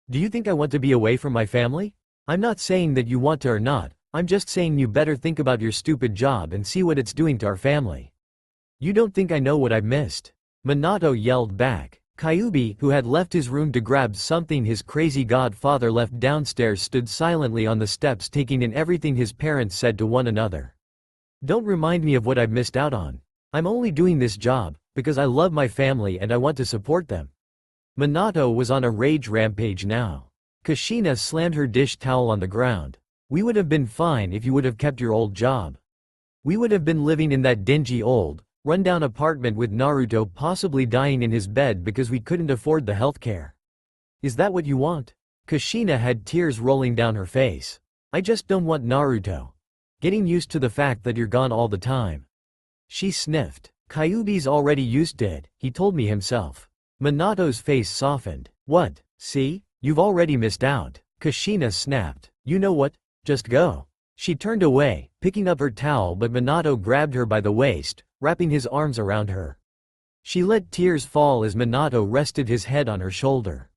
[SPEAKER 1] Do you think I want to be away from my family? I'm not saying that you want to or not, I'm just saying you better think about your stupid job and see what it's doing to our family. You don't think I know what I've missed? Minato yelled back. Kyuubi, who had left his room to grab something his crazy godfather left downstairs, stood silently on the steps taking in everything his parents said to one another. Don't remind me of what I've missed out on. I'm only doing this job because I love my family and I want to support them. Minato was on a rage rampage now. Kushina slammed her dish towel on the ground. We would have been fine if you would have kept your old job. We would have been living in that dingy old, run-down apartment with Naruto possibly dying in his bed because we couldn't afford the healthcare. Is that what you want? Kushina had tears rolling down her face. I just don't want Naruto getting used to the fact that you're gone all the time. She sniffed. Kyuubi's already used to it, he told me himself. Minato's face softened. What? See? You've already missed out. Kushina snapped. You know what? Just go. She turned away, picking up her towel, but Minato grabbed her by the waist, wrapping his arms around her. She let tears fall as Minato rested his head on her shoulder.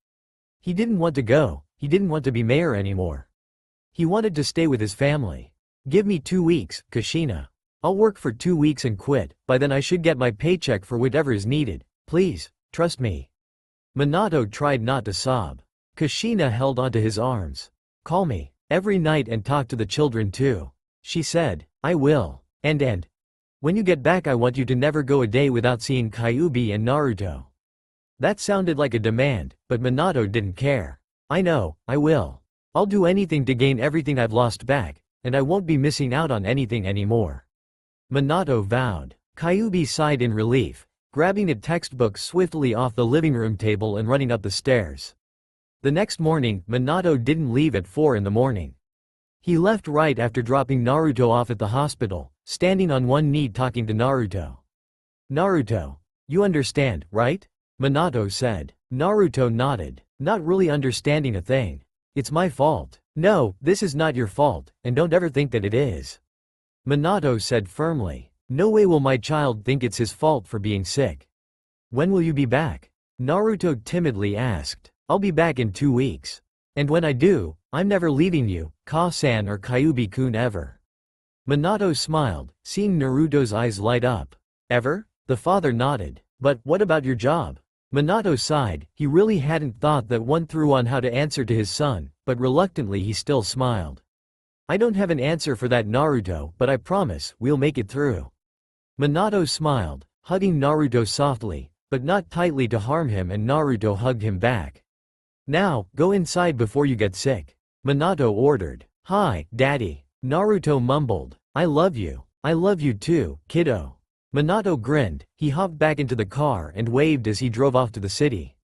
[SPEAKER 1] He didn't want to go, he didn't want to be mayor anymore. He wanted to stay with his family. Give me 2 weeks, Kushina. I'll work for 2 weeks and quit, by then I should get my paycheck for whatever is needed. Please, trust me. Minato tried not to sob. Kushina held onto his arms. Call me every night and talk to the children too. She said, I will. And when you get back I want you to never go a day without seeing Kyuubi and Naruto. That sounded like a demand, but Minato didn't care. I know, I will. I'll do anything to gain everything I've lost back, and I won't be missing out on anything anymore. Minato vowed. Kyuubi sighed in relief, grabbing a textbook swiftly off the living room table and running up the stairs. The next morning, Minato didn't leave at 4 in the morning. He left right after dropping Naruto off at the hospital, standing on one knee talking to Naruto. Naruto, you understand, right? Minato said. Naruto nodded, not really understanding a thing. It's my fault. No, this is not your fault, and don't ever think that it is. Minato said firmly. No way will my child think it's his fault for being sick. When will you be back? Naruto timidly asked. I'll be back in 2 weeks. And when I do, I'm never leaving you, Ka-san or Kyuubi-kun ever. Minato smiled, seeing Naruto's eyes light up. Ever? The father nodded. But what about your job? Minato sighed, he really hadn't thought that one through on how to answer to his son, but reluctantly he still smiled. I don't have an answer for that, Naruto, but I promise, we'll make it through. Minato smiled, hugging Naruto softly, but not tightly to harm him, and Naruto hugged him back. Now, go inside before you get sick. Minato ordered. Hi, Daddy. Naruto mumbled. I love you. I love you too, kiddo. Minato grinned, he hopped back into the car and waved as he drove off to the city.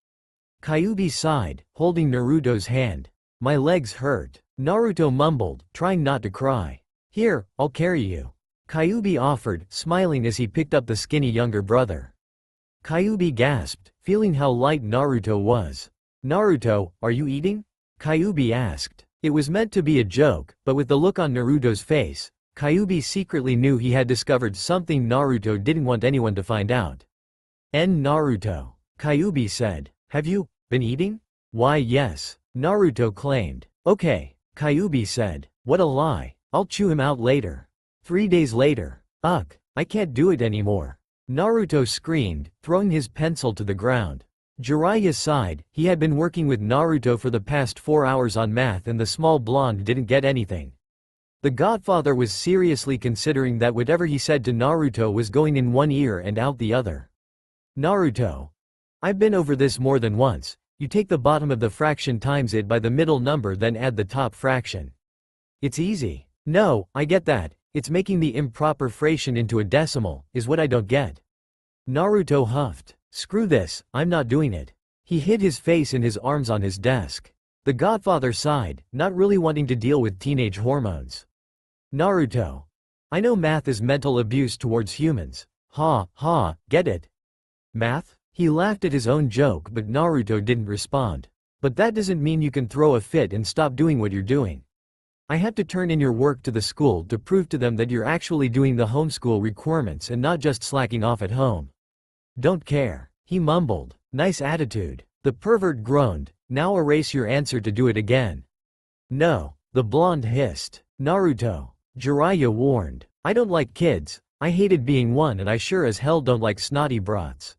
[SPEAKER 1] Kyuubi sighed, holding Naruto's hand. My legs hurt. Naruto mumbled, trying not to cry. Here, I'll carry you. Kyuubi offered, smiling as he picked up the skinny younger brother. Kyuubi gasped, feeling how light Naruto was. Naruto, are you eating? Kyuubi asked. It was meant to be a joke, but with the look on Naruto's face, Kyuubi secretly knew he had discovered something Naruto didn't want anyone to find out. Naruto. Kyuubi said. Have you been eating? Why yes, Naruto claimed. Okay, Kyuubi said. What a lie. I'll chew him out later. 3 days later. Ugh, I can't do it anymore. Naruto screamed, throwing his pencil to the ground. Jiraiya sighed. He had been working with Naruto for the past 4 hours on math and the small blonde didn't get anything. The godfather was seriously considering that whatever he said to Naruto was going in one ear and out the other. Naruto. I've been over this more than once. You take the bottom of the fraction times it by the middle number then add the top fraction. It's easy. No, I get that. It's making the improper fraction into a decimal, is what I don't get. Naruto huffed. Screw this, I'm not doing it. He hid his face in his arms on his desk. The godfather sighed, not really wanting to deal with teenage hormones. Naruto. I know math is mental abuse towards humans. Ha, ha, get it? Math? He laughed at his own joke but Naruto didn't respond. But that doesn't mean you can throw a fit and stop doing what you're doing. I have to turn in your work to the school to prove to them that you're actually doing the homeschool requirements and not just slacking off at home. Don't care. He mumbled. Nice attitude. The pervert groaned. Now erase your answer to do it again. No. The blonde hissed. Naruto. Jiraiya warned. I don't like kids. I hated being one and I sure as hell don't like snotty brats.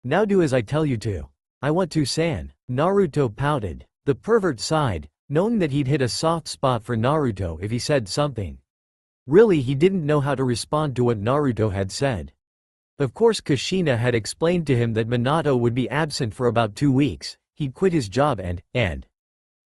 [SPEAKER 1] Now do as I tell you to. I want to san. Naruto pouted. The pervert sighed, knowing that he'd hit a soft spot for Naruto if he said something. Really he didn't know how to respond to what Naruto had said. Of course Kushina had explained to him that Minato would be absent for about 2 weeks, he'd quit his job and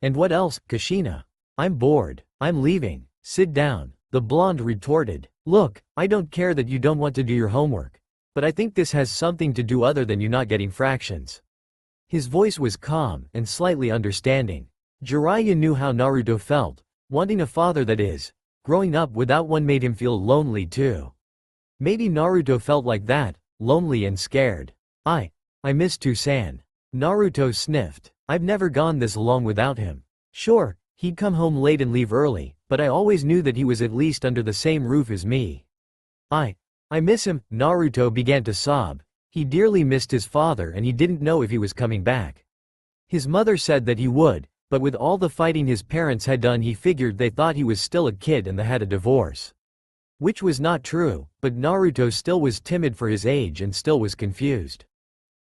[SPEAKER 1] what else, Kushina? I'm bored. I'm leaving. Sit down. The blonde retorted. Look, I don't care that you don't want to do your homework. But I think this has something to do other than you not getting fractions. His voice was calm and slightly understanding. Jiraiya knew how Naruto felt, wanting a father that is. Growing up without one made him feel lonely too. Maybe Naruto felt like that, lonely and scared. I miss Tusan. Naruto sniffed. I've never gone this long without him. Sure, he'd come home late and leave early, but I always knew that he was at least under the same roof as me. I miss him. Naruto began to sob. He dearly missed his father and he didn't know if he was coming back. His mother said that he would, but with all the fighting his parents had done he figured they thought he was still a kid and they had a divorce. Which was not true, but Naruto still was timid for his age and still was confused.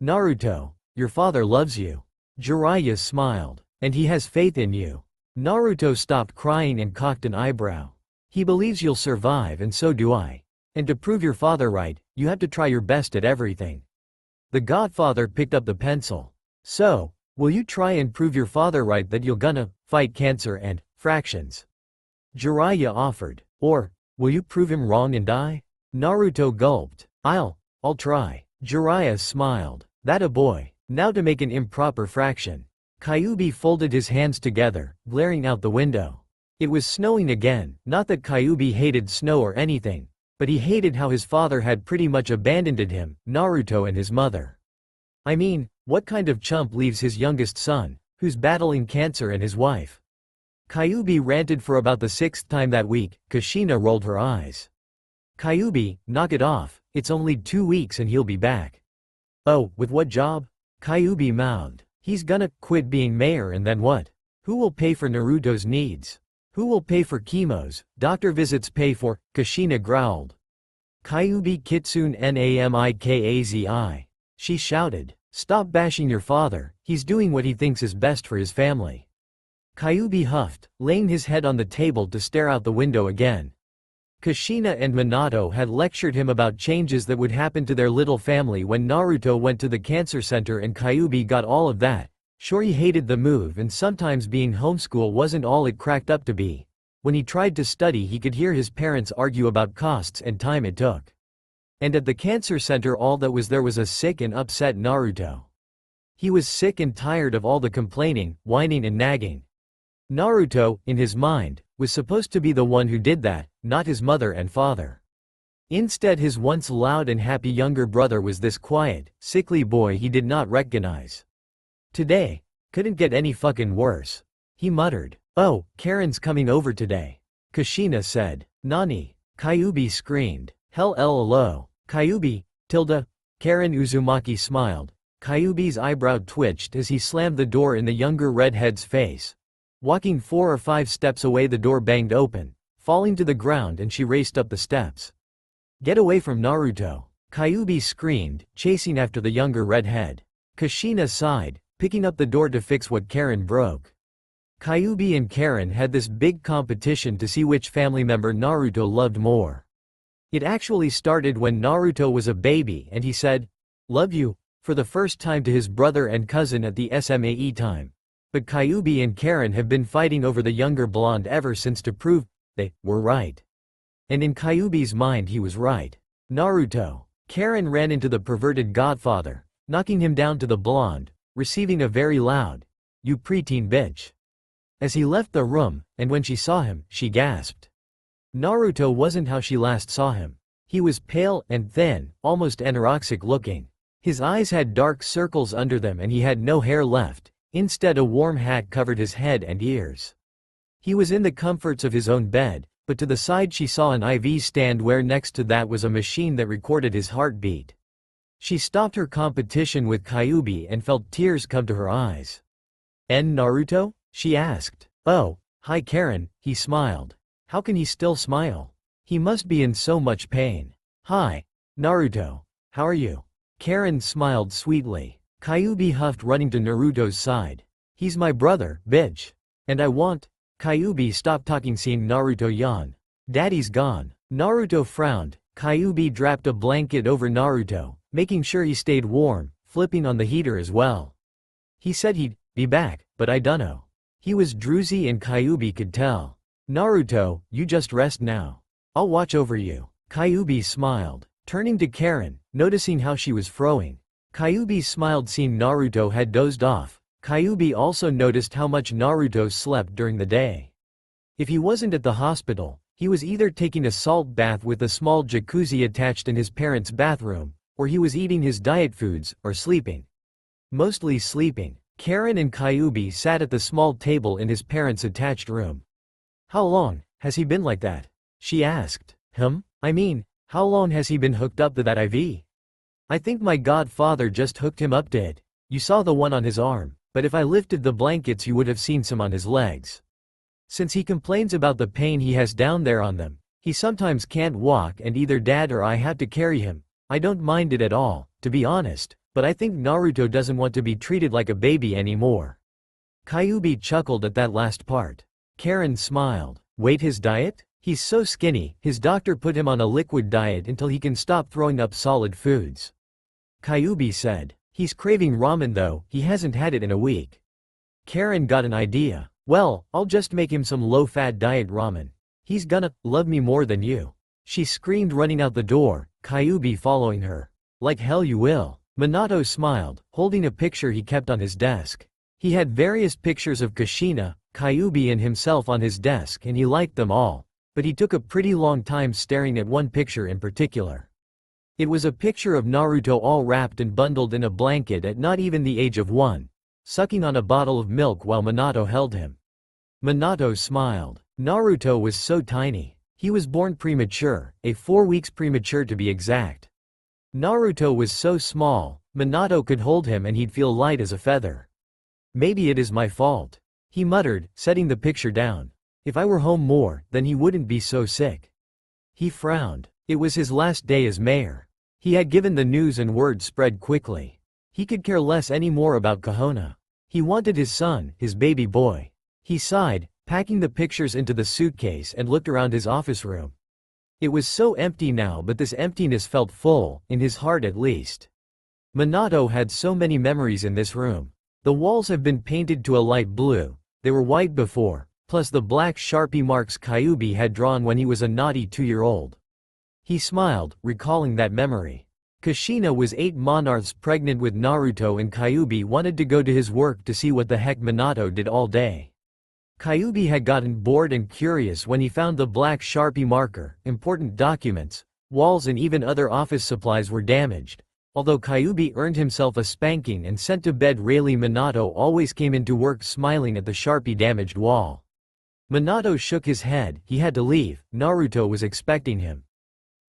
[SPEAKER 1] Naruto, your father loves you. Jiraiya smiled. And he has faith in you. Naruto stopped crying and cocked an eyebrow. He believes you'll survive and so do I. And to prove your father right, you have to try your best at everything. The godfather picked up the pencil. So, will you try and prove your father right that you're gonna fight cancer and fractions? Jiraiya offered. Or, will you prove him wrong and die? Naruto gulped. I'll try. Jiraiya smiled. That a boy. Now to make an improper fraction. Kyuubi folded his hands together, glaring out the window. It was snowing again, not that Kyuubi hated snow or anything, but he hated how his father had pretty much abandoned him, Naruto and his mother. I mean, what kind of chump leaves his youngest son, who's battling cancer and his wife? Kyuubi ranted for about the 6th time that week. Kushina rolled her eyes. Kyuubi, knock it off, it's only 2 weeks and he'll be back. Oh, with what job? Kyuubi mouthed. He's gonna quit being mayor and then what? Who will pay for Naruto's needs? Who will pay for chemos, doctor visits pay for? Kushina growled. Kyuubi kitsune namikazi. She shouted. Stop bashing your father, he's doing what he thinks is best for his family. Kyuubi huffed, laying his head on the table to stare out the window again. Kushina and Minato had lectured him about changes that would happen to their little family when Naruto went to the cancer center and Kyuubi got all of that. Sure he hated the move and sometimes being homeschool wasn't all it cracked up to be. When he tried to study he could hear his parents argue about costs and time it took. And at the cancer center all that was there was a sick and upset Naruto. He was sick and tired of all the complaining, whining and nagging. Naruto, in his mind, was supposed to be the one who did that, not his mother and father. Instead his once loud and happy younger brother was this quiet, sickly boy he did not recognize. Today, couldn't get any fucking worse. He muttered. "Oh, Karen's coming over today," Kushina said. "Nani?" Kyuubi screamed. "Hell lol. Kyuubi, tilde." Karen Uzumaki smiled. Kyuubi's eyebrow twitched as he slammed the door in the younger redhead's face. Walking 4 or 5 steps away, the door banged open, falling to the ground, and she raced up the steps. "Get away from Naruto," Kyuubi screamed, chasing after the younger redhead. Kushina sighed, picking up the door to fix what Karen broke. Kyuubi and Karen had this big competition to see which family member Naruto loved more. It actually started when Naruto was a baby and he said, "Love you," for the first time to his brother and cousin at the SMAE time. But Kyuubi and Karen have been fighting over the younger blonde ever since to prove they were right. And in Kyuubi's mind, he was right. "Naruto." Karen ran into the perverted godfather, knocking him down to the blonde, receiving a very loud, "You preteen bitch," as he left the room, and when she saw him, she gasped. Naruto wasn't how she last saw him. He was pale and thin, almost anorexic looking. His eyes had dark circles under them and he had no hair left. Instead, a warm hat covered his head and ears. He was in the comforts of his own bed, but to the side she saw an IV stand where next to that was a machine that recorded his heartbeat. She stopped her competition with Kyuubi and felt tears come to her eyes. "En Naruto?" she asked. "Oh, hi Karen," he smiled. How can he still smile? He must be in so much pain. "Hi, Naruto. How are you?" Karen smiled sweetly. Kyuubi huffed, running to Naruto's side. "He's my brother, bitch. And I want—" Kyuubi stopped talking, seeing Naruto yawn. "Daddy's gone." Naruto frowned. Kyuubi draped a blanket over Naruto, making sure he stayed warm, flipping on the heater as well. He said he'd be back, but I dunno. He was drowsy and Kyuubi could tell. "Naruto, you just rest now. I'll watch over you." Kyuubi smiled, turning to Karen, noticing how she was frowning. Kyuubi smiled, seeing Naruto had dozed off. Kyuubi also noticed how much Naruto slept during the day. If he wasn't at the hospital, he was either taking a salt bath with a small jacuzzi attached in his parents' bathroom, or he was eating his diet foods, or sleeping. Mostly sleeping. Karen and Kyuubi sat at the small table in his parents' attached room. "How long has he been like that?" she asked. I mean, how long has he been hooked up to that IV? "I think my godfather just hooked him up to it. You saw the one on his arm, but if I lifted the blankets you would have seen some on his legs. Since he complains about the pain he has down there on them, he sometimes can't walk and either Dad or I have to carry him. I don't mind it at all, to be honest, but I think Naruto doesn't want to be treated like a baby anymore." Kyuubi chuckled at that last part. Karen smiled. "Wait, his diet? He's so skinny, his doctor put him on a liquid diet until he can stop throwing up solid foods." Kyuubi said. "He's craving ramen though, he hasn't had it in a week." Karen got an idea. "Well, I'll just make him some low-fat diet ramen. He's gonna love me more than you." She screamed, running out the door, Kyuubi following her. "Like hell you will." Minato smiled, holding a picture he kept on his desk. He had various pictures of Kushina, Kyuubi and himself on his desk and he liked them all, but he took a pretty long time staring at one picture in particular. It was a picture of Naruto all wrapped and bundled in a blanket at not even the age of 1, sucking on a bottle of milk while Minato held him. Minato smiled. Naruto was so tiny. He was born premature, 4 weeks premature to be exact. Naruto was so small, Minato could hold him and he'd feel light as a feather. "Maybe it is my fault," he muttered, setting the picture down. "If I were home more, then he wouldn't be so sick." He frowned. It was his last day as mayor. He had given the news and word spread quickly. He could care less anymore about Kahona. He wanted his son, his baby boy. He sighed, packing the pictures into the suitcase and looked around his office room. It was so empty now, but this emptiness felt full, in his heart at least. Minato had so many memories in this room. The walls have been painted to a light blue, they were white before, plus the black Sharpie marks Kyuubi had drawn when he was a naughty 2-year-old. He smiled, recalling that memory. Kushina was 8 months pregnant with Naruto and Kyuubi wanted to go to his work to see what the heck Minato did all day. Kyuubi had gotten bored and curious when he found the black Sharpie marker, important documents, walls and even other office supplies were damaged. Although Kyuubi earned himself a spanking and sent to bed, Rayleigh, Minato always came into work smiling at the Sharpie damaged wall. Minato shook his head. He had to leave. Naruto was expecting him.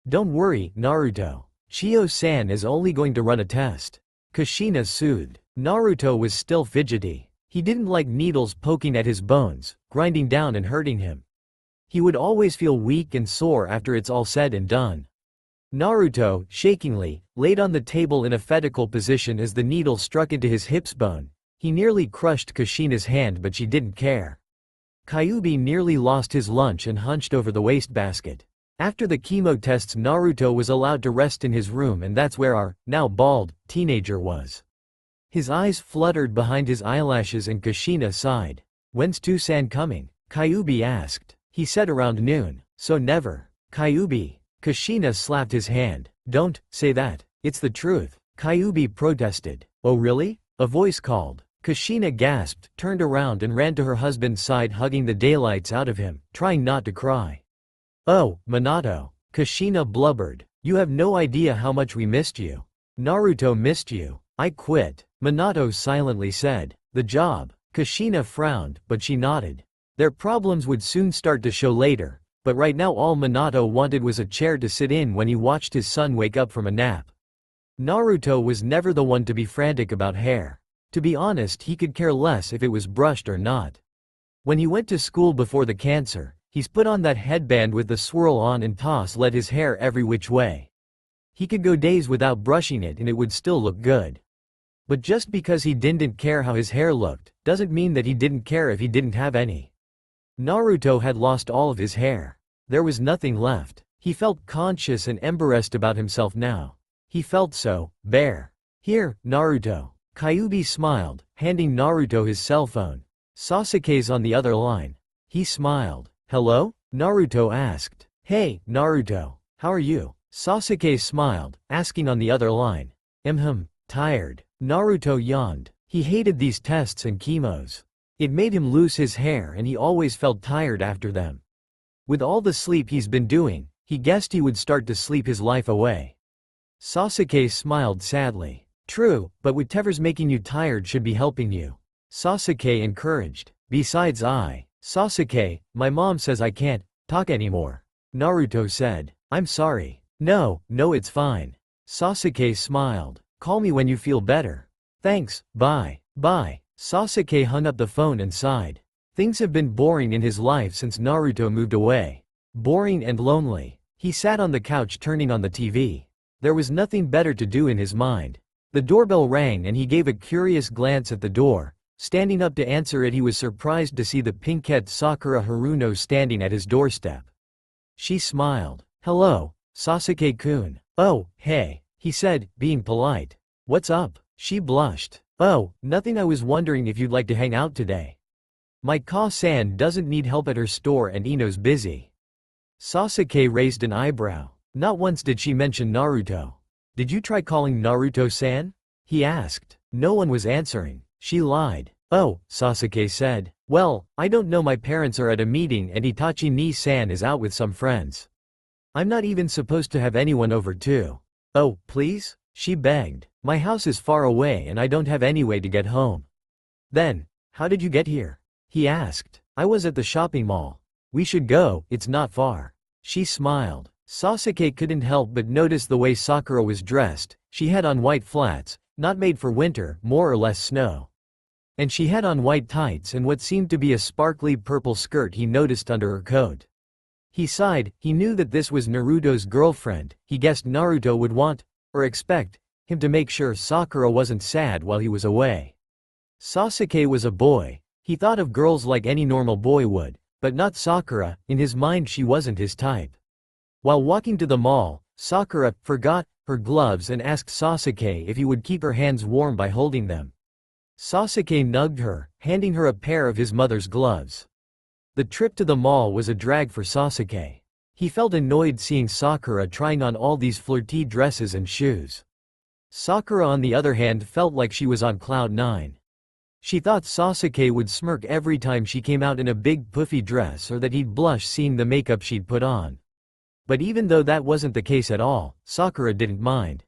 [SPEAKER 1] Don't worry, Naruto. Shio-san is only going to run a test. Kushina soothed. Naruto was still fidgety. He didn't like needles poking at his bones, grinding down and hurting him. He would always feel weak and sore after it's all said and done. Naruto, shakingly, laid on the table in a fetal position as the needle struck into his hip's bone. He nearly crushed Kushina's hand, but she didn't care. Kyuubi nearly lost his lunch and hunched over the wastebasket. After the chemo tests, Naruto was allowed to rest in his room, and that's where our, now bald, teenager was. His eyes fluttered behind his eyelashes and Kushina sighed. When's Tusan coming? Kyuubi asked. He said around noon. So never. Kyuubi. Kushina slapped his hand. Don't say that. It's the truth. Kyuubi protested. Oh really? A voice called. Kushina gasped, turned around and ran to her husband's side, hugging the daylights out of him, trying not to cry. Oh, Minato. Kushina blubbered. You have no idea how much we missed you. Naruto missed you. I quit. Minato silently said. The job. Kushina frowned, but she nodded. Their problems would soon start to show later, but right now all Minato wanted was a chair to sit in when he watched his son wake up from a nap. Naruto was never the one to be frantic about hair. To be honest, he could care less if it was brushed or not. When he went to school before the cancer, he's put on that headband with the swirl on and let his hair every which way. He could go days without brushing it and it would still look good. But just because he didn't care how his hair looked, doesn't mean that he didn't care if he didn't have any. Naruto had lost all of his hair. There was nothing left. He felt conscious and embarrassed about himself now. He felt so bare. Here, Naruto. Kyuubi smiled, handing Naruto his cell phone. Sasuke's on the other line. He smiled. Hello? Naruto asked. Hey, Naruto. How are you? Sasuke smiled, asking on the other line. Tired. Naruto yawned. He hated these tests and chemos. It made him lose his hair and he always felt tired after them. With all the sleep he's been doing, he guessed he would start to sleep his life away. Sasuke smiled sadly. True, but whatever's making you tired should be helping you. Sasuke encouraged. Besides Sasuke, my mom says I can't talk anymore. Naruto said. I'm sorry. No, it's fine. Sasuke smiled. Call me when you feel better. Thanks, bye. Sasuke hung up the phone and sighed. Things have been boring in his life since Naruto moved away. Boring and lonely. He sat on the couch turning on the TV. There was nothing better to do in his mind. The doorbell rang and he gave a curious glance at the door. Standing up to answer it, he was surprised to see the pinkette Sakura Haruno standing at his doorstep. She smiled. Hello, Sasuke-kun. Oh, hey, he said, being polite. What's up? She blushed. Oh, nothing, I was wondering if you'd like to hang out today. My Ka-san doesn't need help at her store and Ino's busy. Sasuke raised an eyebrow. Not once did she mention Naruto. Did you try calling Naruto-san? He asked. No one was answering. She lied. Oh, Sasuke said. Well, I don't know, my parents are at a meeting and Itachi-ni-san is out with some friends. I'm not even supposed to have anyone over too. Oh, please? She begged. My house is far away and I don't have any way to get home. Then, how did you get here? He asked. I was at the shopping mall. We should go, it's not far. She smiled. Sasuke couldn't help but notice the way Sakura was dressed. She had on white flats, not made for winter, more or less snow. And she had on white tights and what seemed to be a sparkly purple skirt he noticed under her coat. He sighed. He knew that this was Naruto's girlfriend. He guessed Naruto would want, or expect, him to make sure Sakura wasn't sad while he was away. Sasuke was a boy. He thought of girls like any normal boy would, but not Sakura. In his mind she wasn't his type. While walking to the mall, Sakura forgot her gloves and asked Sasuke if he would keep her hands warm by holding them. Sasuke nugged her, handing her a pair of his mother's gloves. The trip to the mall was a drag for Sasuke. He felt annoyed seeing Sakura trying on all these flirty dresses and shoes. Sakura on the other hand felt like she was on cloud nine. She thought Sasuke would smirk every time she came out in a big puffy dress or that he'd blush seeing the makeup she'd put on. But even though that wasn't the case at all, Sakura didn't mind.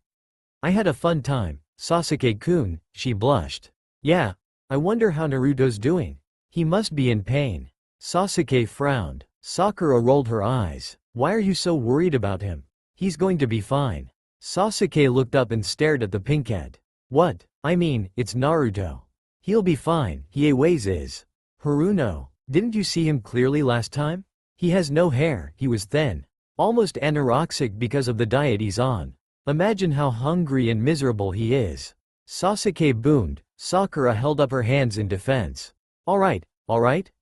[SPEAKER 1] I had a fun time, Sasuke-kun, she blushed. Yeah, I wonder how Naruto's doing. He must be in pain. Sasuke frowned. Sakura rolled her eyes. Why are you so worried about him? He's going to be fine. Sasuke looked up and stared at the pinkhead. What? I mean, it's Naruto. He'll be fine, he always is. Haruno, didn't you see him clearly last time? He has no hair, he was thin. Almost anorexic because of the diet he's on. Imagine how hungry and miserable he is. Sasuke boomed. Sakura held up her hands in defense. Alright,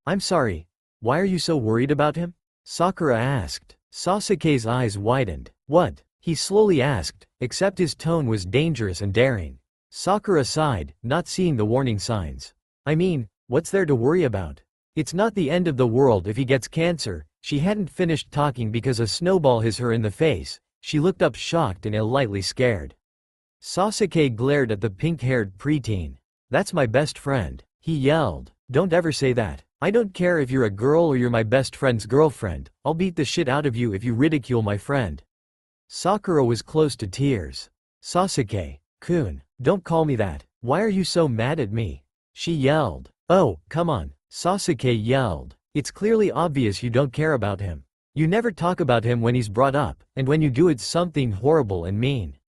[SPEAKER 1] I'm sorry. Why are you so worried about him? Sakura asked. Sasuke's eyes widened. What? He slowly asked, except his tone was dangerous and daring. Sakura sighed, not seeing the warning signs. I mean, what's there to worry about? It's not the end of the world if he gets cancer. She hadn't finished talking because a snowball hit her in the face. She looked up shocked and lightly scared. Sasuke glared at the pink-haired preteen. That's my best friend. He yelled. Don't ever say that. I don't care if you're a girl or you're my best friend's girlfriend. I'll beat the shit out of you if you ridicule my friend. Sakura was close to tears. Sasuke-kun, don't call me that. Why are you so mad at me? She yelled. Oh, come on. Sasuke yelled. It's clearly obvious you don't care about him. You never talk about him when he's brought up, and when you do it's something horrible and mean.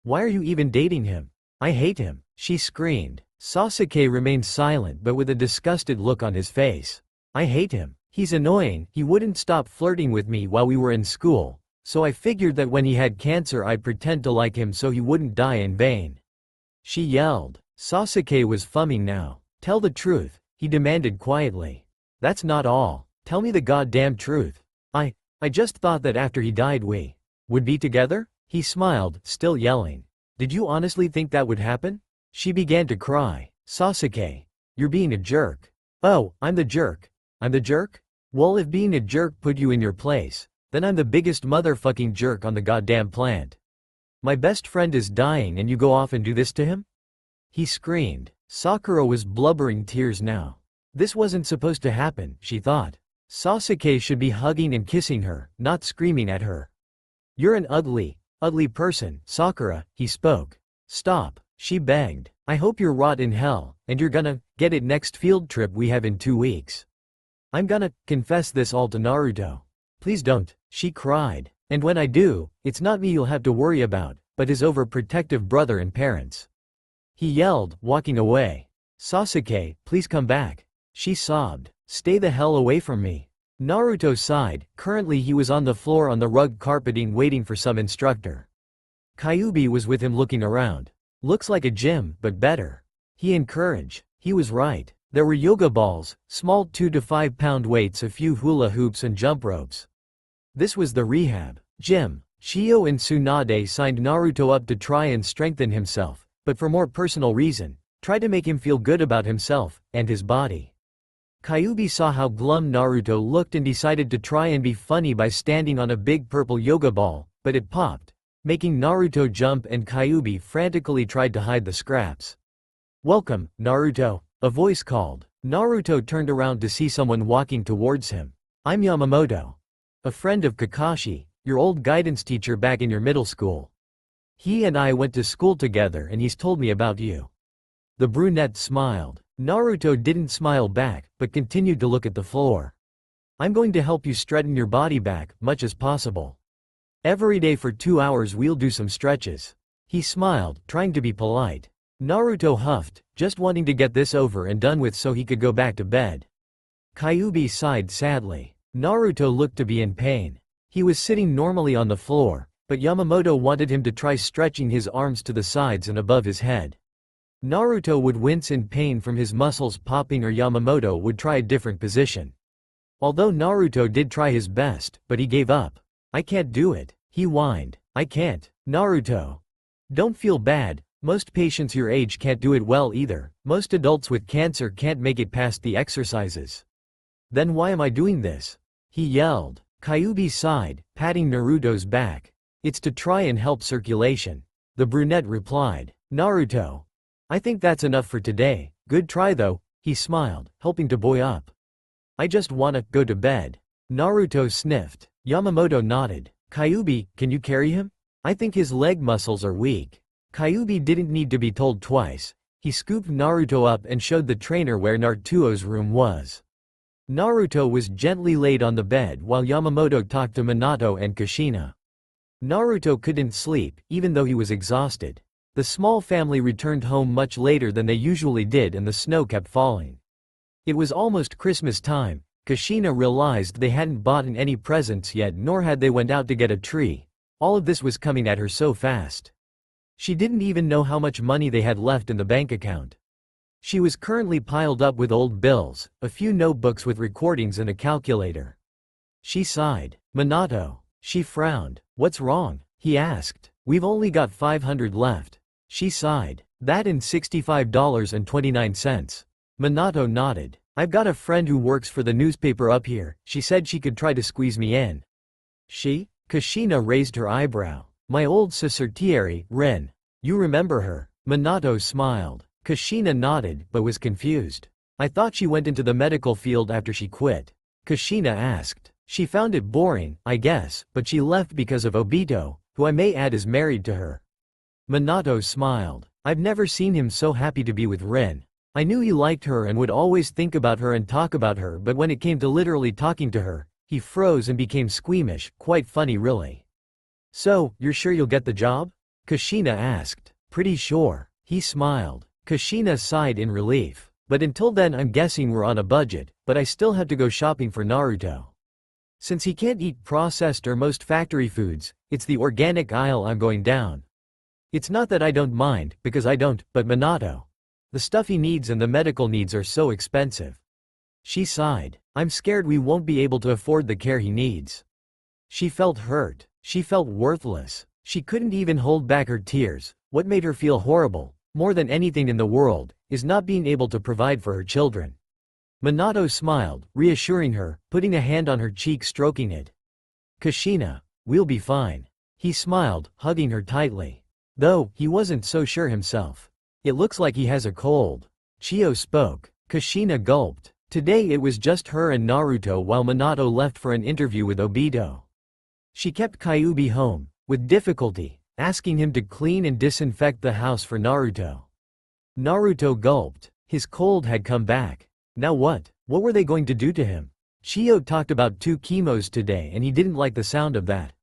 [SPEAKER 1] Why are you even dating him? I hate him, she screamed. Sasuke remained silent but with a disgusted look on his face. I hate him. He's annoying, he wouldn't stop flirting with me while we were in school, so I figured that when he had cancer I'd pretend to like him so he wouldn't die in vain. She yelled. Sasuke was fumming now. Tell the truth, he demanded quietly. That's not all. Tell me the goddamn truth. I just thought that after he died we would be together? He smiled, still yelling. Did you honestly think that would happen? She began to cry. Sasuke, you're being a jerk. Oh, I'm the jerk. I'm the jerk? Well, if being a jerk put you in your place, then I'm the biggest motherfucking jerk on the goddamn planet. My best friend is dying and you go off and do this to him? He screamed. Sakura was blubbering tears now. This wasn't supposed to happen, she thought. Sasuke should be hugging and kissing her, not screaming at her. You're an ugly person, Sakura, he spoke. Stop, she begged. I hope you're rot in hell, and you're gonna get it next field trip we have in 2 weeks. I'm gonna confess this all to Naruto. Please don't, she cried. And when I do, it's not me you'll have to worry about, but his overprotective brother and parents. He yelled, walking away. Sasuke, please come back. She sobbed. Stay the hell away from me. Naruto sighed. Currently he was on the floor on the rug carpeting waiting for some instructor. Kyuubi was with him looking around. Looks like a gym, but better. He encouraged. He was right. There were yoga balls, small 2 to 5 pound weights, a few hula hoops and jump ropes. This was the rehab gym. Shio and Tsunade signed Naruto up to try and strengthen himself, but for more personal reason, try to make him feel good about himself and his body. Kyuubi saw how glum Naruto looked and decided to try and be funny by standing on a big purple yoga ball, but it popped, making Naruto jump and Kyuubi frantically tried to hide the scraps. Welcome, Naruto, a voice called. Naruto turned around to see someone walking towards him. I'm Yamamoto. A friend of Kakashi, your old guidance teacher back in your middle school. He and I went to school together and he's told me about you. The brunette smiled. Naruto didn't smile back, but continued to look at the floor. I'm going to help you straighten your body back, much as possible. Every day for 2 hours we'll do some stretches. He smiled, trying to be polite. Naruto huffed, just wanting to get this over and done with so he could go back to bed. Kyuubi sighed sadly. Naruto looked to be in pain. He was sitting normally on the floor, but Yamamoto wanted him to try stretching his arms to the sides and above his head. Naruto would wince in pain from his muscles popping, or Yamamoto would try a different position. Although Naruto did try his best, but he gave up. I can't do it, he whined. I can't, Naruto. Don't feel bad, most patients your age can't do it well either. Most adults with cancer can't make it past the exercises. Then why am I doing this? He yelled. Kyuubi sighed, patting Naruto's back. It's to try and help circulation. The brunette replied. Naruto. I think that's enough for today. Good try though, he smiled, helping to buoy up. I just wanna go to bed. Naruto sniffed. Yamamoto nodded. Kyuubi, can you carry him? I think his leg muscles are weak. Kyuubi didn't need to be told twice. He scooped Naruto up and showed the trainer where Naruto's room was. Naruto was gently laid on the bed while Yamamoto talked to Minato and Kushina. Naruto couldn't sleep, even though he was exhausted. The small family returned home much later than they usually did and the snow kept falling. It was almost Christmas time. Kushina realized they hadn't bought any presents yet, nor had they went out to get a tree. All of this was coming at her so fast. She didn't even know how much money they had left in the bank account. She was currently piled up with old bills, a few notebooks with recordings and a calculator. She sighed. Minato. She frowned. What's wrong? He asked. We've only got 500 left. She sighed. That and $65.29. Minato nodded. I've got a friend who works for the newspaper up here. She said she could try to squeeze me in. She? Kushina raised her eyebrow. My old secretary, Rin. You remember her? Minato smiled. Kushina nodded, but was confused. I thought she went into the medical field after she quit. Kushina asked. She found it boring, I guess, but she left because of Obito, who I may add is married to her. Minato smiled. I've never seen him so happy to be with Rin. I knew he liked her and would always think about her and talk about her, but when it came to literally talking to her, he froze and became squeamish. Quite funny, really. So, you're sure you'll get the job? Kushina asked. Pretty sure. He smiled. Kushina sighed in relief. But until then I'm guessing we're on a budget, but I still have to go shopping for Naruto. Since he can't eat processed or most factory foods, it's the organic aisle I'm going down. It's not that I don't mind, because I don't, but Minato. The stuff he needs and the medical needs are so expensive. She sighed. I'm scared we won't be able to afford the care he needs. She felt hurt. She felt worthless. She couldn't even hold back her tears. What made her feel horrible, more than anything in the world, is not being able to provide for her children. Minato smiled, reassuring her, putting a hand on her cheek, stroking it. Kushina, we'll be fine. He smiled, hugging her tightly. Though, he wasn't so sure himself. It looks like he has a cold. Chio spoke. Kushina gulped. Today it was just her and Naruto while Minato left for an interview with Obito. She kept Kyuubi home, with difficulty, asking him to clean and disinfect the house for Naruto. Naruto gulped. His cold had come back. Now what? What were they going to do to him? Chio talked about 2 chemos today and he didn't like the sound of that.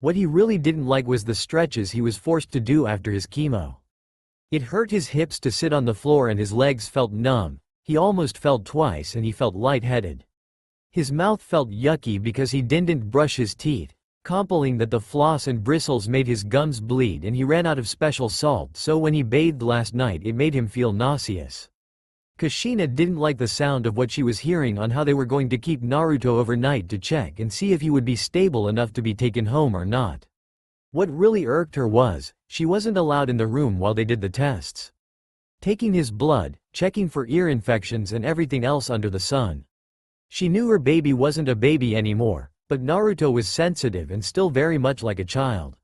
[SPEAKER 1] What he really didn't like was the stretches he was forced to do after his chemo. It hurt his hips to sit on the floor and his legs felt numb. He almost fell twice and he felt lightheaded. His mouth felt yucky because he didn't brush his teeth, complaining that the floss and bristles made his gums bleed and he ran out of special salt, so when he bathed last night it made him feel nauseous. Kushina didn't like the sound of what she was hearing on how they were going to keep Naruto overnight to check and see if he would be stable enough to be taken home or not. What really irked her was, she wasn't allowed in the room while they did the tests. Taking his blood, checking for ear infections and everything else under the sun. She knew her baby wasn't a baby anymore, but Naruto was sensitive and still very much like a child.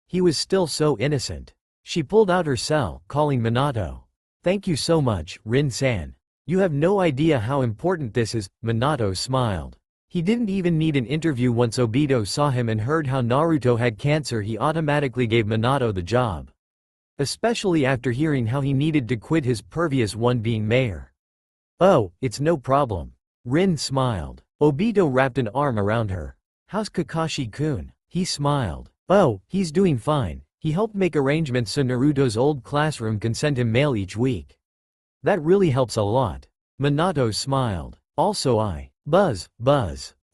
[SPEAKER 1] He was still so innocent. She pulled out her cell, calling Minato. Thank you so much, Rin-san. You have no idea how important this is. Minato smiled. He didn't even need an interview. Once Obito saw him and heard how Naruto had cancer, he automatically gave Minato the job. Especially after hearing how he needed to quit his previous one being mayor. Oh, it's no problem. Rin smiled. Obito wrapped an arm around her. How's Kakashi-kun? He smiled. Oh, he's doing fine. He helped make arrangements so Naruto's old classroom can send him mail each week. That really helps a lot. Minato smiled. Also Buzz.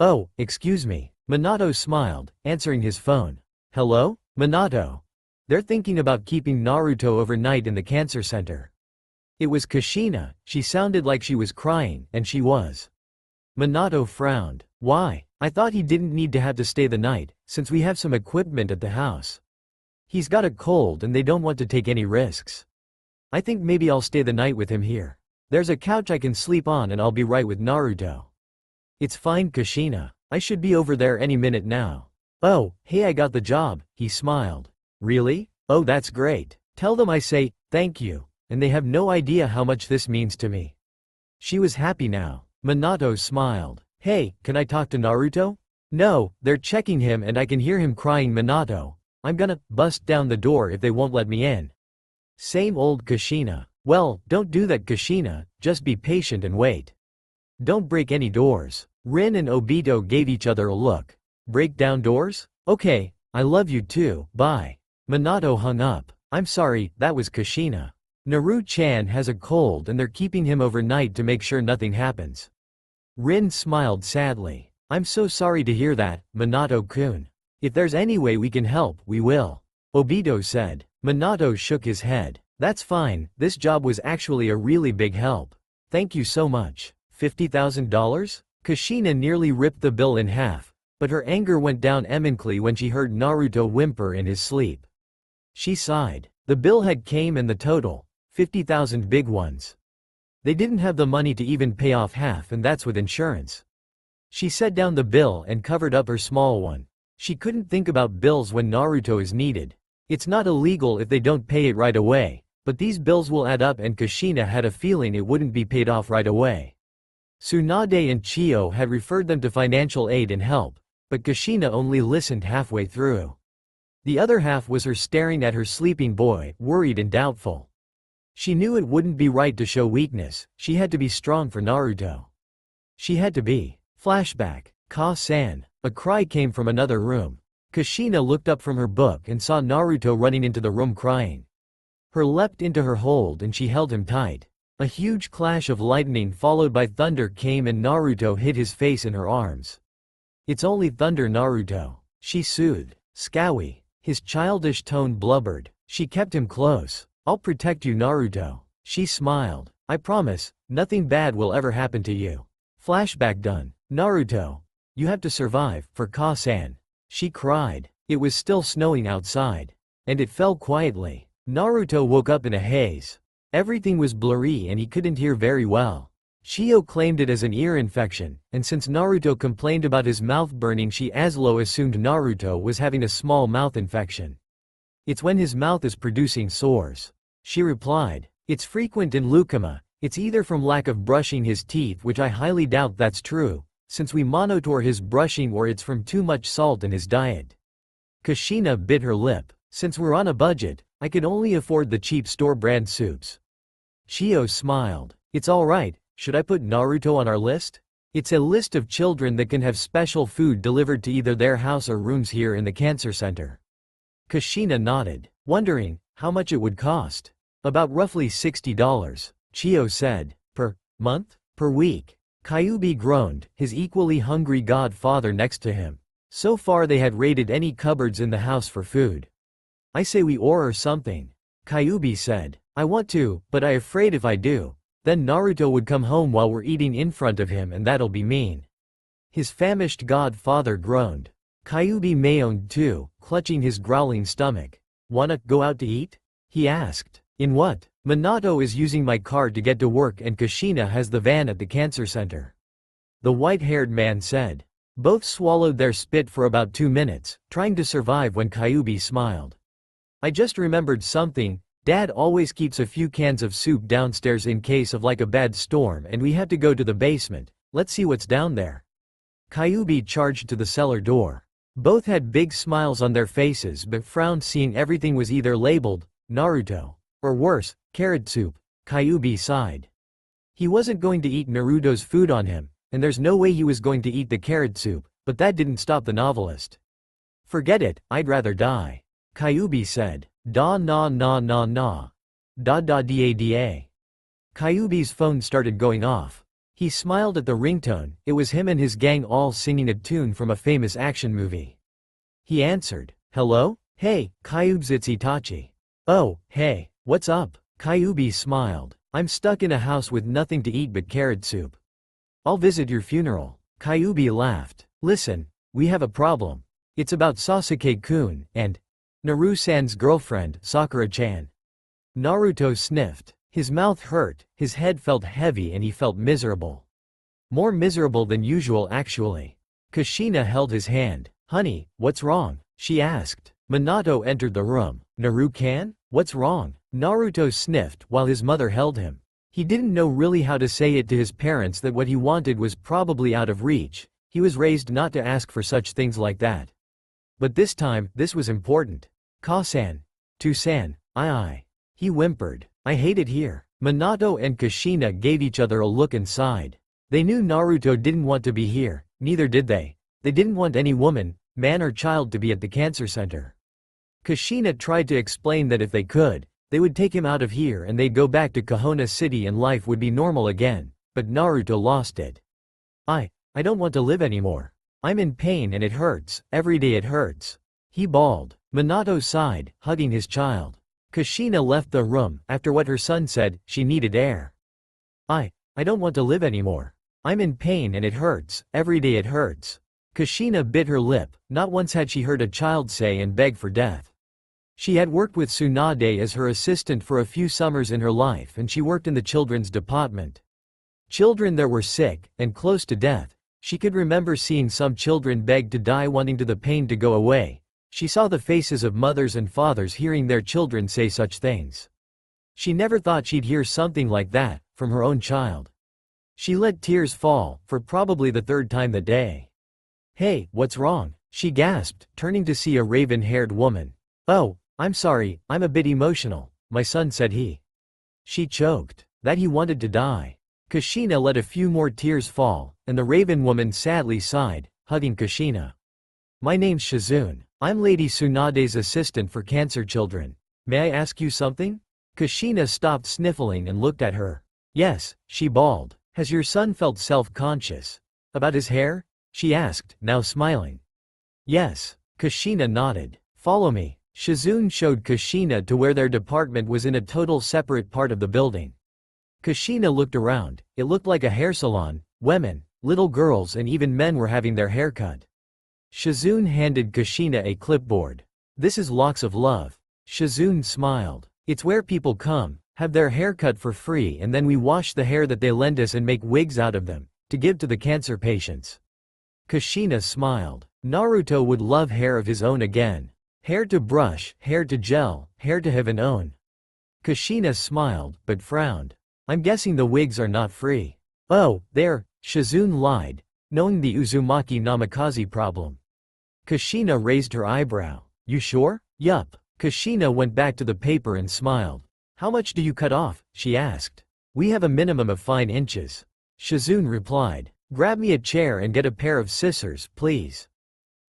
[SPEAKER 1] Oh, excuse me. Minato smiled, answering his phone. Hello? Minato. They're thinking about keeping Naruto overnight in the cancer center. It was Kushina. She sounded like she was crying, and she was. Minato frowned. Why? I thought he didn't need to have to stay the night, since we have some equipment at the house. He's got a cold and they don't want to take any risks. I think maybe I'll stay the night with him here. There's a couch I can sleep on and I'll be right with Naruto. It's fine, Kushina. I should be over there any minute now. Oh, hey, I got the job, he smiled. Really? Oh, that's great. Tell them I say, thank you, and they have no idea how much this means to me. She was happy now. Minato smiled. Hey, can I talk to Naruto? No, they're checking him and I can hear him crying. Minato. I'm gonna bust down the door if they won't let me in. Same old Kushina. Well, don't do that, Kushina, just be patient and wait. Don't break any doors. Rin and Obito gave each other a look. Break down doors? Okay, I love you too, bye. Minato hung up. I'm sorry, that was Kushina. Naru-chan has a cold and they're keeping him overnight to make sure nothing happens. Rin smiled sadly. I'm so sorry to hear that, Minato-kun. If there's any way we can help, we will. Obito said. Minato shook his head. That's fine, this job was actually a really big help. Thank you so much. $50,000? Kushina nearly ripped the bill in half, but her anger went down immensely when she heard Naruto whimper in his sleep. She sighed. The bill had came and the total, 50,000 big ones. They didn't have the money to even pay off half, and that's with insurance. She set down the bill and covered up her small one. She couldn't think about bills when Naruto is needed. It's not illegal if they don't pay it right away, but these bills will add up and Kushina had a feeling it wouldn't be paid off right away. Tsunade and Chio had referred them to financial aid and help, but Kushina only listened halfway through. The other half was her staring at her sleeping boy, worried and doubtful. She knew it wouldn't be right to show weakness, she had to be strong for Naruto. She had to be. Flashback. Ka-san. A cry came from another room. Kushina looked up from her book and saw Naruto running into the room crying. Her leapt into her hold and she held him tight. A huge clash of lightning followed by thunder came and Naruto hid his face in her arms. It's only thunder, Naruto. She soothed. Scowie. His childish tone blubbered. She kept him close. I'll protect you, Naruto. She smiled. I promise, nothing bad will ever happen to you. Flashback done. Naruto. You have to survive, for Ka-san. She cried. It was still snowing outside. And it fell quietly. Naruto woke up in a haze. Everything was blurry and he couldn't hear very well. Chio claimed it as an ear infection, and since Naruto complained about his mouth burning, she Aslo assumed Naruto was having a small mouth infection. It's when his mouth is producing sores. She replied. It's frequent in leukemia. It's either from lack of brushing his teeth, which I highly doubt that's true, since we monitor his brushing, or it's from too much salt in his diet. Kushina bit her lip. Since we're on a budget, I could only afford the cheap store brand soups. Chio smiled. It's alright, should I put Naruto on our list? It's a list of children that can have special food delivered to either their house or rooms here in the cancer center. Kushina nodded, wondering how much it would cost. About roughly $60. Chio said. Per month? Per week? Kyuubi groaned, his equally hungry godfather next to him. So far they had raided any cupboards in the house for food. I say we order something. Kyuubi said. I want to, but I'm afraid if I do, then Naruto would come home while we're eating in front of him and that'll be mean. His famished godfather groaned. Kyuubi moaned too, clutching his growling stomach. Wanna go out to eat? He asked. In what? Minato is using my car to get to work and Kushina has the van at the cancer center. The white-haired man said. Both swallowed their spit for about 2 minutes, trying to survive when Kyuubi smiled. I just remembered something. Dad always keeps a few cans of soup downstairs in case of like a bad storm and we have to go to the basement. Let's see what's down there. Kyuubi charged to the cellar door. Both had big smiles on their faces but frowned seeing everything was either labeled, Naruto, or worse, carrot soup. Kyuubi sighed. He wasn't going to eat Naruto's food on him, and there's no way he was going to eat the carrot soup, but that didn't stop the novelist. Forget it, I'd rather die. Kyuubi said. Da na na na na. Da da da da. Kyuubi's phone started going off. He smiled at the ringtone. It was him and his gang all singing a tune from a famous action movie. He answered. Hello? Hey, Kyuubs, it's Itachi. Oh, hey, what's up? Kyuubi smiled. I'm stuck in a house with nothing to eat but carrot soup. I'll visit your funeral. Kyuubi laughed. Listen, we have a problem. It's about Sasuke-kun, and Naru-san's girlfriend, Sakura-chan. Naruto sniffed. His mouth hurt, his head felt heavy and he felt miserable. More miserable than usual actually. Kushina held his hand. Honey, what's wrong? She asked. Minato entered the room. Naru-kan? What's wrong? Naruto sniffed while his mother held him. He didn't know really how to say it to his parents that what he wanted was probably out of reach. He was raised not to ask for such things like that. But this time, this was important. Ka-san. To-san. I. He whimpered. I hate it here. Minato and Kushina gave each other a look and sighed. They knew Naruto didn't want to be here, neither did they. They didn't want any woman, man or child to be at the cancer center. Kushina tried to explain that if they could, they would take him out of here and they'd go back to Kahona City and life would be normal again, but Naruto lost it. I don't want to live anymore. I'm in pain and it hurts, every day it hurts. He bawled. Minato sighed, hugging his child. Kushina left the room. After what her son said, she needed air. I don't want to live anymore. I'm in pain and it hurts, every day it hurts. Kushina bit her lip. Not once had she heard a child say and beg for death. She had worked with Tsunade as her assistant for a few summers in her life and she worked in the children's department. Children that were sick and close to death. She could remember seeing some children beg to die, wanting the pain to go away. She saw the faces of mothers and fathers hearing their children say such things. She never thought she'd hear something like that from her own child. She let tears fall, for probably the third time that day. "Hey, what's wrong?" she gasped, turning to see a raven-haired woman. "Oh, I'm sorry, I'm a bit emotional," my son said. She choked. That he wanted to die. Kushina let a few more tears fall, and the raven woman sadly sighed, hugging Kushina. "My name's Shizune. I'm Lady Tsunade's assistant for cancer children. May I ask you something?" Kushina stopped sniffling and looked at her. "Yes," she bawled. "Has your son felt self-conscious about his hair?" she asked, now smiling. "Yes." Kushina nodded. "Follow me." Shizune showed Kushina to where their department was in a total separate part of the building. Kushina looked around. It looked like a hair salon. Women, little girls and even men were having their hair cut. Shizune handed Kushina a clipboard. "This is Locks of Love." Shizune smiled. "It's where people come, have their hair cut for free and then we wash the hair that they lend us and make wigs out of them, to give to the cancer patients." Kushina smiled. Naruto would love hair of his own again. Hair to brush, hair to gel, hair to have an own. Kushina smiled, but frowned. "I'm guessing the wigs are not free." "Oh, Shizune lied, knowing the Uzumaki Namikaze problem. Kushina raised her eyebrow. "You sure?" "Yup." Kushina went back to the paper and smiled. "How much do you cut off?" she asked. "We have a minimum of 5 inches. Shizune replied. "Grab me a chair and get a pair of scissors, please."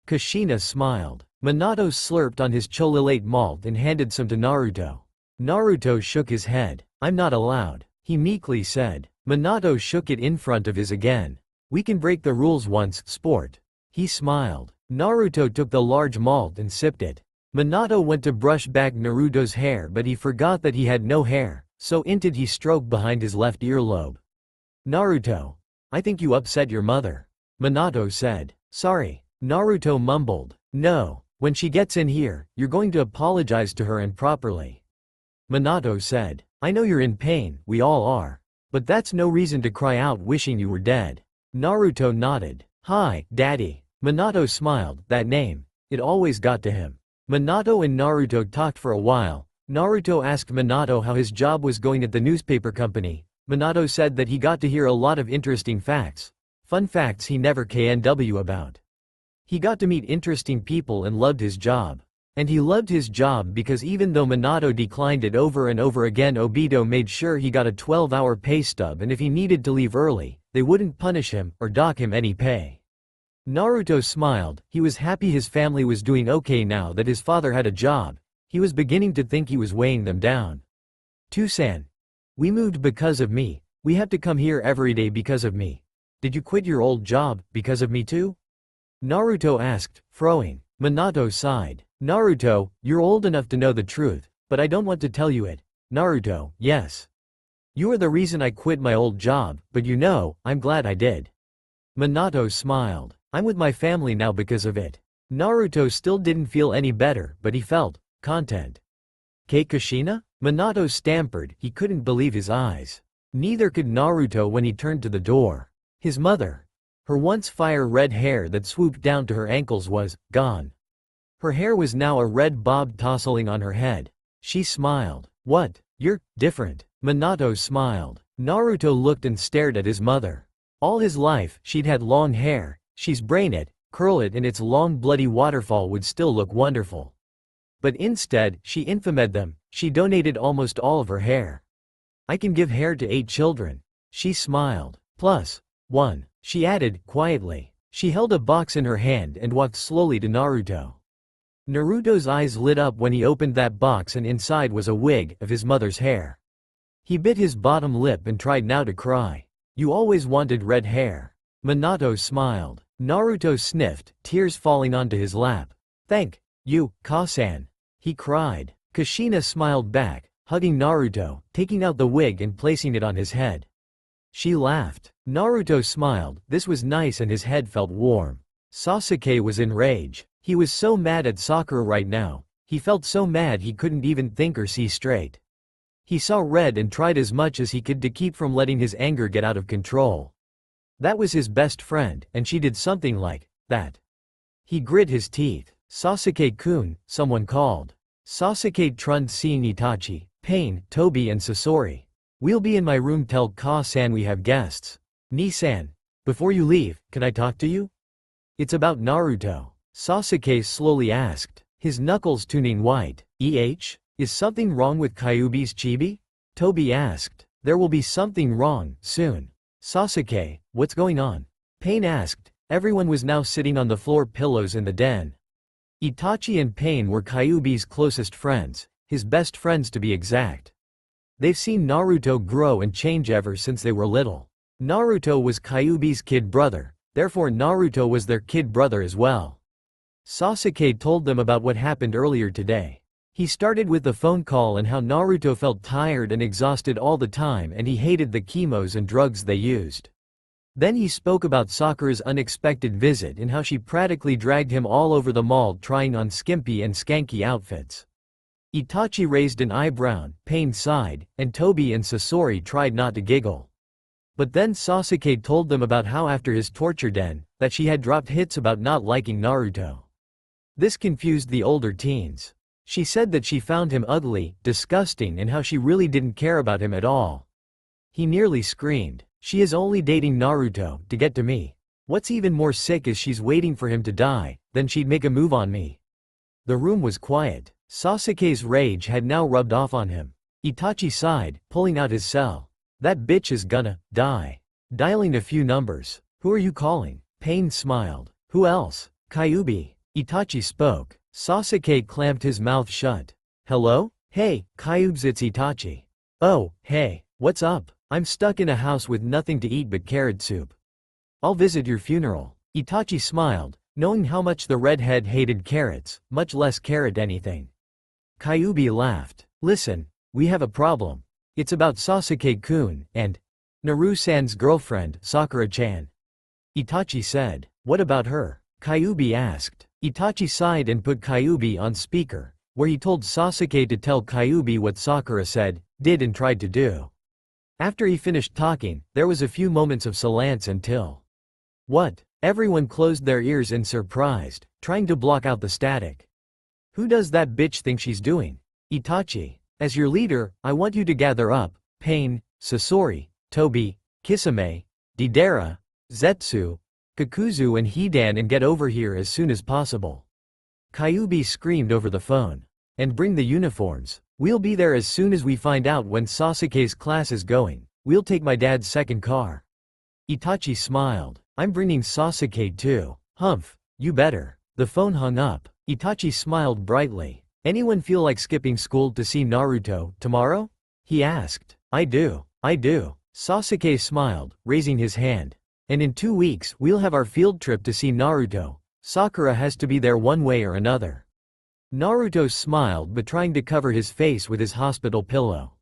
[SPEAKER 1] Kushina smiled. Minato slurped on his cholulate malt and handed some to Naruto. Naruto shook his head. "I'm not allowed," he meekly said. Minato shook it in front of his again. "We can break the rules once, sport." He smiled. Naruto took the large malt and sipped it. Minato went to brush back Naruto's hair but he forgot that he had no hair, so instead he stroked behind his left earlobe. "Naruto, I think you upset your mother," Minato said. "Sorry." Naruto mumbled. "No, when she gets in here, you're going to apologize to her and properly." Minato said. "I know you're in pain, we all are. But that's no reason to cry out wishing you were dead." Naruto nodded. "Hi, Daddy." Minato smiled. That name, it always got to him. Minato and Naruto talked for a while. Naruto asked Minato how his job was going at the newspaper company. Minato said that he got to hear a lot of interesting facts. Fun facts he never knew about. He got to meet interesting people and loved his job. And he loved his job because even though Minato declined it over and over again, Obito made sure he got a 12-hour pay stub and if he needed to leave early, they wouldn't punish him or dock him any pay. Naruto smiled. He was happy his family was doing okay now that his father had a job. He was beginning to think he was weighing them down. "Tusan. We moved because of me. We have to come here every day because of me. Did you quit your old job because of me too?" Naruto asked, frowning. Minato sighed. "Naruto, you're old enough to know the truth, but I don't want to tell you it." Naruto, "Yes. You are the reason I quit my old job, but you know, I'm glad I did." Minato smiled. "I'm with my family now because of it." Naruto still didn't feel any better, but he felt content. "Kushina?" Minato stammered. He couldn't believe his eyes. Neither could Naruto when he turned to the door. His mother. Her once fire-red hair that swooped down to her ankles was gone. Her hair was now a red bob tousling on her head. She smiled. "What? You're different." Minato smiled. Naruto looked and stared at his mother. All his life, she'd had long hair. She's braid it, curl it and its long bloody waterfall would still look wonderful. But instead, she infamed them. She donated almost all of her hair. "I can give hair to 8 children." She smiled. "Plus, 1. She added, quietly. She held a box in her hand and walked slowly to Naruto. Naruto's eyes lit up when he opened that box, and inside was a wig of his mother's hair. He bit his bottom lip and tried now to cry. You always wanted red hair. Minato smiled. Naruto sniffed, tears falling onto his lap. Thank you, Ka-san. He cried. Kushina smiled back, hugging Naruto, taking out the wig and placing it on his head. She laughed. Naruto smiled. This was nice and his head felt warm. Sasuke was in rage. He was so mad at Sakura right now. He felt so mad he couldn't even think or see straight. He saw red and tried as much as he could to keep from letting his anger get out of control. That was his best friend, and she did something like that. He grit his teeth. Sasuke-kun, someone called. Sasuke turned seeing Itachi, Pain, Tobi and Sasori. We'll be in my room, tell Ka-san we have guests. Ni-san. Before you leave, can I talk to you? It's about Naruto. Sasuke slowly asked, his knuckles turning white. Is something wrong with Kyuubi's chibi? Tobi asked. There will be something wrong, soon. Sasuke, what's going on? Pain asked. Everyone was now sitting on the floor pillows in the den. Itachi and Pain were Kyuubi's closest friends, his best friends to be exact. They've seen Naruto grow and change ever since they were little. Naruto was Kyuubi's kid brother, therefore Naruto was their kid brother as well. Sasuke told them about what happened earlier today. He started with the phone call and how Naruto felt tired and exhausted all the time and he hated the chemos and drugs they used. Then he spoke about Sakura's unexpected visit and how she practically dragged him all over the mall trying on skimpy and skanky outfits. Itachi raised an eyebrow, Pain sighed, and Tobi and Sasori tried not to giggle. But then Sasuke told them about how after his torture den, that she had dropped hints about not liking Naruto. This confused the older teens. She said that she found him ugly, disgusting and how she really didn't care about him at all. He nearly screamed. She is only dating Naruto to get to me. What's even more sick is she's waiting for him to die, then she'd make a move on me. The room was quiet. Sasuke's rage had now rubbed off on him. Itachi sighed, pulling out his cell. That bitch is gonna die. Dialing a few numbers. Who are you calling? Pain smiled. Who else? Kyuubi. Itachi spoke. Sasuke clamped his mouth shut. Hello? Hey, Kyuubs, it's Itachi. Oh, hey, what's up? I'm stuck in a house with nothing to eat but carrot soup. I'll visit your funeral. Itachi smiled, knowing how much the redhead hated carrots, much less carrot anything. Kyuubi laughed. Listen, we have a problem. It's about Sasuke-kun, and Naru-san's girlfriend, Sakura-chan. Itachi said. What about her? Kyuubi asked. Itachi sighed and put Kyuubi on speaker, where he told Sasuke to tell Kyuubi what Sakura said, did and tried to do. After he finished talking, there was a few moments of silence until. What? Everyone closed their ears in surprise, trying to block out the static. Who does that bitch think she's doing? Itachi. As your leader, I want you to gather up, Pain, Sasori, Tobi, Kisame, Deidara, Zetsu, Kakuzu and Hidan and get over here as soon as possible. Kyuubi screamed over the phone. And bring the uniforms. We'll be there as soon as we find out when Sasuke's class is going. We'll take my dad's second car. Itachi smiled. I'm bringing Sasuke too. Humph, you better. The phone hung up. Itachi smiled brightly. Anyone feel like skipping school to see Naruto tomorrow? He asked. I do. Sasuke smiled, raising his hand. And in 2 weeks we'll have our field trip to see Naruto. Sakura has to be there one way or another. Naruto smiled but trying to cover his face with his hospital pillow.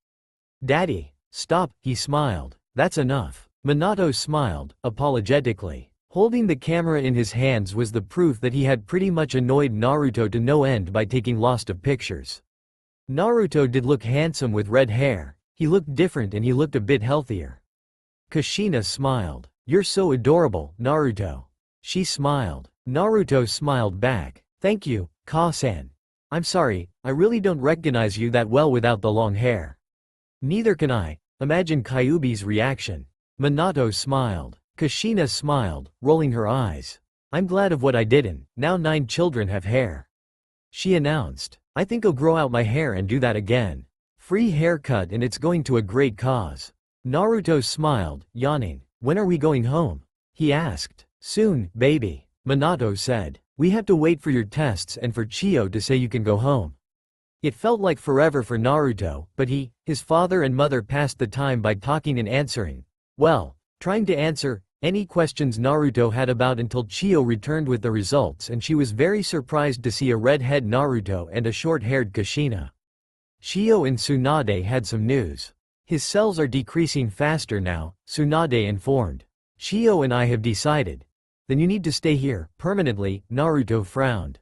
[SPEAKER 1] Daddy, stop, he smiled. That's enough. Minato smiled, apologetically. Holding the camera in his hands was the proof that he had pretty much annoyed Naruto to no end by taking lots of pictures. Naruto did look handsome with red hair. He looked different and he looked a bit healthier. Kushina smiled. You're so adorable, Naruto. She smiled. Naruto smiled back. Thank you, Ka-san. I'm sorry, I really don't recognize you that well without the long hair. Neither can I. Imagine Kyuubi's reaction. Minato smiled. Kushina smiled, rolling her eyes. I'm glad of what I didn't. Now 9 children have hair. She announced. I think I'll grow out my hair and do that again. Free haircut and it's going to a great cause. Naruto smiled, yawning. When are we going home? He asked. Soon, baby, Minato said. We have to wait for your tests and for Chio to say you can go home. It felt like forever for Naruto, but his father and mother passed the time by talking and answering. Well, trying to answer any questions Naruto had about until Chio returned with the results, and she was very surprised to see a red-haired Naruto and a short-haired Kushina. Chio and Tsunade had some news. His cells are decreasing faster now, Tsunade informed. Chio and I have decided. Then you need to stay here, permanently, Naruto frowned.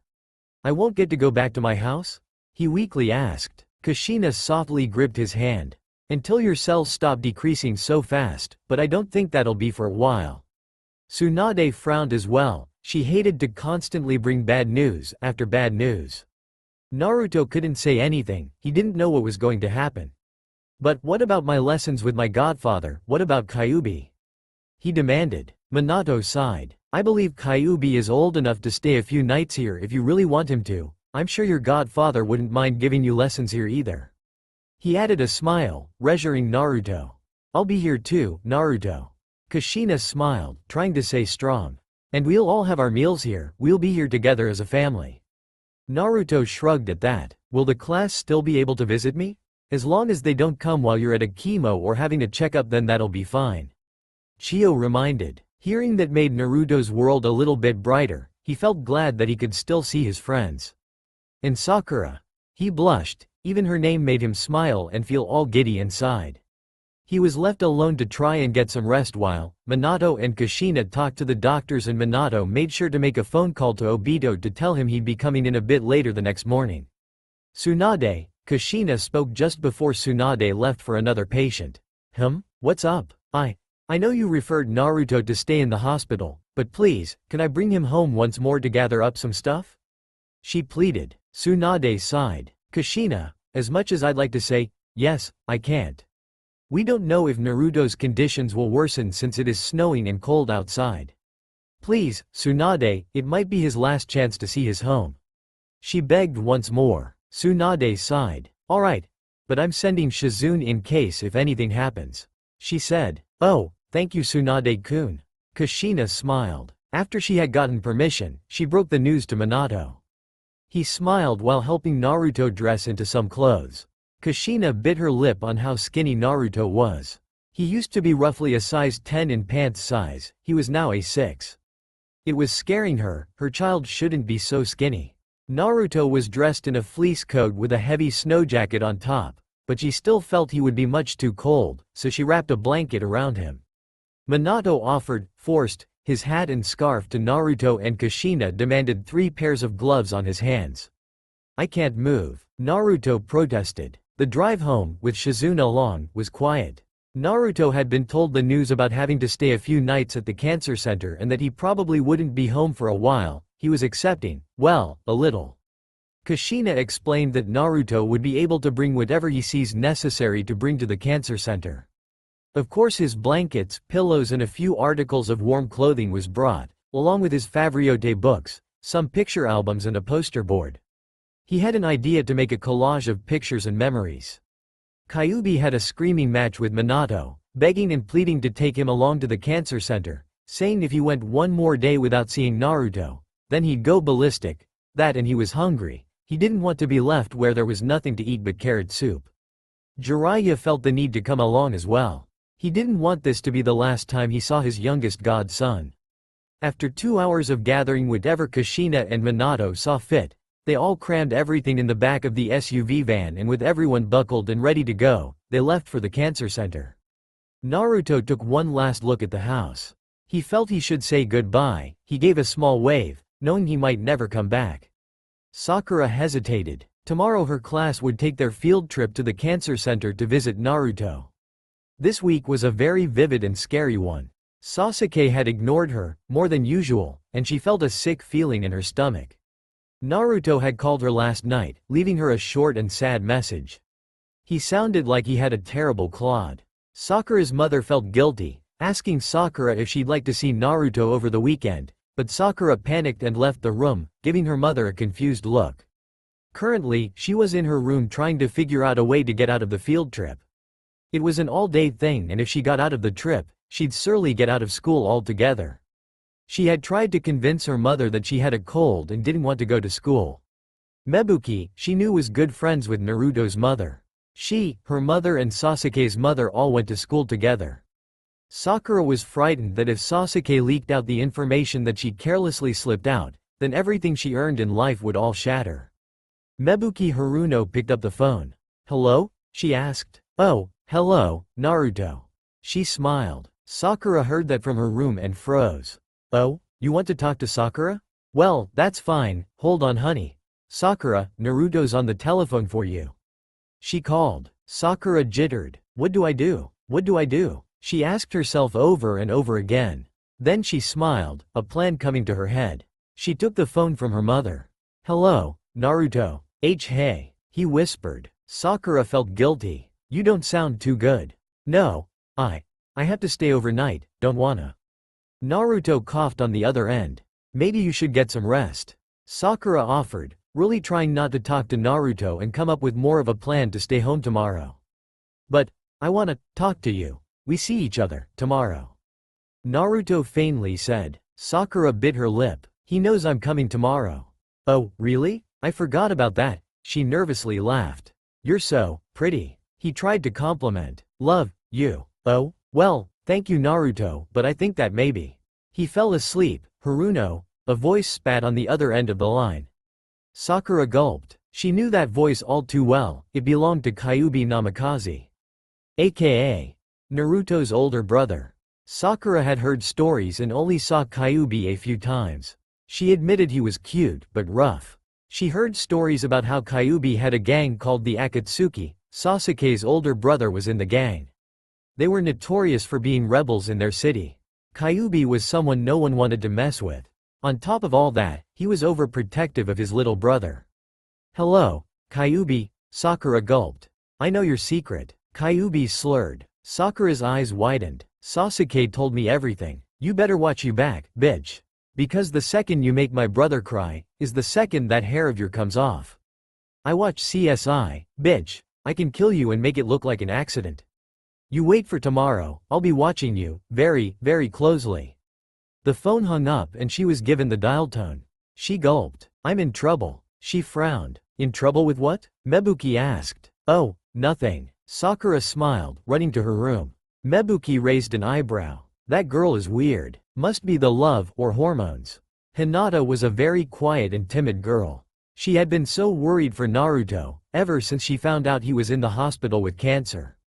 [SPEAKER 1] I won't get to go back to my house? He weakly asked. Kushina softly gripped his hand. Until your cells stop decreasing so fast, but I don't think that'll be for a while. Tsunade frowned as well. She hated to constantly bring bad news after bad news. Naruto couldn't say anything, he didn't know what was going to happen. But what about my lessons with my godfather, what about Kyuubi? He demanded. Minato sighed. I believe Kyuubi is old enough to stay a few nights here if you really want him to. I'm sure your godfather wouldn't mind giving you lessons here either. He added a smile, reassuring Naruto. I'll be here too, Naruto. Kushina smiled, trying to stay strong. And we'll all have our meals here, we'll be here together as a family. Naruto shrugged at that. Will the class still be able to visit me? As long as they don't come while you're at a chemo or having a checkup, then that'll be fine. Chio reminded. Hearing that made Naruto's world a little bit brighter. He felt glad that he could still see his friends. And Sakura. He blushed, even her name made him smile and feel all giddy inside. He was left alone to try and get some rest while Minato and Kushina talked to the doctors, and Minato made sure to make a phone call to Obito to tell him he'd be coming in a bit later the next morning. Tsunade, Kushina spoke just before Tsunade left for another patient. What's up? I know you referred Naruto to stay in the hospital, but please, can I bring him home once more to gather up some stuff? She pleaded. Tsunade sighed. Kushina, as much as I'd like to say, yes, I can't. We don't know if Naruto's conditions will worsen since it is snowing and cold outside. Please, Tsunade, it might be his last chance to see his home. She begged once more. Tsunade sighed. Alright. But I'm sending Shizune in case if anything happens. She said. Oh, thank you Tsunade-kun. Kushina smiled. After she had gotten permission, she broke the news to Minato. He smiled while helping Naruto dress into some clothes. Kushina bit her lip on how skinny Naruto was. He used to be roughly a size 10 in pants size, he was now a 6. It was scaring her, her child shouldn't be so skinny. Naruto was dressed in a fleece coat with a heavy snow jacket on top, but she still felt he would be much too cold, so she wrapped a blanket around him. Minato forced, his hat and scarf to Naruto, and Kushina demanded 3 pairs of gloves on his hands. I can't move, Naruto protested. The drive home, with Shizune along, was quiet. Naruto had been told the news about having to stay a few nights at the cancer center and that he probably wouldn't be home for a while. He was accepting, well, a little. Kushina explained that Naruto would be able to bring whatever he sees necessary to bring to the cancer center. Of course his blankets, pillows and a few articles of warm clothing was brought, along with his Favriote books, some picture albums and a poster board. He had an idea to make a collage of pictures and memories. Kyuubi had a screaming match with Minato, begging and pleading to take him along to the cancer center, saying if he went one more day without seeing Naruto, then he'd go ballistic. That, and he was hungry. He didn't want to be left where there was nothing to eat but carrot soup. Jiraiya felt the need to come along as well. He didn't want this to be the last time he saw his youngest godson. After 2 hours of gathering whatever Kushina and Minato saw fit, they all crammed everything in the back of the SUV van, and with everyone buckled and ready to go, they left for the cancer center. Naruto took one last look at the house. He felt he should say goodbye. He gave a small wave, knowing he might never come back. Sakura hesitated. Tomorrow her class would take their field trip to the cancer center to visit Naruto. This week was a very vivid and scary one. Sasuke had ignored her, more than usual, and she felt a sick feeling in her stomach. Naruto had called her last night, leaving her a short and sad message. He sounded like he had a terrible clod. Sakura's mother felt guilty, asking Sakura if she'd like to see Naruto over the weekend, but Sakura panicked and left the room, giving her mother a confused look. Currently, she was in her room trying to figure out a way to get out of the field trip. It was an all-day thing, and if she got out of the trip, she'd surely get out of school altogether. She had tried to convince her mother that she had a cold and didn't want to go to school. Mebuki, she knew, was good friends with Naruto's mother. She, her mother and Sasuke's mother all went to school together. Sakura was frightened that if Sasuke leaked out the information that she'd carelessly slipped out, then everything she earned in life would all shatter. Mebuki Haruno picked up the phone. "Hello?" she asked. "Oh, hello, Naruto." She smiled. Sakura heard that from her room and froze. "Oh, you want to talk to Sakura? Well, that's fine, hold on honey. Sakura, Naruto's on the telephone for you." She called. Sakura jittered. What do I do? What do I do? She asked herself over and over again. Then she smiled, a plan coming to her head. She took the phone from her mother. "Hello, Naruto. Hey," he whispered. Sakura felt guilty. "You don't sound too good." "No, I have to stay overnight, don't wanna." Naruto coughed on the other end. "Maybe you should get some rest," Sakura offered, really trying not to talk to Naruto and come up with more of a plan to stay home tomorrow. "But I wanna talk to you. We see each other tomorrow," Naruto faintly said. Sakura bit her lip. "He knows I'm coming tomorrow." "Oh, really? I forgot about that." She nervously laughed. "You're so pretty," he tried to compliment. "Love you." "Oh, well, thank you Naruto, but I think that maybe." He fell asleep. "Haruno," a voice spat on the other end of the line. Sakura gulped. She knew that voice all too well. It belonged to Kyuubi Namikaze, aka Naruto's older brother. Sakura had heard stories and only saw Kyuubi a few times. She admitted he was cute but rough. She heard stories about how Kyuubi had a gang called the Akatsuki. Sasuke's older brother was in the gang. They were notorious for being rebels in their city. Kyuubi was someone no one wanted to mess with. On top of all that, he was overprotective of his little brother. "Hello, Kyuubi," Sakura gulped. "I know your secret." Kyuubi slurred. Sakura's eyes widened. "Sasuke told me everything. You better watch you back, bitch. Because the second you make my brother cry, is the second that hair of yours comes off. I watch CSI, bitch. I can kill you and make it look like an accident. You wait for tomorrow, I'll be watching you, very, very closely." The phone hung up and she was given the dial tone. She gulped. "I'm in trouble." She frowned. "In trouble with what?" Mebuki asked. "Oh, nothing." Sakura smiled, running to her room. Mebuki raised an eyebrow. "That girl is weird. Must be the love or hormones." Hinata was a very quiet and timid girl. She had been so worried for Naruto, ever since she found out he was in the hospital with cancer.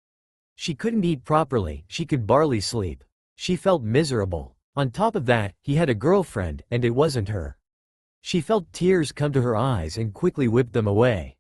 [SPEAKER 1] She couldn't eat properly, she could barely sleep. She felt miserable. On top of that, he had a girlfriend, and it wasn't her. She felt tears come to her eyes and quickly whipped them away.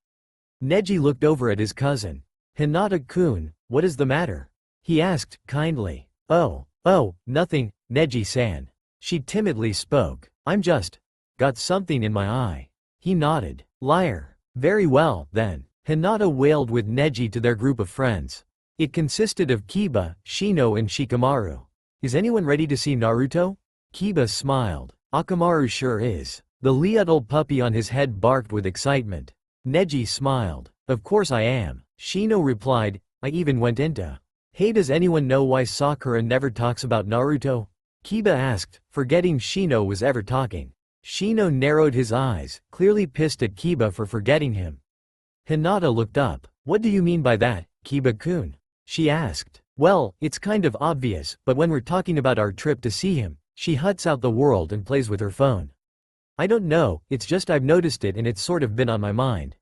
[SPEAKER 1] Neji looked over at his cousin. "Hinata-kun, what is the matter?" he asked, kindly. Oh, nothing, Neji-san." She timidly spoke. "I'm just got something in my eye." He nodded. "Liar." "Very well, then." Hinata wailed with Neji to their group of friends. It consisted of Kiba, Shino and Shikamaru. "Is anyone ready to see Naruto?" Kiba smiled. "Akamaru sure is." The little puppy on his head barked with excitement. Neji smiled. "Of course I am." Shino replied, "I even went into." "Hey, does anyone know why Sakura never talks about Naruto?" Kiba asked, forgetting Shino was ever talking. Shino narrowed his eyes, clearly pissed at Kiba for forgetting him. Hinata looked up. "What do you mean by that, Kiba-kun?" she asked. "Well, it's kind of obvious, but when we're talking about our trip to see him, she huts out the world and plays with her phone. I don't know, it's just I've noticed it and it's sort of been on my mind.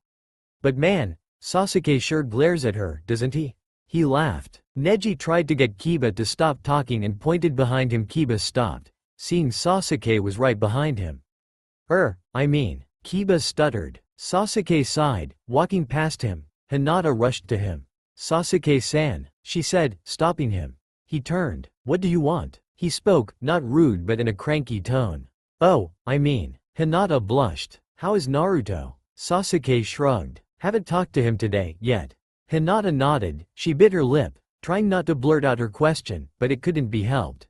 [SPEAKER 1] But man, Sasuke sure glares at her, doesn't he?" He laughed. Neji tried to get Kiba to stop talking and pointed behind him. Kiba stopped, seeing Sasuke was right behind him. Kiba stuttered. Sasuke sighed, walking past him. Hinata rushed to him. "Sasuke-san," she said, stopping him. He turned. "What do you want?" He spoke, not rude but in a cranky tone. Hinata blushed. "How is Naruto?" Sasuke shrugged. "Haven't talked to him today, yet." Hinata nodded. She bit her lip, trying not to blurt out her question, but it couldn't be helped.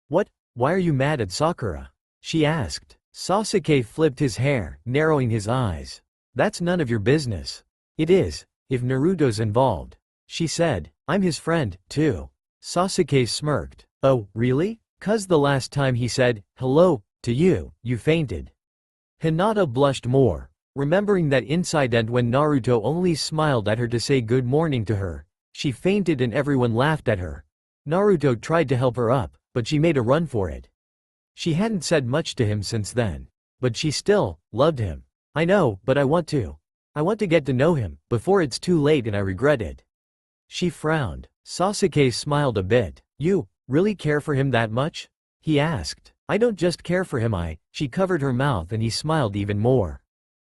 [SPEAKER 1] "What? Why are you mad at Sakura?" she asked. Sasuke flipped his hair, narrowing his eyes. "That's none of your business." "It is, if Naruto's involved," she said. "I'm his friend, too." Sasuke smirked. Oh, really? 'Cause the last time he said, hello, to you, you fainted. Hinata blushed more, remembering that incident when Naruto only smiled at her to say good morning to her. She fainted and everyone laughed at her. Naruto tried to help her up, but she made a run for it. She hadn't said much to him since then. But she still loved him. I know, but I want to. I want to get to know him, before it's too late and I regret it. She frowned. Sasuke smiled a bit. You really care for him that much? He asked. I don't just care for him, She covered her mouth and he smiled even more.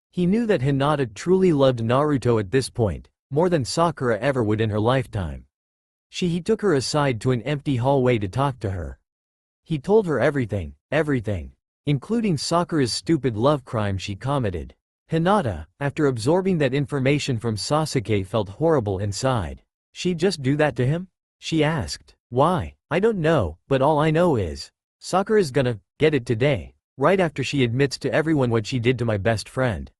[SPEAKER 1] He knew that Hinata truly loved Naruto at this point, more than Sakura ever would in her lifetime. He took her aside to an empty hallway to talk to her. He told her everything, including Sakura's stupid love crime, she commented. Hinata, after absorbing that information from Sasuke, felt horrible inside. She'd just do that to him? She asked. Why? I don't know, but all I know is, Sakura's gonna get it today, right after she admits to everyone what she did to my best friend.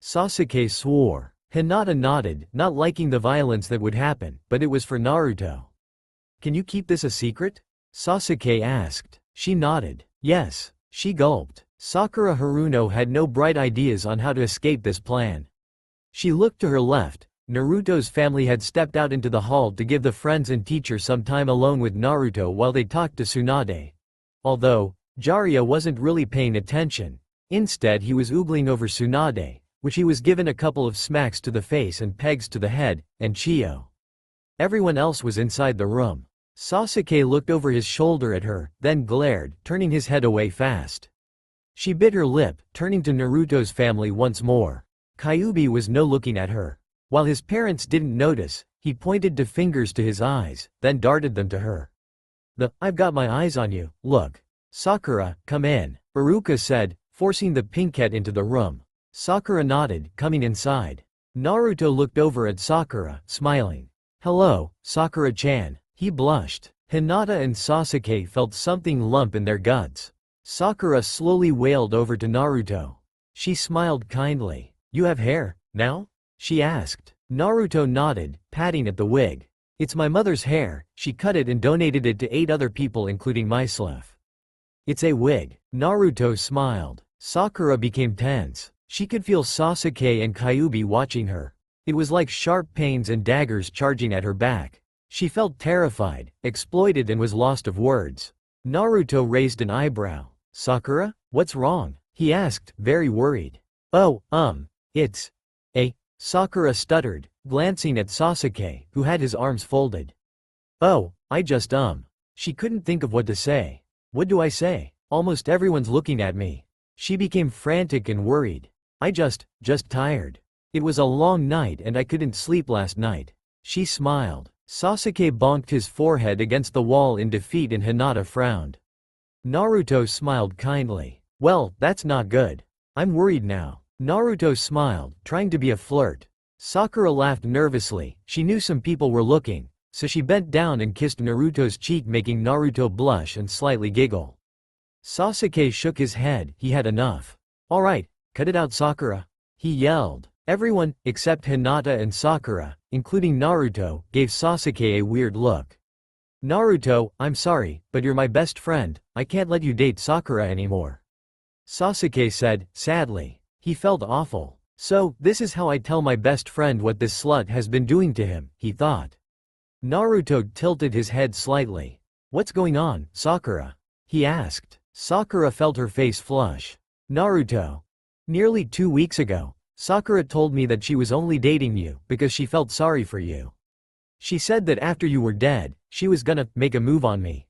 [SPEAKER 1] Sasuke swore. Hinata nodded, not liking the violence that would happen, but it was for Naruto. Can you keep this a secret? Sasuke asked. She nodded. Yes. She gulped. Sakura Haruno had no bright ideas on how to escape this plan. She looked to her left. Naruto's family had stepped out into the hall to give the friends and teacher some time alone with Naruto while they talked to Tsunade. Although Jiraiya wasn't really paying attention. Instead he was oogling over Tsunade, which he was given a couple of smacks to the face and pegs to the head, and Chiyo. Everyone else was inside the room. Sasuke looked over his shoulder at her, then glared, turning his head away fast. She bit her lip, turning to Naruto's family once more. Kyuubi was no looking at her. While his parents didn't notice, he pointed to fingers to his eyes, then darted them to her. I've got my eyes on you, look. Sakura, come in, Iruka said, forcing the pinkette into the room. Sakura nodded, coming inside. Naruto looked over at Sakura, smiling. Hello, Sakura-chan. He blushed. Hinata and Sasuke felt something lump in their guts. Sakura slowly wailed over to Naruto. She smiled kindly. You have hair, now? She asked. Naruto nodded, patting at the wig. It's my mother's hair, she cut it and donated it to 8 other people including myself. It's a wig. Naruto smiled. Sakura became tense. She could feel Sasuke and Kyuubi watching her. It was like sharp pains and daggers charging at her back. She felt terrified, exploited and was lost of words. Naruto raised an eyebrow. Sakura, what's wrong? He asked, very worried. Oh, it's Sakura stuttered, glancing at Sasuke, who had his arms folded. Oh, I just She couldn't think of what to say. What do I say? Almost everyone's looking at me. She became frantic and worried. I just tired. It was a long night and I couldn't sleep last night. She smiled. Sasuke bonked his forehead against the wall in defeat and Hinata frowned. Naruto smiled kindly. Well, that's not good. I'm worried now. Naruto smiled, trying to be a flirt. Sakura laughed nervously. She knew some people were looking, so she bent down and kissed Naruto's cheek, making Naruto blush and slightly giggle. Sasuke shook his head. He had enough. All right, cut it out, Sakura. He yelled. Everyone, except Hinata and Sakura, including Naruto, gave Sasuke a weird look. Naruto, I'm sorry, but you're my best friend, I can't let you date Sakura anymore. Sasuke said, sadly. He felt awful. So, this is how I tell my best friend what this slut has been doing to him, he thought. Naruto tilted his head slightly. What's going on, Sakura? He asked. Sakura felt her face flush. Naruto. Nearly 2 weeks ago, Sakura told me that she was only dating you because she felt sorry for you. She said that after you were dead, she was gonna make a move on me.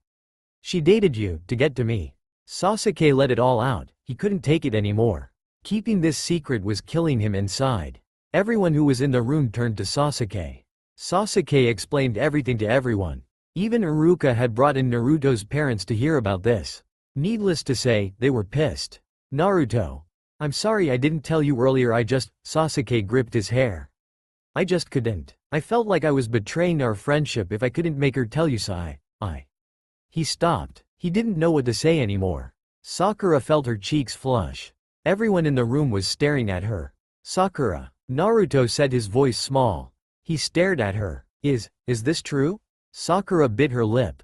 [SPEAKER 1] She dated you to get to me. Sasuke let it all out. He couldn't take it anymore. Keeping this secret was killing him inside. Everyone who was in the room turned to Sasuke. Sasuke explained everything to everyone. Even Iruka had brought in Naruto's parents to hear about this. Needless to say, they were pissed. Naruto. I'm sorry I didn't tell you earlier, Sasuke gripped his hair. I just couldn't. I felt like I was betraying our friendship if I couldn't make her tell you so. He stopped. He didn't know what to say anymore. Sakura felt her cheeks flush. Everyone in the room was staring at her. Sakura. Naruto said, his voice small. He stared at her. Is this true? Sakura bit her lip.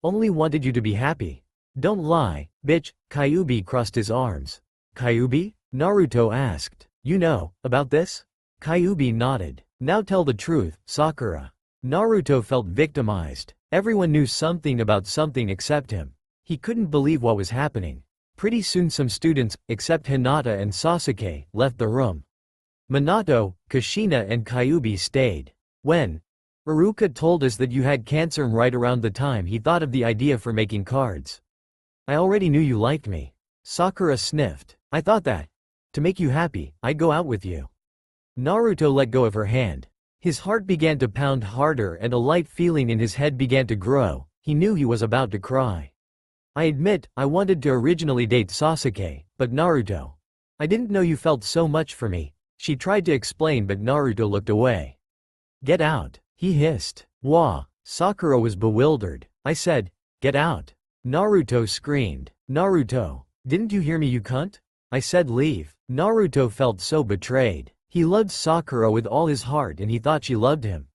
[SPEAKER 1] Only wanted you to be happy. Don't lie, bitch. Kyuubi crossed his arms. Kyuubi? Naruto asked. You know about this? Kyuubi nodded. Now tell the truth, Sakura. Naruto felt victimized. Everyone knew something about something except him. He couldn't believe what was happening. Pretty soon some students, except Hinata and Sasuke, left the room. Minato, Kushina and Kyuubi stayed. When Iruka told us that you had cancer right around the time he thought of the idea for making cards. I already knew you liked me. Sakura sniffed. I thought that, to make you happy, I'd go out with you. Naruto let go of her hand. His heart began to pound harder and a light feeling in his head began to grow. He knew he was about to cry. I admit, I wanted to originally date Sasuke, but Naruto. I didn't know you felt so much for me. She tried to explain but Naruto looked away. Get out, he hissed. Wah. Sakura was bewildered. I said, get out. Naruto screamed. Naruto, didn't you hear me, you cunt? I said leave. Naruto felt so betrayed. He loved Sakura with all his heart and he thought she loved him.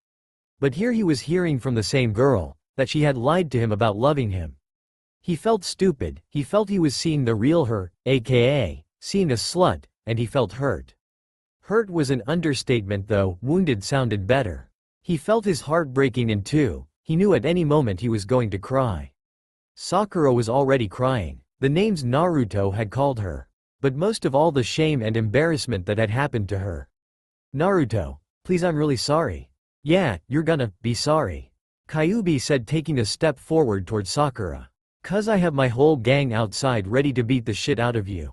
[SPEAKER 1] But here he was hearing from the same girl, that she had lied to him about loving him. He felt stupid, he felt he was seeing the real her, aka, seeing a slut, and he felt hurt. Hurt was an understatement though, wounded sounded better. He felt his heart breaking in two, he knew at any moment he was going to cry. Sakura was already crying, the names Naruto had called her. But most of all the shame and embarrassment that had happened to her. Naruto, please, I'm really sorry. Yeah, you're gonna be sorry. Kyuubi said, taking a step forward toward Sakura. 'Cause I have my whole gang outside ready to beat the shit out of you.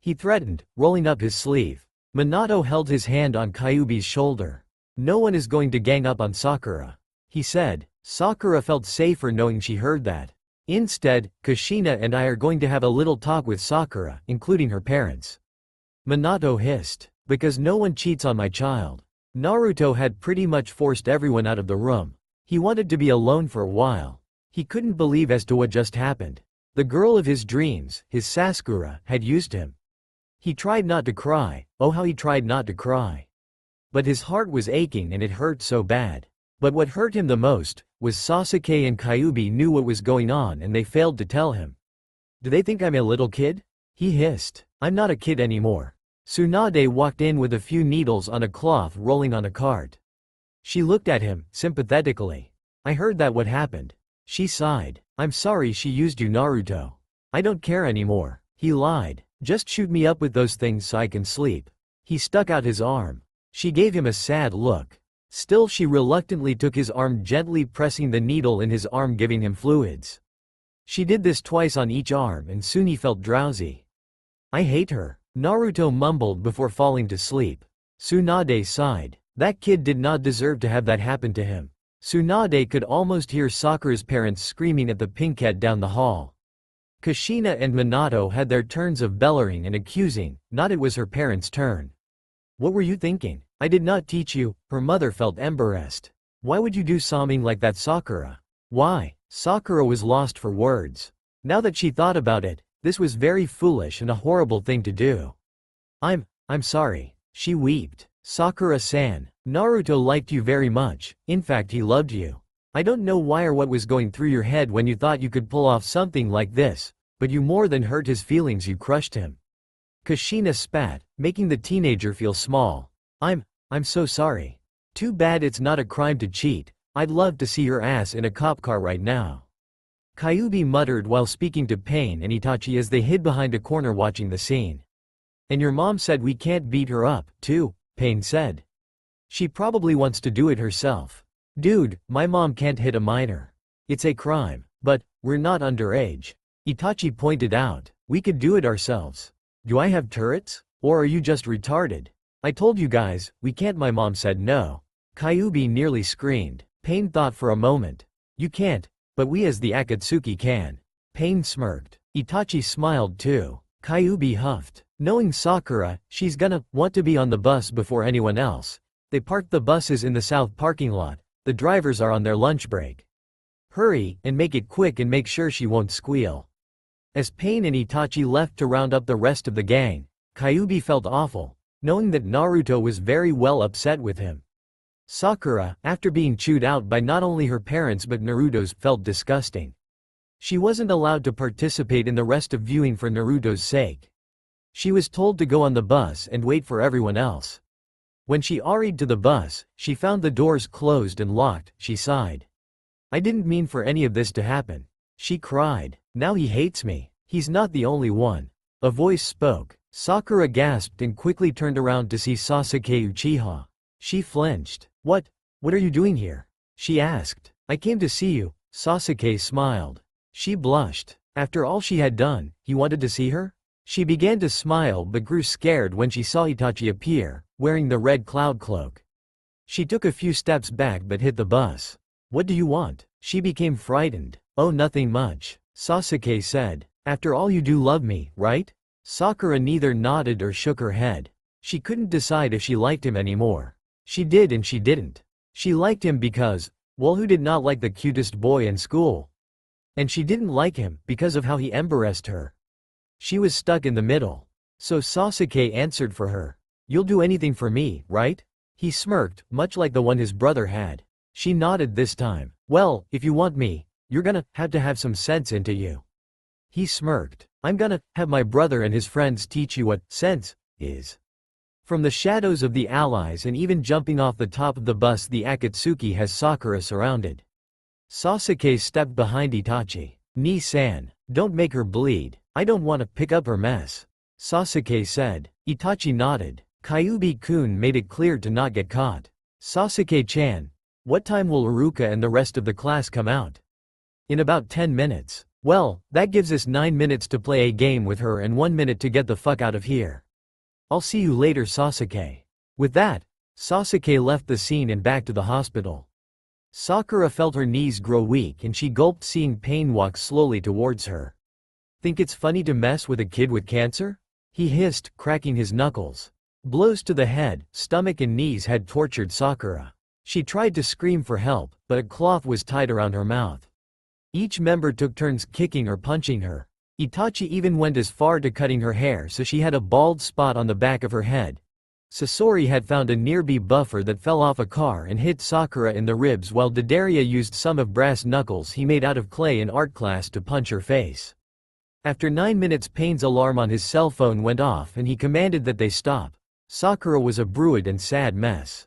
[SPEAKER 1] He threatened, rolling up his sleeve. Minato held his hand on Kyuubi's shoulder. No one is going to gang up on Sakura. He said. Sakura felt safer knowing she heard that. Instead, Kushina and I are going to have a little talk with Sakura, including her parents. Minato hissed. Because no one cheats on my child. Naruto had pretty much forced everyone out of the room. He wanted to be alone for a while. He couldn't believe as to what just happened. The girl of his dreams, his Sakura, had used him. He tried not to cry, oh how he tried not to cry. But his heart was aching and it hurt so bad. But what hurt him the most, was Sasuke and Kyuubi knew what was going on and they failed to tell him. Do they think I'm a little kid? He hissed. I'm not a kid anymore. Tsunade walked in with a few needles on a cloth rolling on a cart. She looked at him, sympathetically. I heard that what happened. She sighed. I'm sorry she used you, Naruto. I don't care anymore. He lied. Just shoot me up with those things so I can sleep. He stuck out his arm. She gave him a sad look. Still she reluctantly took his arm, gently pressing the needle in his arm, giving him fluids. She did this twice on each arm and soon he felt drowsy. I hate her, Naruto mumbled before falling to sleep. Tsunade sighed. That kid did not deserve to have that happen to him. Tsunade could almost hear Sakura's parents screaming at the pink cat down the hall. Kushina and Minato had their turns of bellowing and accusing, not it was her parents' turn. What were you thinking? I did not teach you, her mother felt embarrassed. Why would you do something like that, Sakura? Why? Sakura was lost for words. Now that she thought about it, this was very foolish and a horrible thing to do. I'm sorry. She wept. Sakura-san, Naruto liked you very much, in fact he loved you. I don't know why or what was going through your head when you thought you could pull off something like this, but you more than hurt his feelings, you crushed him. Kushina spat, making the teenager feel small. I'm so sorry. Too bad it's not a crime to cheat. I'd love to see your ass in a cop car right now. Kyuubi muttered while speaking to Pain and Itachi as they hid behind a corner watching the scene. And your mom said we can't beat her up, too, Pain said. She probably wants to do it herself. Dude, my mom can't hit a minor. It's a crime, but we're not underage. Itachi pointed out. We could do it ourselves. Do I have turrets? Or are you just retarded? I told you guys, we can't. My mom said no. Kyuubi nearly screamed. Pain thought for a moment. You can't, but we as the Akatsuki can. Pain smirked. Itachi smiled too. Kyuubi huffed. Knowing Sakura, she's gonna want to be on the bus before anyone else. They parked the buses in the south parking lot. The drivers are on their lunch break. Hurry, and make it quick and make sure she won't squeal. As Pain and Itachi left to round up the rest of the gang, Kyuubi felt awful, knowing that Naruto was very well upset with him. Sakura, after being chewed out by not only her parents but Naruto's, felt disgusting. She wasn't allowed to participate in the rest of viewing for Naruto's sake. She was told to go on the bus and wait for everyone else. When she hurried to the bus, she found the doors closed and locked. She sighed. I didn't mean for any of this to happen. She cried. Now he hates me. He's not the only one. A voice spoke. Sakura gasped and quickly turned around to see Sasuke Uchiha. She flinched. What are you doing here? She asked. I came to see you. Sasuke smiled. She blushed. After all she had done, he wanted to see her? She began to smile but grew scared when she saw Itachi appear, wearing the red cloud cloak. She took a few steps back but hit the bus. What do you want? She became frightened. Oh, nothing much, Sasuke said. After all, you do love me, right? Sakura neither nodded or shook her head. She couldn't decide if she liked him anymore. She did and she didn't. She liked him because, well, who did not like the cutest boy in school? And she didn't like him because of how he embarrassed her. She was stuck in the middle. So Sasuke answered for her. You'll do anything for me, right? He smirked, much like the one his brother had. She nodded this time. Well, if you want me, you're gonna have to have some sense into you. He smirked. I'm gonna have my brother and his friends teach you what sense is. From the shadows of the allies and even jumping off the top of the bus, the Akatsuki has Sakura surrounded. Sasuke stepped behind Itachi. Ni-san, don't make her bleed. I don't want to pick up her mess, Sasuke said. Itachi nodded. Kyuubi-kun made it clear to not get caught. Sasuke-chan, what time will Iruka and the rest of the class come out? In about 10 minutes. Well, that gives us 9 minutes to play a game with her and 1 minute to get the fuck out of here. I'll see you later, Sasuke. With that, Sasuke left the scene and back to the hospital. Sakura felt her knees grow weak and she gulped, seeing pain walk slowly towards her. Think it's funny to mess with a kid with cancer? He hissed, cracking his knuckles. Blows to the head, stomach and knees had tortured Sakura. She tried to scream for help, but a cloth was tied around her mouth. Each member took turns kicking or punching her. Itachi even went as far to cutting her hair so she had a bald spot on the back of her head. Sasori had found a nearby buffer that fell off a car and hit Sakura in the ribs, while Dodaria used some of brass knuckles he made out of clay in art class to punch her face. After 9 minutes, Paine's alarm on his cell phone went off and he commanded that they stop. Sakura was a bruised and sad mess.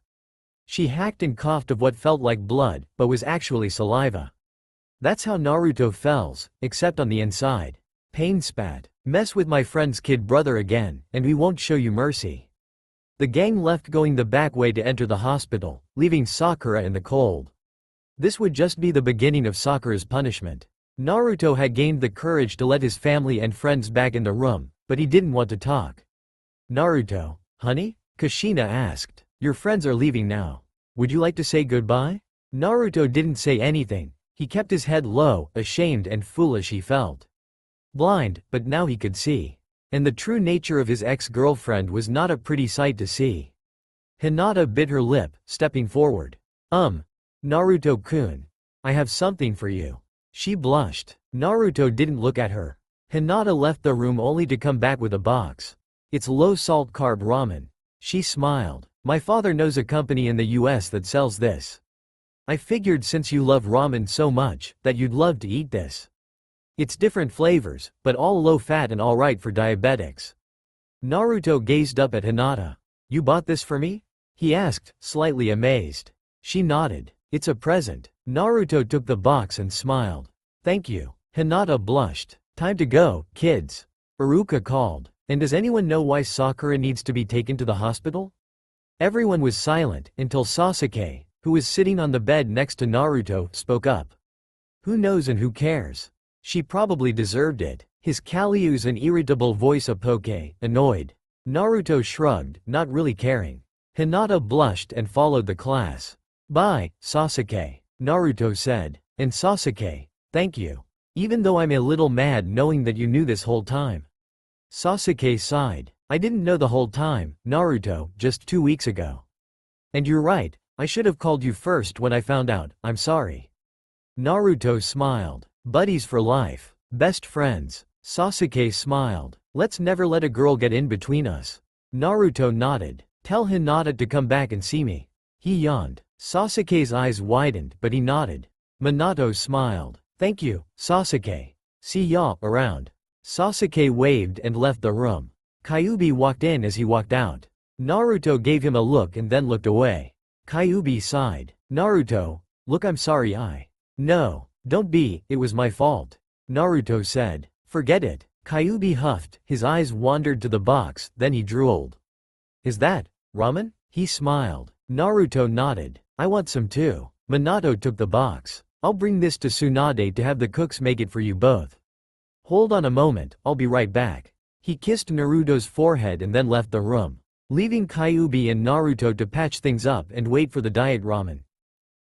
[SPEAKER 1] She hacked and coughed of what felt like blood, but was actually saliva. That's how Naruto feels, except on the inside. Pain spat. Mess with my friend's kid brother again, and we won't show you mercy. The gang left, going the back way to enter the hospital, leaving Sakura in the cold. This would just be the beginning of Sakura's punishment. Naruto had gained the courage to let his family and friends back in the room, but he didn't want to talk. Naruto, honey? Kushina asked. Your friends are leaving now. Would you like to say goodbye? Naruto didn't say anything. He kept his head low, ashamed and foolish he felt. Blind, but now he could see. And the true nature of his ex-girlfriend was not a pretty sight to see. Hinata bit her lip, stepping forward. Naruto-kun. I have something for you. She blushed. Naruto didn't look at her. Hinata left the room only to come back with a box. It's low-salt carb ramen. She smiled. My father knows a company in the US that sells this. I figured since you love ramen so much, that you'd love to eat this. It's different flavors, but all low-fat and alright for diabetics. Naruto gazed up at Hinata. You bought this for me? He asked, slightly amazed. She nodded. It's a present. Naruto took the box and smiled. Thank you. Hinata blushed. Time to go, kids. Iruka called. And does anyone know why Sakura needs to be taken to the hospital? Everyone was silent, until Sasuke, who was sitting on the bed next to Naruto, spoke up. Who knows and who cares? She probably deserved it. His Kaliu's an irritable voice apoke, annoyed. Naruto shrugged, not really caring. Hinata blushed and followed the class. Bye, Sasuke, Naruto said. And Sasuke, thank you. Even though I'm a little mad knowing that you knew this whole time. Sasuke sighed. I didn't know the whole time, Naruto, just 2 weeks ago. And you're right, I should have called you first when I found out, I'm sorry. Naruto smiled. Buddies for life. Best friends. Sasuke smiled. Let's never let a girl get in between us. Naruto nodded. Tell Hinata to come back and see me. He yawned. Sasuke's eyes widened, but he nodded. Minato smiled. Thank you, Sasuke. See ya around. Sasuke waved and left the room. Kyuubi walked in as he walked out. Naruto gave him a look and then looked away. Kyuubi sighed. Naruto, look, I'm sorry No, don't be, it was my fault. Naruto said. Forget it. Kyuubi huffed, his eyes wandered to the box, then he drooled. Is that ramen? He smiled. Naruto nodded. I want some too. Minato took the box. I'll bring this to Tsunade to have the cooks make it for you both. Hold on a moment, I'll be right back. He kissed Naruto's forehead and then left the room, leaving Kyuubi and Naruto to patch things up and wait for the diet ramen.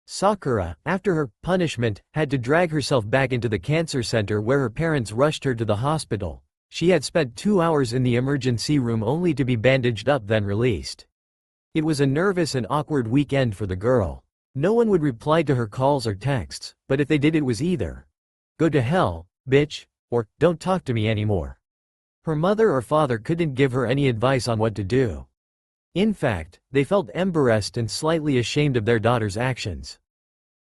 [SPEAKER 1] Sakura, after her punishment, had to drag herself back into the cancer center where her parents rushed her to the hospital. She had spent 2 hours in the emergency room only to be bandaged up then released. It was a nervous and awkward weekend for the girl. No one would reply to her calls or texts, but if they did it was either go to hell, bitch, or don't talk to me anymore. Her mother or father couldn't give her any advice on what to do. In fact, they felt embarrassed and slightly ashamed of their daughter's actions.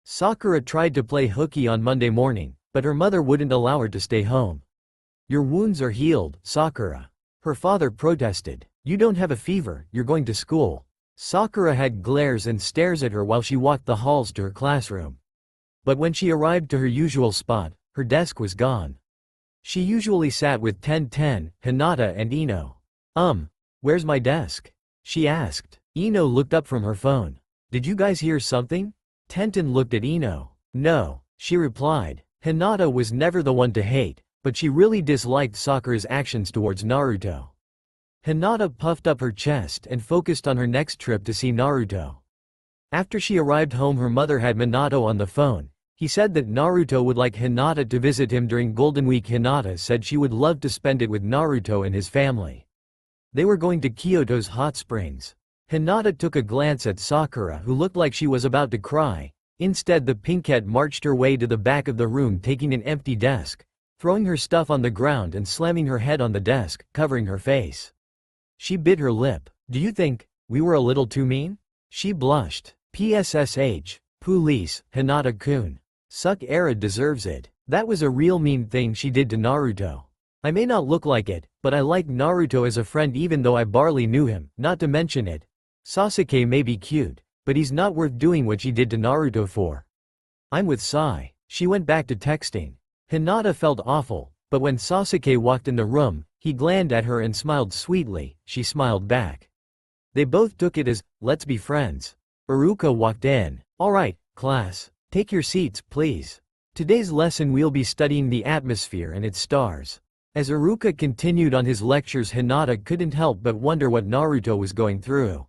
[SPEAKER 1] Sakura tried to play hooky on Monday morning, but her mother wouldn't allow her to stay home. Your wounds are healed, Sakura. Her father protested. You don't have a fever, you're going to school. Sakura had glares and stares at her while she walked the halls to her classroom. But when she arrived to her usual spot, her desk was gone. She usually sat with Tenten, Hinata and Ino. Where's my desk? She asked. Ino looked up from her phone. Did you guys hear something? Tenten looked at Ino. No, she replied. Hinata was never the one to hate, but she really disliked Sakura's actions towards Naruto. Hinata puffed up her chest and focused on her next trip to see Naruto. After she arrived home, her mother had Minato on the phone. He said that Naruto would like Hinata to visit him during Golden Week. Hinata said she would love to spend it with Naruto and his family. They were going to Kyoto's hot springs. Hinata took a glance at Sakura, who looked like she was about to cry. Instead, the pinkette marched her way to the back of the room, taking an empty desk, throwing her stuff on the ground and slamming her head on the desk, covering her face. She bit her lip. Do you think we were a little too mean? She blushed. PSSH. Police, Hinata-kun. Suck-era deserves it. That was a real mean thing she did to Naruto. I may not look like it, but I like Naruto as a friend even though I barely knew him, not to mention it. Sasuke may be cute, but he's not worth doing what she did to Naruto for. I'm with Sai. She went back to texting. Hinata felt awful, but when Sasuke walked in the room, he glanced at her and smiled sweetly. She smiled back. They both took it as, let's be friends. Iruka walked in. Alright, class. Take your seats, please. Today's lesson we'll be studying the atmosphere and its stars. As Iruka continued on his lectures, Hinata couldn't help but wonder what Naruto was going through.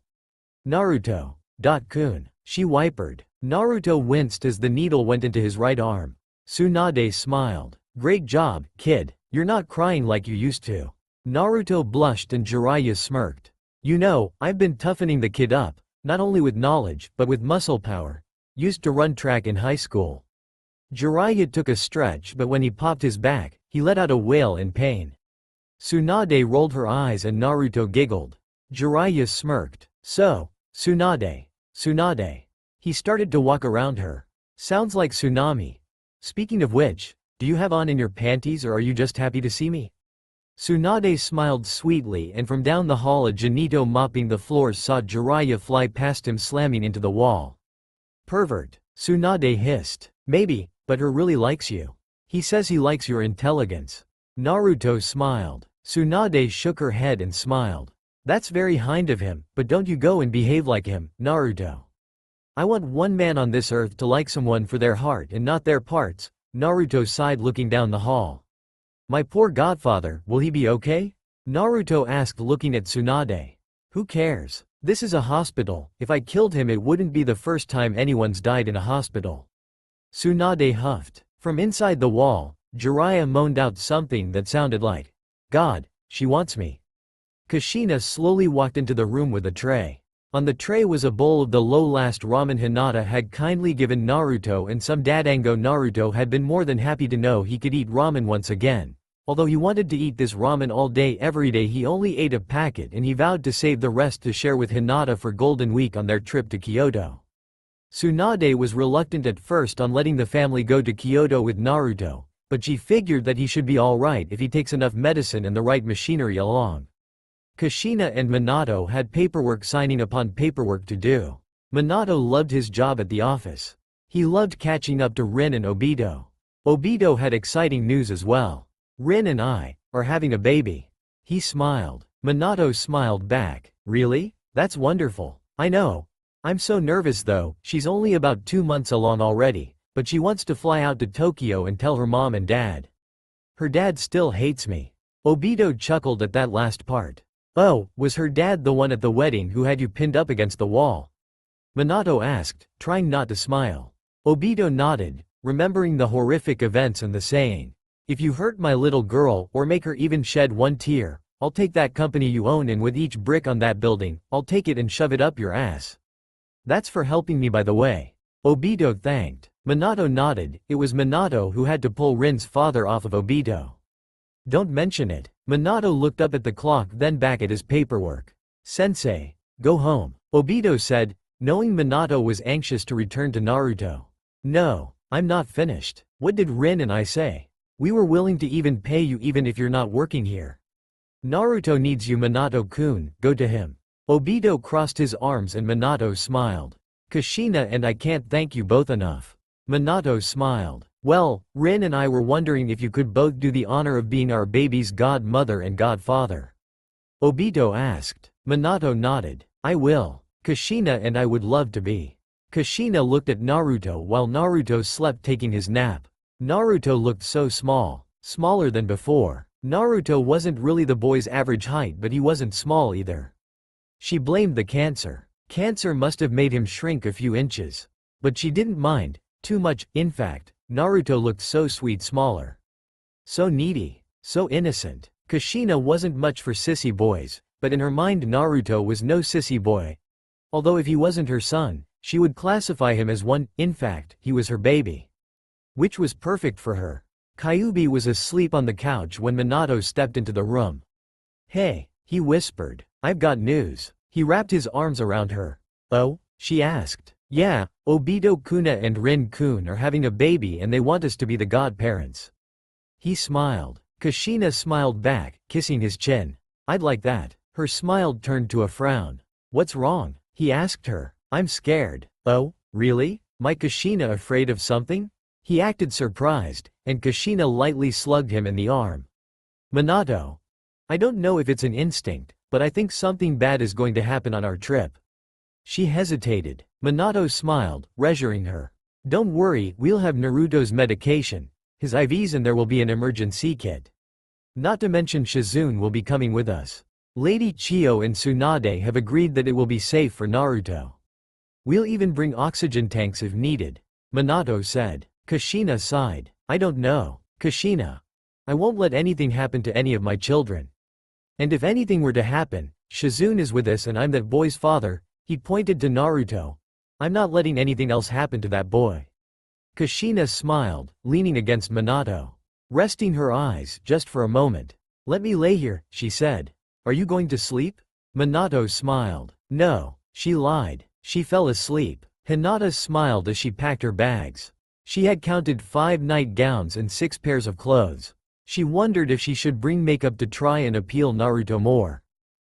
[SPEAKER 1] Naruto-kun. She whimpered. Naruto winced as the needle went into his right arm. Tsunade smiled. Great job, kid. You're not crying like you used to. Naruto blushed and Jiraiya smirked. You know, I've been toughening the kid up, not only with knowledge, but with muscle power. Used to run track in high school. Jiraiya took a stretch, but when he popped his back, he let out a wail in pain. Tsunade rolled her eyes and Naruto giggled. Jiraiya smirked. So, Tsunade. He started to walk around her. Sounds like tsunami. Speaking of which, do you have on in your panties or are you just happy to see me? Tsunade smiled sweetly, and from down the hall a Janito mopping the floors saw Jiraiya fly past him, slamming into the wall. Pervert. Tsunade hissed. Maybe, but her really likes you. He says he likes your intelligence. Naruto smiled. Tsunade shook her head and smiled. That's very kind of him, but don't you go and behave like him, Naruto. I want one man on this earth to like someone for their heart and not their parts. Naruto sighed, looking down the hall. My poor godfather, will he be okay? Naruto asked, looking at Tsunade. Who cares? This is a hospital. If I killed him, it wouldn't be the first time anyone's died in a hospital. Tsunade huffed. From inside the wall, Jiraiya moaned out something that sounded like, God, she wants me. Kushina slowly walked into the room with a tray. On the tray was a bowl of the low-last ramen Hinata had kindly given Naruto and some dadango. Naruto had been more than happy to know he could eat ramen once again. Although he wanted to eat this ramen all day every day, he only ate a packet and he vowed to save the rest to share with Hinata for Golden Week on their trip to Kyoto. Tsunade was reluctant at first on letting the family go to Kyoto with Naruto, but she figured that he should be alright if he takes enough medicine and the right machinery along. Kushina and Minato had paperwork signing upon paperwork to do. Minato loved his job at the office. He loved catching up to Rin and Obito. Obito had exciting news as well. Rin and I are having a baby. He smiled. Minato smiled back. Really? That's wonderful. I know. I'm so nervous though. She's only about 2 months along already, but she wants to fly out to Tokyo and tell her mom and dad. Her dad still hates me. Obito chuckled at that last part. Oh, was her dad the one at the wedding who had you pinned up against the wall? Minato asked, trying not to smile. Obito nodded, remembering the horrific events and the saying, "If you hurt my little girl or make her even shed one tear, I'll take that company you own and with each brick on that building, I'll take it and shove it up your ass." That's for helping me by the way. Obito thanked. Minato nodded. It was Minato who had to pull Rin's father off of Obito. Don't mention it. Minato looked up at the clock then back at his paperwork. Sensei, go home, Obito said, knowing Minato was anxious to return to Naruto. No, I'm not finished. What did Rin and I say? We were willing to even pay you even if you're not working here. Naruto needs you, Minato-kun, go to him. Obito crossed his arms and Minato smiled. Kushina and I can't thank you both enough. Minato smiled. Well, Rin and I were wondering if you could both do the honor of being our baby's godmother and godfather. Obito asked. Minato nodded. I will. Kushina and I would love to be. Kushina looked at Naruto while Naruto slept taking his nap. Naruto looked so small, smaller than before. Naruto wasn't really the boy's average height, but he wasn't small either. She blamed the cancer. Cancer must have made him shrink a few inches. But she didn't mind, too much. In fact, Naruto looked so sweet, smaller. So needy, so innocent. Kushina wasn't much for sissy boys, but in her mind Naruto was no sissy boy. Although if he wasn't her son, she would classify him as one. In fact, he was her baby. Which was perfect for her. Kyuubi was asleep on the couch when Minato stepped into the room. Hey, he whispered. I've got news. He wrapped his arms around her. Oh? She asked. Yeah, Obito-kuna and Rin-kun are having a baby and they want us to be the godparents. He smiled. Kushina smiled back, kissing his chin. I'd like that. Her smile turned to a frown. What's wrong? He asked her. I'm scared. Oh, really? My Kushina afraid of something? He acted surprised, and Kushina lightly slugged him in the arm. Minato. I don't know if it's an instinct, but I think something bad is going to happen on our trip. She hesitated. Minato smiled, reassuring her. Don't worry, we'll have Naruto's medication, his IVs, and there will be an emergency kit. Not to mention Shizune will be coming with us. Lady Chiyo and Tsunade have agreed that it will be safe for Naruto. We'll even bring oxygen tanks if needed, Minato said. Kushina sighed. I don't know, Kushina. I won't let anything happen to any of my children. And if anything were to happen, Shizune is with us and I'm that boy's father. He pointed to Naruto. I'm not letting anything else happen to that boy. Kushina smiled, leaning against Minato. Resting her eyes just for a moment. Let me lay here, she said. Are you going to sleep? Minato smiled. No, she lied. She fell asleep. Hinata smiled as she packed her bags. She had counted 5 nightgowns and 6 pairs of clothes. She wondered if she should bring makeup to try and appeal Naruto more.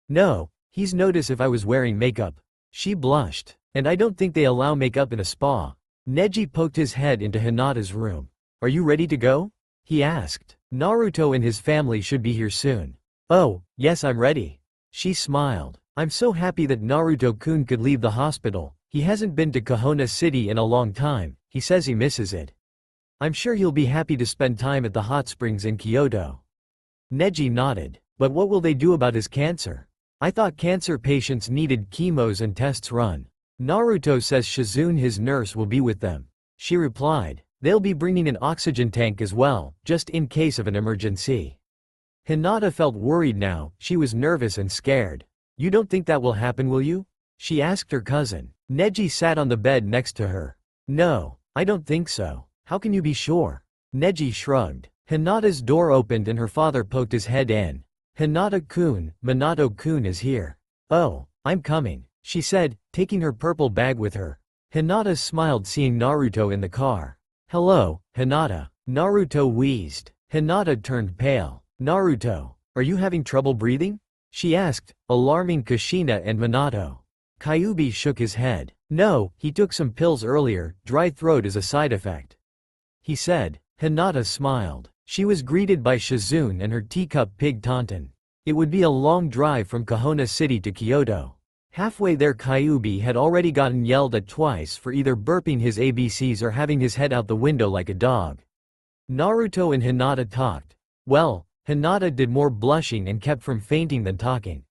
[SPEAKER 1] No, he's noticed if I was wearing makeup. She blushed. And I don't think they allow makeup in a spa. Neji poked his head into Hinata's room. Are you ready to go? He asked. Naruto and his family should be here soon. Oh, yes, I'm ready. She smiled. I'm so happy that Naruto-kun could leave the hospital. He hasn't been to Kahona City in a long time. He says he misses it. I'm sure he'll be happy to spend time at the hot springs in Kyoto. Neji nodded. But what will they do about his cancer? I thought cancer patients needed chemos and tests run. Naruto says Shizune, his nurse, will be with them. She replied. They'll be bringing an oxygen tank as well, just in case of an emergency. Hinata felt worried now. She was nervous and scared. You don't think that will happen, will you? She asked her cousin. Neji sat on the bed next to her. No, I don't think so. How can you be sure? Neji shrugged. Hinata's door opened and her father poked his head in. Hinata-kun, Minato-kun is here. Oh, I'm coming, she said, taking her purple bag with her. Hinata smiled seeing Naruto in the car. Hello, Hinata. Naruto wheezed. Hinata turned pale. Naruto, are you having trouble breathing? She asked, alarming Kushina and Minato. Kyuubi shook his head. No, he took some pills earlier, dry throat is a side effect. He said. Hinata smiled. She was greeted by Shizune and her teacup pig Taunton. It would be a long drive from Kahona City to Kyoto. Halfway there Kyuubi had already gotten yelled at twice for either burping his ABCs or having his head out the window like a dog. Naruto and Hinata talked. Well, Hinata did more blushing and kept from fainting than talking.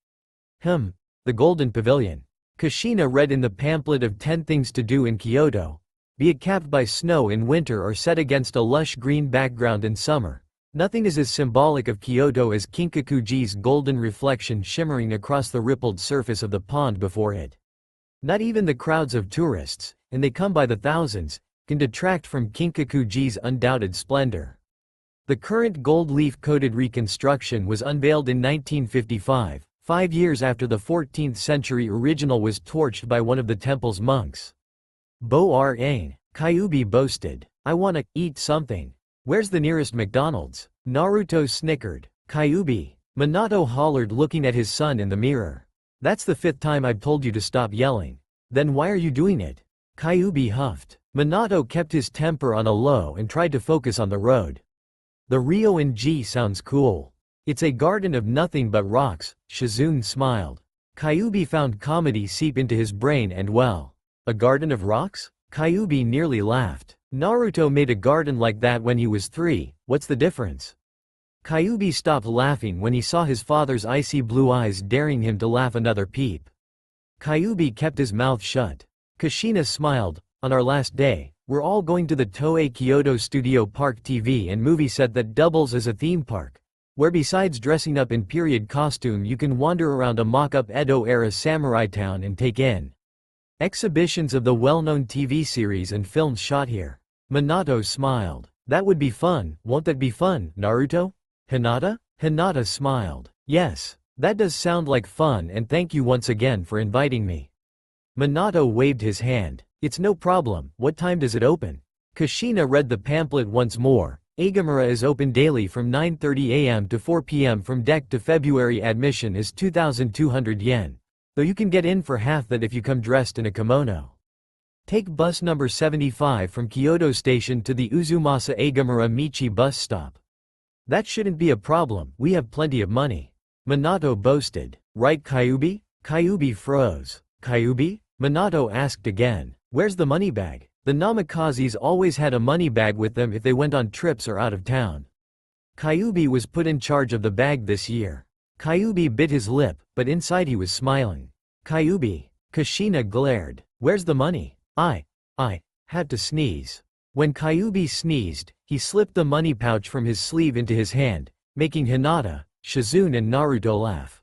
[SPEAKER 1] The Golden Pavilion. Kushina read in the pamphlet of 10 things to do in Kyoto. Be it capped by snow in winter or set against a lush green background in summer. Nothing is as symbolic of Kyoto as Kinkakuji's golden reflection shimmering across the rippled surface of the pond before it. Not even the crowds of tourists, and they come by the thousands, can detract from Kinkakuji's undoubted splendor. The current gold leaf-coated reconstruction was unveiled in 1955, 5 years after the 14th century original was torched by one of the temple's monks. Bo-ar-ain, Kyuubi boasted. I wanna eat something. Where's the nearest McDonald's? Naruto snickered. Kyuubi. Minato hollered looking at his son in the mirror. That's the 5th time I've told you to stop yelling. Then why are you doing it? Kyuubi huffed. Minato kept his temper on a low and tried to focus on the road. The Ryo-in-Ji sounds cool. It's a garden of nothing but rocks, Shizune smiled. Kyuubi found comedy seep into his brain and well. A garden of rocks? Kyuubi nearly laughed. Naruto made a garden like that when he was 3, what's the difference? Kyuubi stopped laughing when he saw his father's icy blue eyes daring him to laugh another peep. Kyuubi kept his mouth shut. Kushina smiled. On our last day, we're all going to the Toei Kyoto Studio Park TV and movie set that doubles as a theme park, where besides dressing up in period costume you can wander around a mock-up Edo-era samurai town and take in exhibitions of the well-known TV series and films shot here. Minato smiled. That would be fun, won't that be fun, Naruto? Hinata? Hinata smiled. Yes, that does sound like fun and thank you once again for inviting me. Minato waved his hand. It's no problem, what time does it open? Kushina read the pamphlet once more. Agamura is open daily from 9:30 a.m. to 4 p.m. from deck to February. Admission is 2,200 yen. Though you can get in for half that if you come dressed in a kimono. Take bus number 75 from Kyoto Station to the Uzumasa Agamura Michi bus stop. That shouldn't be a problem, we have plenty of money. Minato boasted. Right Kyuubi? Kyuubi froze. Kyuubi? Minato asked again. Where's the money bag? The Namakazes always had a money bag with them if they went on trips or out of town. Kyuubi was put in charge of the bag this year. Kyuubi bit his lip, but inside he was smiling. Kyuubi. Kushina glared. Where's the money? I had to sneeze. When Kyuubi sneezed, he slipped the money pouch from his sleeve into his hand, making Hinata, Shizune and Naruto laugh.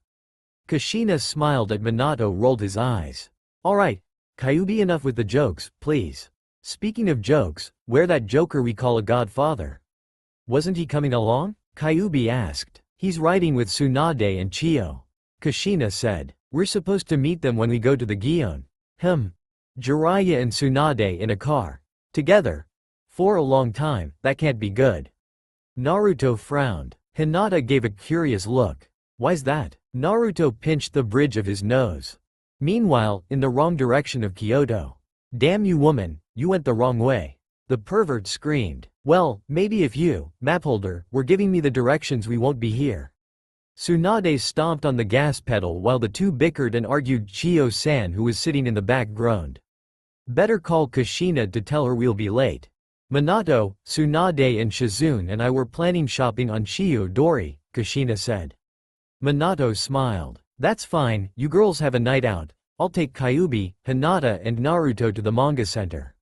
[SPEAKER 1] Kushina smiled at Minato, rolled his eyes. Alright, Kyuubi, enough with the jokes, please. Speaking of jokes, where that joker we call a godfather? Wasn't he coming along? Kyuubi asked. He's riding with Tsunade and Chiyo. Kushina said. We're supposed to meet them when we go to the Gion. Jiraiya and Tsunade in a car. Together. For a long time, that can't be good. Naruto frowned. Hinata gave a curious look. Why's that? Naruto pinched the bridge of his nose. Meanwhile, in the wrong direction of Kyoto. Damn you woman, you went the wrong way. The pervert screamed. Well, maybe if you, mapholder, were giving me the directions we won't be here. Tsunade stomped on the gas pedal while the two bickered and argued. Chiyo-san, who was sitting in the back, groaned. Better call Kushina to tell her we'll be late. Minato, Tsunade and Shizune and I were planning shopping on Chiyo-dori, Kushina said. Minato smiled. That's fine, you girls have a night out. I'll take Kyuubi, Hinata and Naruto to the manga center.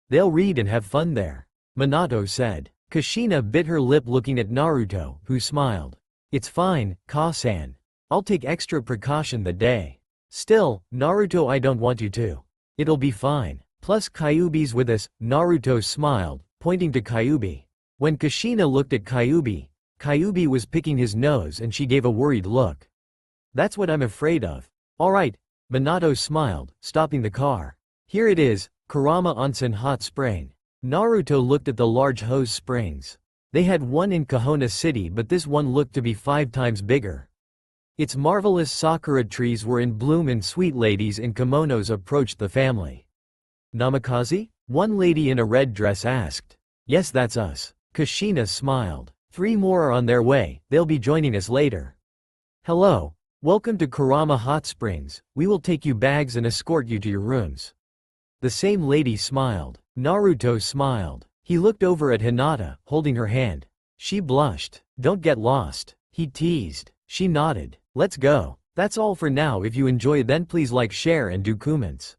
[SPEAKER 1] They'll read and have fun there. Minato said. Kushina bit her lip looking at Naruto, who smiled. It's fine, Ka-san. I'll take extra precaution that day. Still, Naruto, I don't want you to. It'll be fine. Plus Kyuubi's with us, Naruto smiled, pointing to Kyuubi. When Kushina looked at Kyuubi, Kyuubi was picking his nose and she gave a worried look. That's what I'm afraid of. Alright, Minato smiled, stopping the car. Here it is, Kurama Onsen Hot Spring. Naruto looked at the large hose springs. They had one in Kahona City, but this one looked to be 5 times bigger. Its marvelous sakura trees were in bloom and sweet ladies in kimonos approached the family. Namikaze? One lady in a red dress asked. Yes, that's us. Kushina smiled. 3 more are on their way, they'll be joining us later. Hello. Welcome to Kurama Hot Springs, we will take you bags and escort you to your rooms. The same lady smiled. Naruto smiled. He looked over at Hinata, holding her hand. She blushed. Don't get lost. He teased. She nodded. Let's go. That's all for now. If you enjoy then please like, share and do comments.